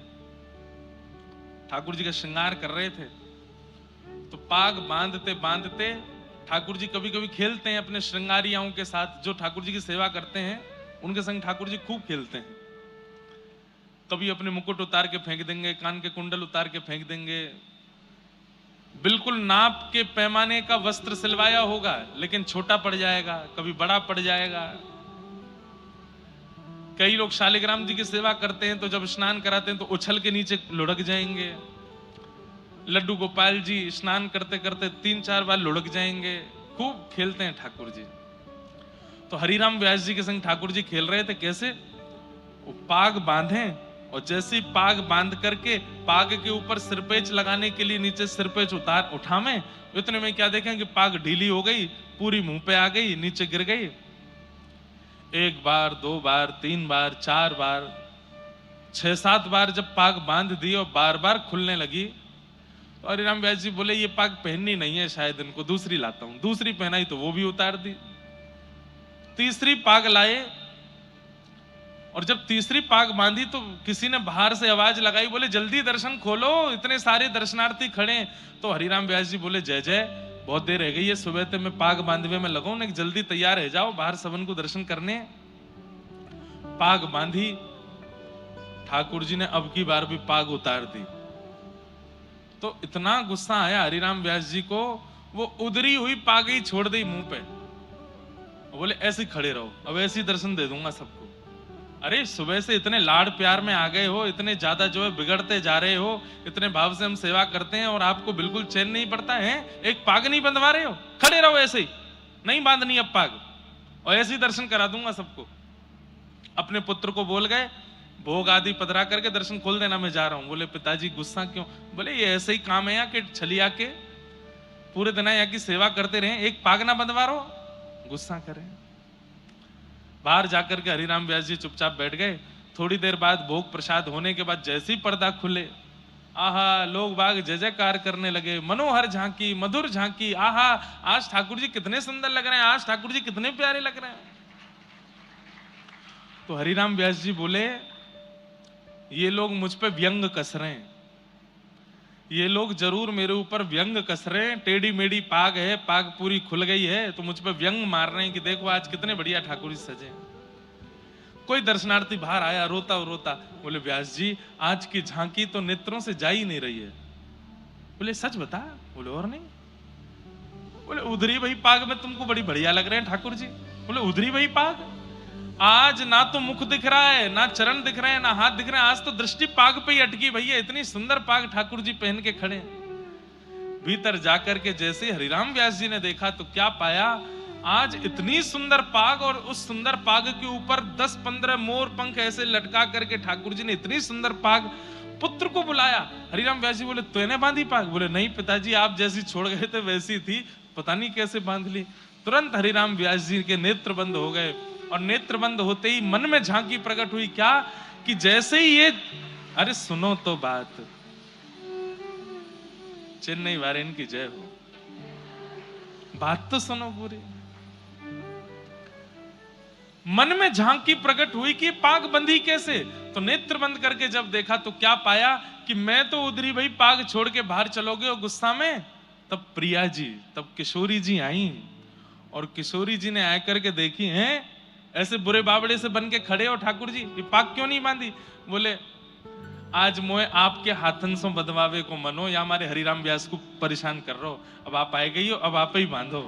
ठाकुर जी का श्रृंगार कर रहे थे, तो पाग बांधते बांधते ठाकुर जी कभी कभी खेलते हैं अपने श्रृंगारियाओं के साथ। जो ठाकुर जी की सेवा करते हैं उनके संग ठाकुर जी खूब खेलते हैं। कभी अपने मुकुट उतार के फेंक देंगे, कान के कुंडल उतार के फेंक देंगे, बिल्कुल नाप के पैमाने का वस्त्र सिलवाया होगा लेकिन छोटा पड़ जाएगा, कभी बड़ा पड़ जाएगा। कई लोग शालिग्राम जी की सेवा करते हैं तो जब स्नान कराते हैं तो उछल के नीचे लुढ़क जाएंगे। लड्डू गोपाल जी स्नान करते करते 3-4 बार लुढ़क जाएंगे। खूब खेलते हैं ठाकुर जी। तो हरिराम व्यास जी के संग ठाकुर जी खेल रहे थे। कैसे? वो पाग बांधे और जैसे ही पाग बांध करके पाग के ऊपर सिरपेच लगाने के लिए नीचे सिरपेच उठावे, इतने में क्या देखें कि पाग ढीली हो गई, पूरी मुंह पे आ गई, नीचे गिर गई। 1 बार 2 बार 3 बार 4 बार 6-7 बार जब पाग बांध दी और बार बार खुलने लगी तो हरिराम व्यास जी बोले ये पाग पहननी नहीं है, शायद इनको दूसरी लाता हूं। दूसरी पहनाई तो वो भी उतार दी। तीसरी पाग लाए और जब तीसरी पाग बांधी तो किसी ने बाहर से आवाज लगाई, बोले जल्दी दर्शन खोलो, इतने सारे दर्शनार्थी खड़े। तो हरिराम व्यास जी बोले जय जय, बहुत देर रह गई है, सुबह से मैं पाग बांधवे में लगा हूं, जल्दी तैयार रह जाओ, बाहर सबन को दर्शन करने। पाग बांधी, ठाकुर जी ने अब की बार भी पाग उतार दी। तो इतना गुस्सा आया हरिराम व्यास जी को, वो उधरी हुई पाग ही छोड़ दी मुंह पे। बोले ऐसे खड़े रहो, अब ऐसे दर्शन दे दूंगा सबको। अरे सुबह से इतने लाड़ प्यार में आ गए हो, इतने ज्यादा जो है बिगड़ते जा रहे हो, इतने भाव से हम सेवा करते हैं और आपको बिल्कुल चैन नहीं पड़ता है। एक पाग नहीं बंधवा रहे हो, खड़े रहो ऐसे ही, नहीं बांधनी अब पाग, और ऐसे ही दर्शन करा दूंगा सबको। अपने पुत्र को बोल गए, भोग आदि पधरा करके दर्शन खोल देना, मैं जा रहा हूं। बोले पिताजी गुस्सा क्यों? बोले ये ऐसे ही काम है यहाँ के, छलिया के पूरे दिन यहाँ की सेवा करते रहे, एक पाग ना बंधवा रहो, गुस्सा करें। बाहर जाकर के हरिराम व्यास जी चुपचाप बैठ गए। थोड़ी देर बाद भोग प्रसाद होने के बाद जैसे ही पर्दा खुले, आहा, लोग बाग जय जयकार करने लगे, मनोहर झांकी, मधुर झांकी, आहा, आज ठाकुर जी कितने सुंदर लग रहे हैं, आज ठाकुर जी कितने प्यारे लग रहे हैं। तो हरिराम व्यास जी बोले ये लोग मुझ पे व्यंग कस रहे हैं, ये लोग जरूर मेरे ऊपर व्यंग कस रहे हैं। टेढ़ी मेढ़ी पाग है, पाग पूरी खुल गई है, तो मुझ पे व्यंग मार रहे हैं कि देखो आज कितने बढ़िया ठाकुर जी सजे। कोई दर्शनार्थी बाहर आया रोता रोता, बोले व्यास जी आज की झांकी तो नेत्रों से जा ही नहीं रही है। बोले सच बता? बोले और नहीं। बोले उधरी वही पाग में तुमको बड़ी बढ़िया लग रहे हैं ठाकुर जी। बोले उधरी वही पाग, आज ना तो मुख दिख रहा है, ना चरण दिख रहे हैं, ना हाथ दिख रहे हैं, आज तो दृष्टि पाग पे ही अटकी भैया। इतनी सुंदर पाग ठाकुर जी पहन के खड़े। भीतर जाकर के जैसे हरिराम व्यास जी ने देखा तो क्या पाया, आज इतनी सुंदर पाग और उस सुंदर पाग के ऊपर 10-15 मोर पंख ऐसे लटका करके ठाकुर जी ने इतनी सुंदर पाग। पुत्र को बुलाया। हरिराम व्यास जी बोले तूने बांधी पाग? बोले नहीं पिताजी, आप जैसी छोड़ गए थे वैसी थी, पता नहीं कैसे बांध ली। तुरंत हरिराम व्यास जी के नेत्र बंद हो गए। और नेत्र बंद होते ही मन में झांकी प्रकट हुई, क्या कि जैसे ही ये, अरे सुनो तो बात, चेन्नई वारेन की जय हो, बात तो सुनो पूरी। मन में झांकी प्रकट हुई कि पाग बंधी कैसे, तो नेत्र बंद करके जब देखा तो क्या पाया कि मैं तो उधरी भाई, पाग छोड़ के बाहर चलोगे और गुस्सा में, तब प्रिया जी, तब किशोरी जी आई, और किशोरी जी ने आकर के देखी, हैं ऐसे बुरे बावड़े से बन के खड़े हो ठाकुर जी, ये पाग क्यों नहीं बांधी? बोले आज मोए आपके हाथन सो बदवावे को मनो, या हमारे हरिराम व्यास को परेशान कर रहे हो, अब आप आए गई हो, अब आप ही बांधो।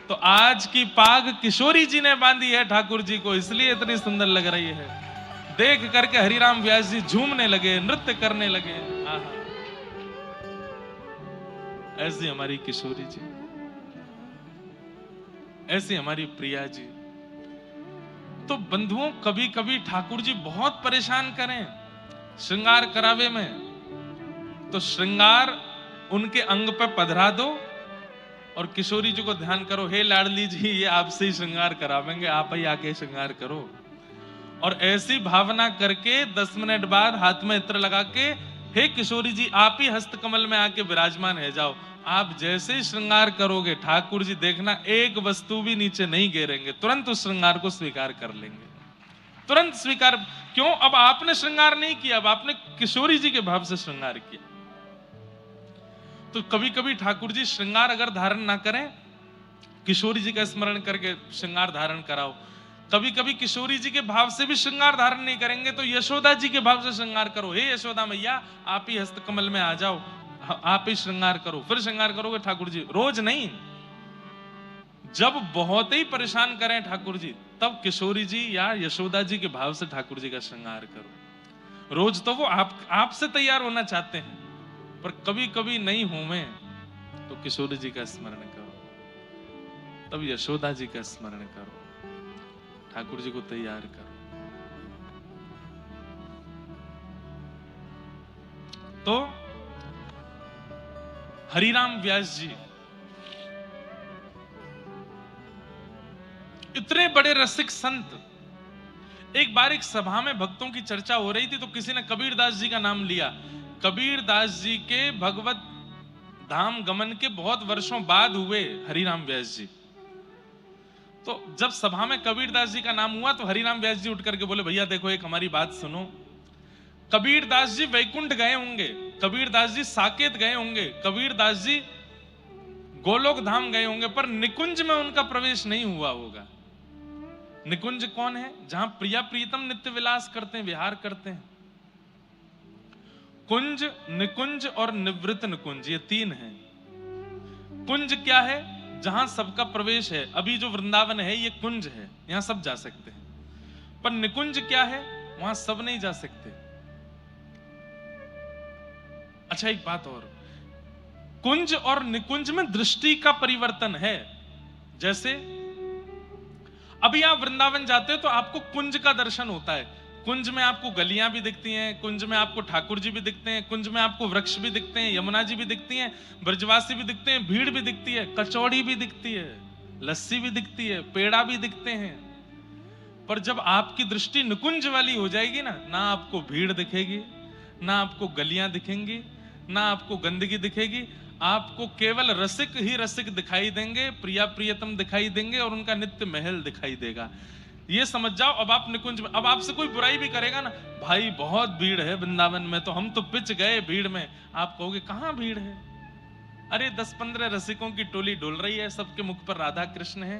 तो आज की पाग किशोरी जी ने बांधी है ठाकुर जी को, इसलिए इतनी सुंदर लग रही है। देख करके हरिराम व्यास जी झूमने लगे, नृत्य करने लगे। आहा, ऐसी हमारी किशोरी जी, ऐसी हमारी प्रिया जी। तो बंधुओं, कभी कभी ठाकुर जी बहुत परेशान करें श्रृंगार करावे में, तो श्रृंगार उनके अंग पे पधरा दो और किशोरी जी को ध्यान करो, हे लाडली जी ये आपसे ही श्रृंगार करावेंगे, आप ही आके श्रृंगार करो। और ऐसी भावना करके 10 मिनट बाद हाथ में इत्र लगा के, हे किशोरी जी आप ही हस्त कमल में आके विराजमान है जाओ। आप जैसे ही श्रृंगार करोगे ठाकुर जी देखना, एक वस्तु भी नीचे नहीं गिरेंगे, तुरंत उस श्रृंगार को स्वीकार कर लेंगे, तुरंत स्वीकार। क्यों? अब आपने श्रृंगार नहीं किया, अब आपने किशोरी जी के भाव से श्रृंगार किया। तो कभी कभी ठाकुर जी श्रृंगार अगर धारण ना करें, किशोरी जी का स्मरण करके श्रृंगार धारण कराओ। कभी कभी किशोरी जी के भाव से भी श्रृंगार धारण नहीं करेंगे, तो यशोदा जी के भाव से श्रृंगार करो, हे यशोदा मैया आप ही हस्त कमल में आ जाओ, आप ही श्रृंगार करो। फिर श्रृंगार करोगे ठाकुर जी, रोज नहीं, जब बहुत ही परेशान करें ठाकुर जी, तब किशोरी जी या यशोदा जी के भाव से ठाकुर जी का श्रृंगार करो। रोज तो वो आपसे तैयार होना चाहते हैं, पर कभी कभी नहीं हो मैं, तो किशोरी जी का स्मरण करो, तब यशोदा जी का स्मरण करो, ठाकुर जी को तैयार करो। तो हरिराम व्यास जी इतने बड़े रसिक संत, एक बार एक सभा में भक्तों की चर्चा हो रही थी, तो किसी ने कबीरदास जी का नाम लिया। कबीरदास जी के भगवत धाम गमन के बहुत वर्षों बाद हुए हरिराम व्यास जी। तो जब सभा में कबीरदास जी का नाम हुआ तो हरिराम व्यास जी उठ करके बोले, भैया देखो एक हमारी बात सुनो। कबीरदास जी वैकुंठ गए होंगे, कबीरदास जी साकेत गए होंगे, कबीरदास जी गोलोक धाम गए होंगे, पर निकुंज में उनका प्रवेश नहीं हुआ होगा। निकुंज कौन है? जहां प्रिया प्रीतम नित्य विलास करते हैं, विहार करते हैं। कुंज, निकुंज और निवृत्त निकुंज, ये 3 हैं। कुंज क्या है? जहां सबका प्रवेश है। अभी जो वृंदावन है ये कुंज है, यहां सब जा सकते हैं। पर निकुंज क्या है? वहां सब नहीं जा सकते। अच्छा एक बात और, कुंज और निकुंज में दृष्टि का परिवर्तन है। जैसे अभी आप वृंदावन जाते हो तो आपको कुंज का दर्शन होता है। कुंज में आपको गलियां भी दिखती हैं, कुंज में आपको ठाकुर जी भी दिखते हैं, कुंज में आपको वृक्ष भी दिखते हैं, यमुना जी भी दिखती हैं, ब्रजवासी भी दिखते हैं, भीड़ भी दिखती है, कचौड़ी भी दिखती है, लस्सी भी दिखती है, पेड़ा भी दिखते हैं। पर जब आपकी दृष्टि निकुंज वाली हो जाएगी ना आपको भीड़ दिखेगी, ना आपको गलियां दिखेंगी, ना आपको गंदगी दिखेगी, आपको केवल रसिक ही रसिक दिखाई देंगे, प्रिया प्रियतम दिखाई देंगे और उनका नित्य महल दिखाई देगा। ये समझ जाओ। अब आप निकुंज में, अब आपसे कोई बुराई भी करेगा ना, भाई बहुत भीड़ है वृंदावन में, तो हम तो पिच गए भीड़ में, आप कहोगे कहां भीड़ है? अरे 10-15 रसिकों की टोली डोल रही है, सबके मुख पर राधा कृष्ण है,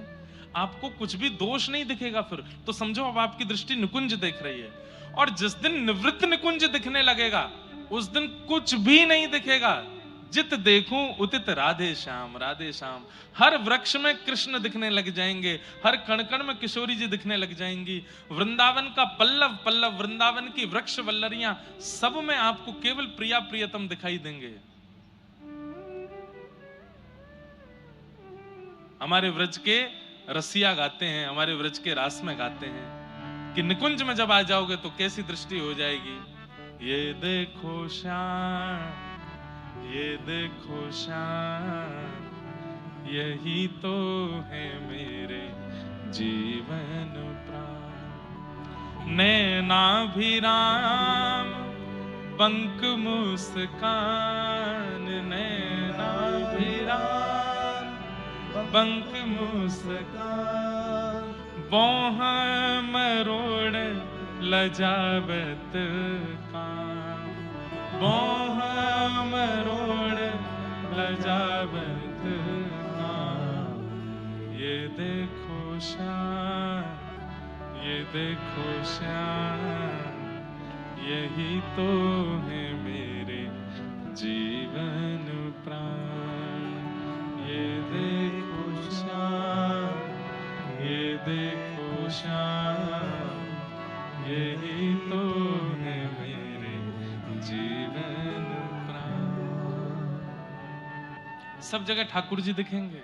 आपको कुछ भी दोष नहीं दिखेगा। फिर तो समझो अब आपकी दृष्टि निकुंज देख रही है। और जिस दिन निवृत्त निकुंज दिखने लगेगा उस दिन कुछ भी नहीं दिखेगा। जित देखूं उतित राधे श्याम, राधे श्याम। हर वृक्ष में कृष्ण दिखने लग जाएंगे, हर कण कण में किशोरी जी दिखने लग जाएंगी। वृंदावन का पल्लव पल्लव, वृंदावन की वृक्ष वल्लरियां, सब में आपको केवल प्रिया प्रियतम दिखाई देंगे। हमारे व्रज के रसिया गाते हैं, हमारे व्रज के रास में गाते हैं कि निकुंज में जब आ जाओगे तो कैसी दृष्टि हो जाएगी। ये देखो श्याम, ये देखो श्याम, यही तो है मेरे जीवन प्राण। नैनाभिराम पंक मुस्कान, नैनाभिराम पंक मुस्कान, बोह मरोड़ लजावत कान, बोह मरोड़ लजावत कान। ये देखो श्याम, ये देखो श्याम, यही तो है मेरे जीवन प्राण। ये देखो श्याम, ये देखो श्याम, यही तो है मेरे जीवन प्राण। सब जगह ठाकुर जी दिखेंगे,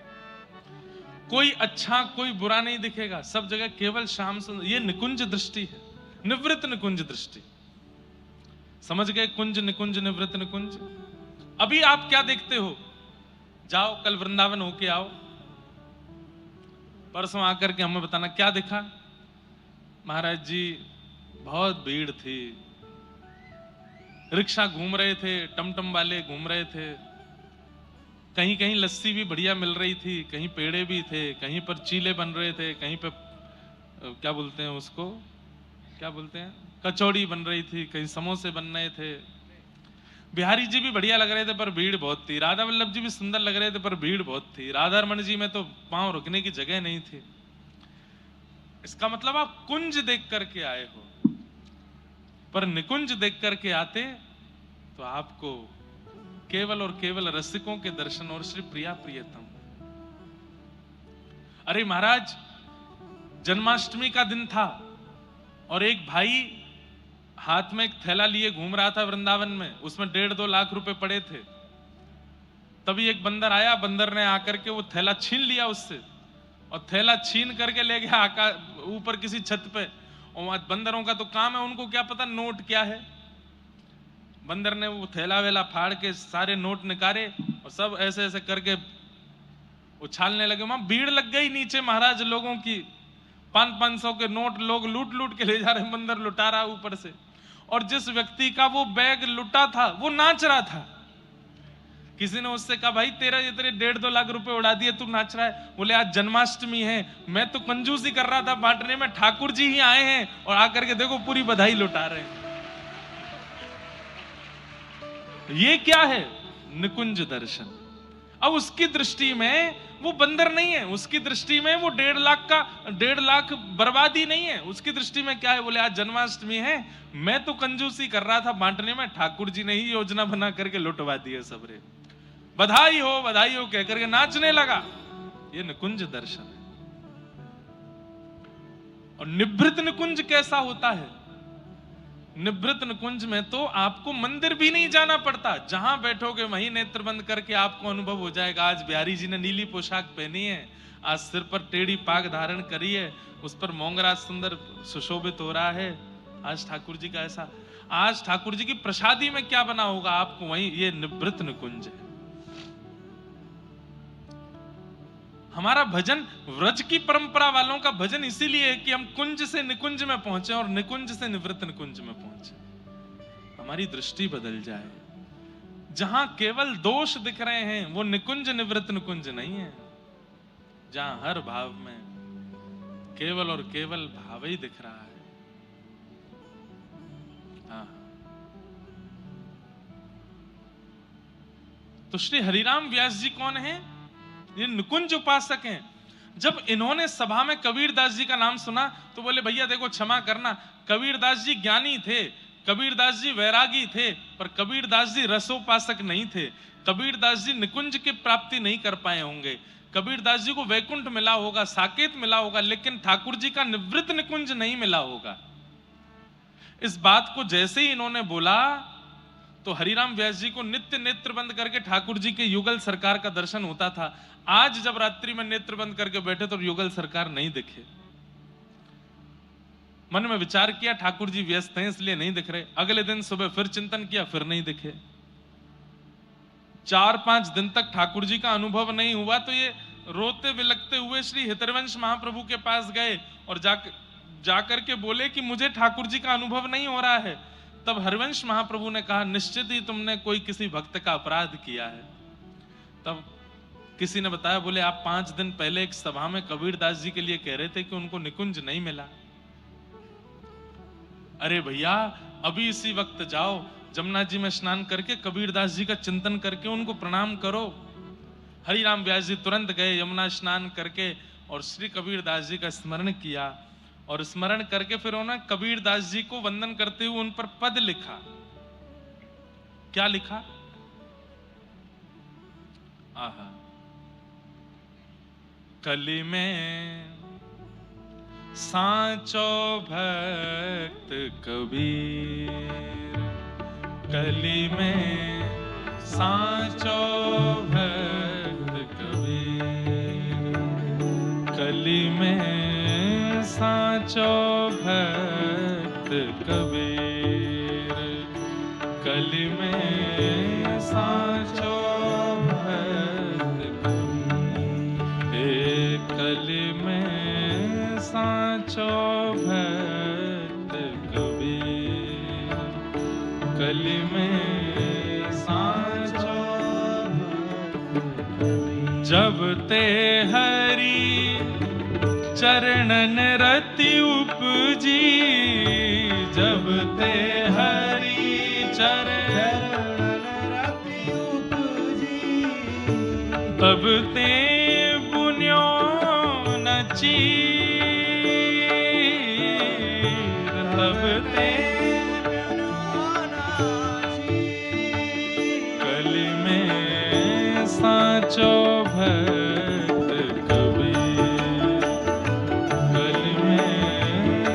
कोई अच्छा कोई बुरा नहीं दिखेगा, सब जगह केवल श्याम सुंदर। ये निकुंज दृष्टि है, निवृत्त निकुंज दृष्टि। समझ गए? कुंज निकुंज निवृत्त निकुंज। अभी आप क्या देखते हो? जाओ कल वृंदावन होके आओ, परसों आकर के हमें बताना क्या दिखा। महाराज जी बहुत भीड़ थी, रिक्शा घूम रहे थे, टमटम वाले घूम रहे थे, कहीं कहीं लस्सी भी बढ़िया मिल रही थी, कहीं पेड़े भी थे, कहीं पर चीले बन रहे थे, कहीं पर क्या बोलते हैं उसको, क्या बोलते हैं, कचौड़ी बन रही थी, कहीं समोसे बन रहे थे। बिहारी जी भी बढ़िया लग रहे थे पर भीड़ बहुत थी। राधा वल्लभ जी भी सुंदर लग रहे थे पर भीड़ बहुत थी। राधा रमन जी में तो पांव रुकने की जगह नहीं थी। इसका मतलब आप कुंज देख करके आए हो, पर निकुंज देख करके आते तो आपको केवल और केवल रसिकों के दर्शन और श्री प्रिया प्रियतम। अरे महाराज, जन्माष्टमी का दिन था और एक भाई हाथ में एक थैला लिए घूम रहा था वृंदावन में, उसमें 1.5-2 लाख रुपए पड़े थे। तभी एक बंदर आया, बंदर ने आकर के वो थैला छीन लिया उससे, और थैला छीन करके ले गया आकाश ऊपर किसी छत पे। और बंदरों का तो काम है, उनको क्या पता नोट क्या है। बंदर ने वो थैला वेला फाड़ के सारे नोट निकाले और सब ऐसे ऐसे करके उछालने लगे। वहां भीड़ लग गई नीचे महाराज लोगों की, 500-500 के नोट लोग लूट लूट के ले जा रहे, बंदर लुटा रहा ऊपर से। और जिस व्यक्ति का वो बैग लुटा था वो नाच रहा था। किसी ने उससे कहा, भाई तेरे 1.5-2 लाख रुपए उड़ा दिए, तू नाच रहा है? बोले आज जन्माष्टमी है, मैं तो कंजूसी कर रहा था बांटने में, ठाकुर जी ही आए हैं और आकर के देखो पूरी बधाई लुटा रहे हैं। ये क्या है? निकुंज दर्शन। अब उसकी दृष्टि में वो बंदर नहीं है, उसकी दृष्टि में वो 1.5 लाख बर्बादी नहीं है। उसकी दृष्टि में क्या है? बोले आज जन्माष्टमी है, मैं तो कंजूसी कर रहा था बांटने में, ठाकुर जी ने ही योजना बना करके लुटवा दिए सबरे। बधाई हो कह करके नाचने लगा। ये निकुंज दर्शन है। और निभृत निकुंज कैसा होता है? निभृत निकुंज में तो आपको मंदिर भी नहीं जाना पड़ता, जहां बैठोगे वहीं नेत्र बंद करके आपको अनुभव हो जाएगा। आज बिहारी जी ने नीली पोशाक पहनी है, आज सिर पर टेढ़ी पाग धारण करी है, उस पर मोंगरा सुंदर सुशोभित हो रहा है। आज ठाकुर जी का ऐसा, आज ठाकुर जी की प्रसादी में क्या बना होगा आपको वहीं। ये निभृत निकुंज है। हमारा भजन, व्रज की परंपरा वालों का भजन इसीलिए है कि हम कुंज से निकुंज में पहुंचे और निकुंज से निवृत्त निकुंज में पहुंचे, हमारी दृष्टि बदल जाए। जहां केवल दोष दिख रहे हैं वो निकुंज निवृत्त निकुंज नहीं है। जहां हर भाव में केवल और केवल भाव ही दिख रहा है। हाँ। तो श्री हरिराम व्यास जी कौन है? ये निकुंज उपासक हैं। जब इन्होंने सभा में कबीरदास जी का नाम सुना तो बोले भैया देखो क्षमा करना, कबीरदास जी ज्ञानी थे, कबीरदास जी वैरागी थे, पर कबीरदास जी रसोपासक नहीं थे। कबीरदास जी निकुंज की प्राप्ति नहीं कर पाए होंगे। कबीरदास जी को वैकुंठ मिला होगा, साकेत मिला होगा, लेकिन ठाकुर जी का निवृत्त निकुंज नहीं मिला होगा। इस बात को जैसे ही इन्होंने बोला तो हरिराम व्यास जी को नित्य नेत्र बंद करके ठाकुर जी के युगल सरकार का दर्शन होता था। आज जब रात्रि में नेत्र बंद करके बैठे तो युगल सरकार नहीं दिखे। मन में विचार किया ठाकुर जी व्यस्त हैं इसलिए नहीं दिख रहे। अगले दिन सुबह फिर चिंतन किया, फिर नहीं दिखे। 4-5 दिन तक ठाकुर जी का अनुभव नहीं हुआ तो ये रोते विलकते हुए श्री हितरवंश महाप्रभु के पास गए और जाकर के बोले कि मुझे ठाकुर जी का अनुभव नहीं हो रहा है। तब हरिवंश महाप्रभु ने कहा, निश्चित ही तुमने कोई किसी भक्त का अपराध किया है। तब किसी ने बताया, बोले आप 5 दिन पहले एक सभा में कबीरदास जी के लिए कह रहे थे कि उनको निकुंज नहीं मिला। अरे भैया, अभी इसी वक्त जाओ, जमुना जी में स्नान करके कबीरदास जी का चिंतन करके उनको प्रणाम करो। हरिराम व्यास जी तुरंत गए, यमुना स्नान करके और श्री कबीरदास जी का स्मरण किया और स्मरण करके फिर उन्होंने कबीरदास जी को वंदन करते हुए उन पर पद लिखा। क्या लिखा? आहा, कली में सांचो भक्त कबीर, कली में सांचो भक्त कबीर, कली में सांचो भक्त कबीर, कली में सांचो भक्त कबीर, कली में सांचो भक्त कबीर, कली में सांचो भक्त कबीर। जब ते हरि चरणन रति उपजी, जब ते हरि चरणन रति उपजी, तब ते पुण्यो न चीर, तब ते कली में सांचो भक्त कबीर, कली में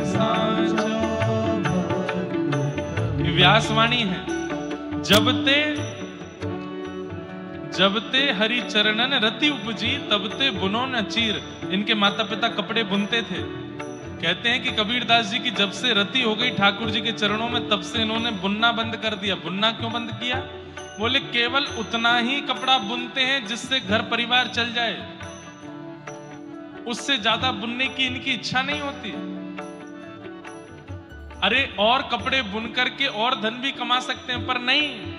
सांचो भक्त। व्यासवाणी है, जब ते हरि चरणन रति उपजी, तब ते बुनो न चीर। इनके माता पिता कपड़े बुनते थे। कहते हैं कि कबीरदास जी की जब से रति हो गई ठाकुर जी के चरणों में, तब से इन्होंने बुनना बंद कर दिया। बुनना क्यों बंद किया? बोले केवल उतना ही कपड़ा बुनते हैं जिससे घर परिवार चल जाए, उससे ज्यादा बुनने की इनकी इच्छा नहीं होती। अरे और कपड़े बुन करके और धन भी कमा सकते हैं, पर नहीं,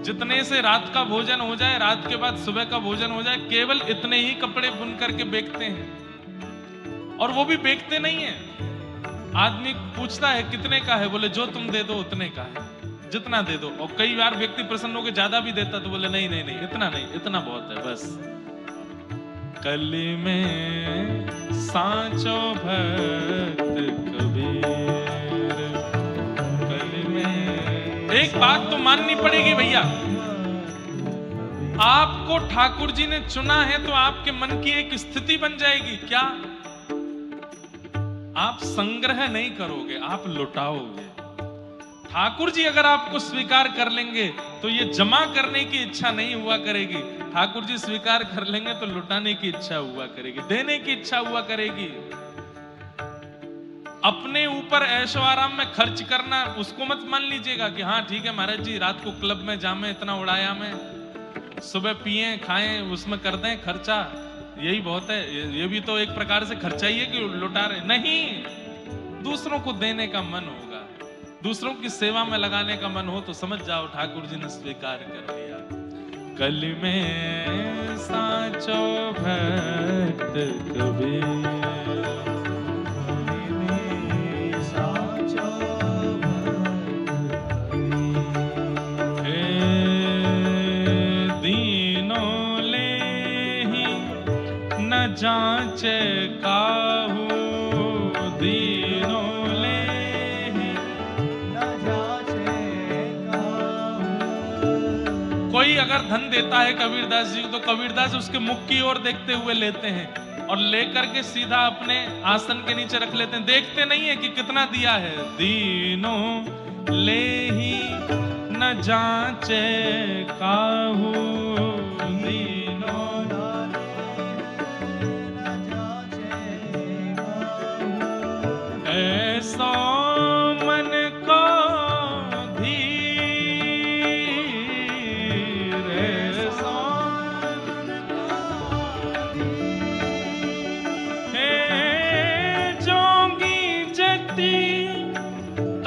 जितने से रात का भोजन हो जाए, रात के बाद सुबह का भोजन हो जाए, केवल इतने ही कपड़े बुन करके बेचते हैं। और वो भी बेचते नहीं है। आदमी पूछता है कितने का है, बोले जो तुम दे दो उतने का है, जितना दे दो। और कई बार व्यक्ति प्रसन्न होकर ज्यादा भी देता, तो बोले नहीं नहीं नहीं, इतना नहीं, इतना बहुत है बस। कली में सांचो भक्त कबीर, कली में। एक बात तो माननी पड़ेगी भैया, आपको ठाकुर जी ने चुना है तो आपके मन की एक स्थिति बन जाएगी। क्या? आप संग्रह नहीं करोगे, आप लुटाओगे। ठाकुर जी अगर आपको स्वीकार कर लेंगे तो ये जमा करने की इच्छा नहीं हुआ करेगी। ठाकुर जी स्वीकार कर लेंगे तो लुटाने की इच्छा हुआ करेगी, देने की इच्छा हुआ करेगी। अपने ऊपर ऐशो आराम में खर्च करना, उसको मत मान लीजिएगा कि हाँ ठीक है महाराज जी, रात को क्लब में जामे, इतना उड़ाया मैं, सुबह पिए खाएं, उसमें कर दें खर्चा, यही बहुत है। ये भी तो एक प्रकार से खर्चा ही है कि लुटा रहे। नहीं, दूसरों को देने का मन होगा, दूसरों की सेवा में लगाने का मन हो तो समझ जाओ ठाकुर जी ने स्वीकार कर लिया। कली में सांचो भक्त कबीर, कली में सांचो भक्त कबीर। दीनों लेहि न जांचे काहू, दीनों कोई अगर धन देता है कबीरदास जी को, तो कबीरदास उसके मुख की ओर देखते हुए लेते हैं और लेकर के सीधा अपने आसन के नीचे रख लेते हैं। देखते नहीं है कि कितना दिया है। दीनों लेहि न जांचे काहू, दीनों न जांचे काहू। ऐसो मन को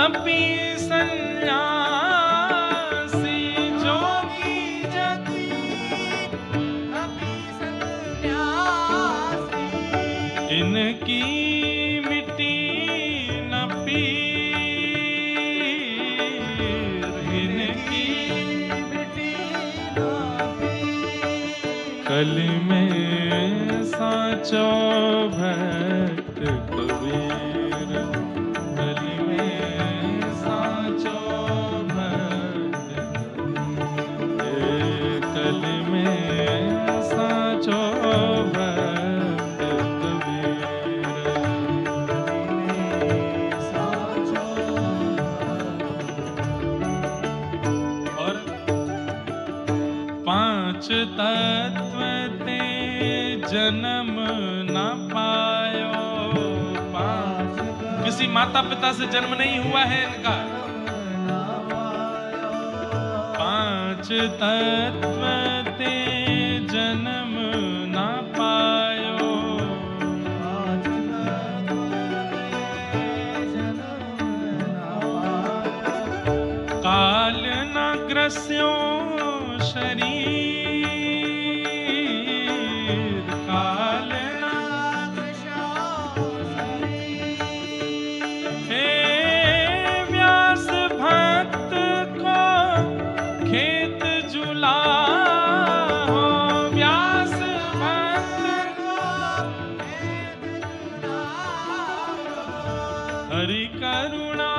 तपी सन्यासी जोगी जति, तपी सन्यासी, इनकी मिट्टी न पीर, इनकी मिट्टी न पीर। कली में साचो भक्त कबीर, कली में साचो भक्त कबीर, कली में साचो भक्त कबीर, साचो और पांच तत्व ते जन्म न पायो, किसी माता पिता से जन्म नहीं हुआ है इनका। पांच तत्व ते जन्म न पायो, काल न ग्रस्यो शरीर, काल न हे व्यास भक्त को खेत जुलाहो, व्यास भक्त को हरि करुणा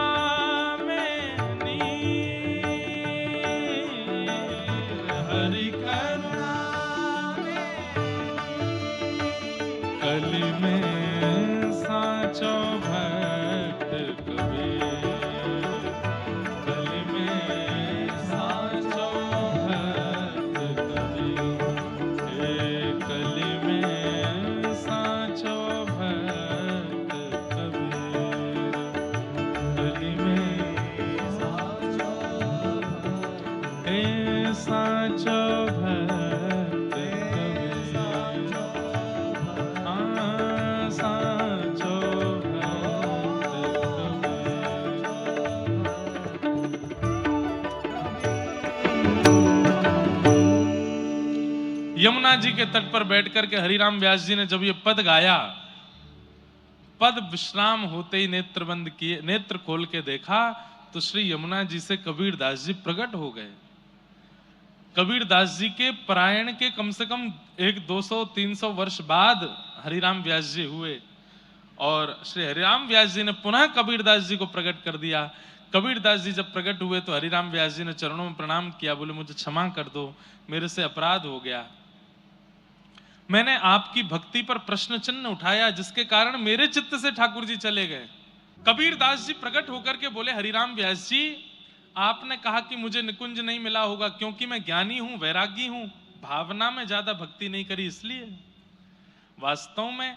में नीर, हरि करुणा में कली में साचो भक्त कबीर, कली में साचो भक्त कबीर, हे कली में साचो भक्त कबीर, कली में साचो, हे साचो भक्त कबीर, साचो भक्त कबीर। यमुना जी के तट पर बैठ करके हरिराम व्यास जी ने जब ये पद गाया, पद विश्राम होते ही नेत्र बंद किए, नेत्र खोल के देखा तो श्री यमुना जी से कबीर दास जी प्रकट हो गए। कबीर दास जी के परायण के कम से कम 200-300 वर्ष बाद हरिराम व्यास जी हुए और श्री हरिराम व्यास जी ने पुनः कबीर दास जी को प्रकट कर दिया। कबीर दास जी जब प्रकट हुए तो हरिराम व्यास जी ने चरणों में प्रणाम किया, बोले मुझे क्षमा कर दो, मेरे से अपराध हो गया, मैंने आपकी भक्ति पर प्रश्न चिन्ह उठाया जिसके कारण मेरे चित्त से ठाकुर जी चले गए। कबीर दास जी प्रकट होकर के बोले, हरिराम व्यास जी आपने कहा कि मुझे निकुंज नहीं मिला होगा क्योंकि मैं ज्ञानी हूं, वैरागी हूं, भावना में ज्यादा भक्ति नहीं करी इसलिए। वास्तव में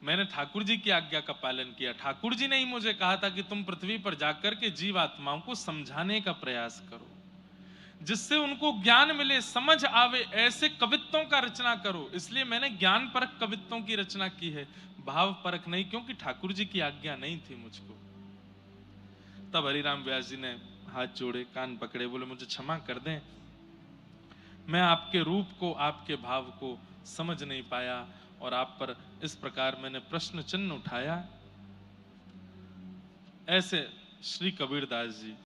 मैंने ठाकुर जी की आज्ञा का पालन किया। ठाकुर जी ने ही मुझे कहा था कि तुम पृथ्वी पर जाकर के जीवात्माओं को समझाने का प्रयास करो, जिससे उनको ज्ञान मिले, समझ आवे, ऐसे कवित्तों का रचना करो। इसलिए मैंने ज्ञान परक कवित्तों की रचना की है, भाव परक नहीं, क्योंकि ठाकुर जी की आज्ञा नहीं थी मुझको। तब हरिराम व्यास जी ने हाथ जोड़े, कान पकड़े, बोले मुझे क्षमा कर दें, मैं आपके रूप को, आपके भाव को समझ नहीं पाया और आप पर इस प्रकार मैंने प्रश्न चिन्ह उठाया। ऐसे श्री कबीर दास जी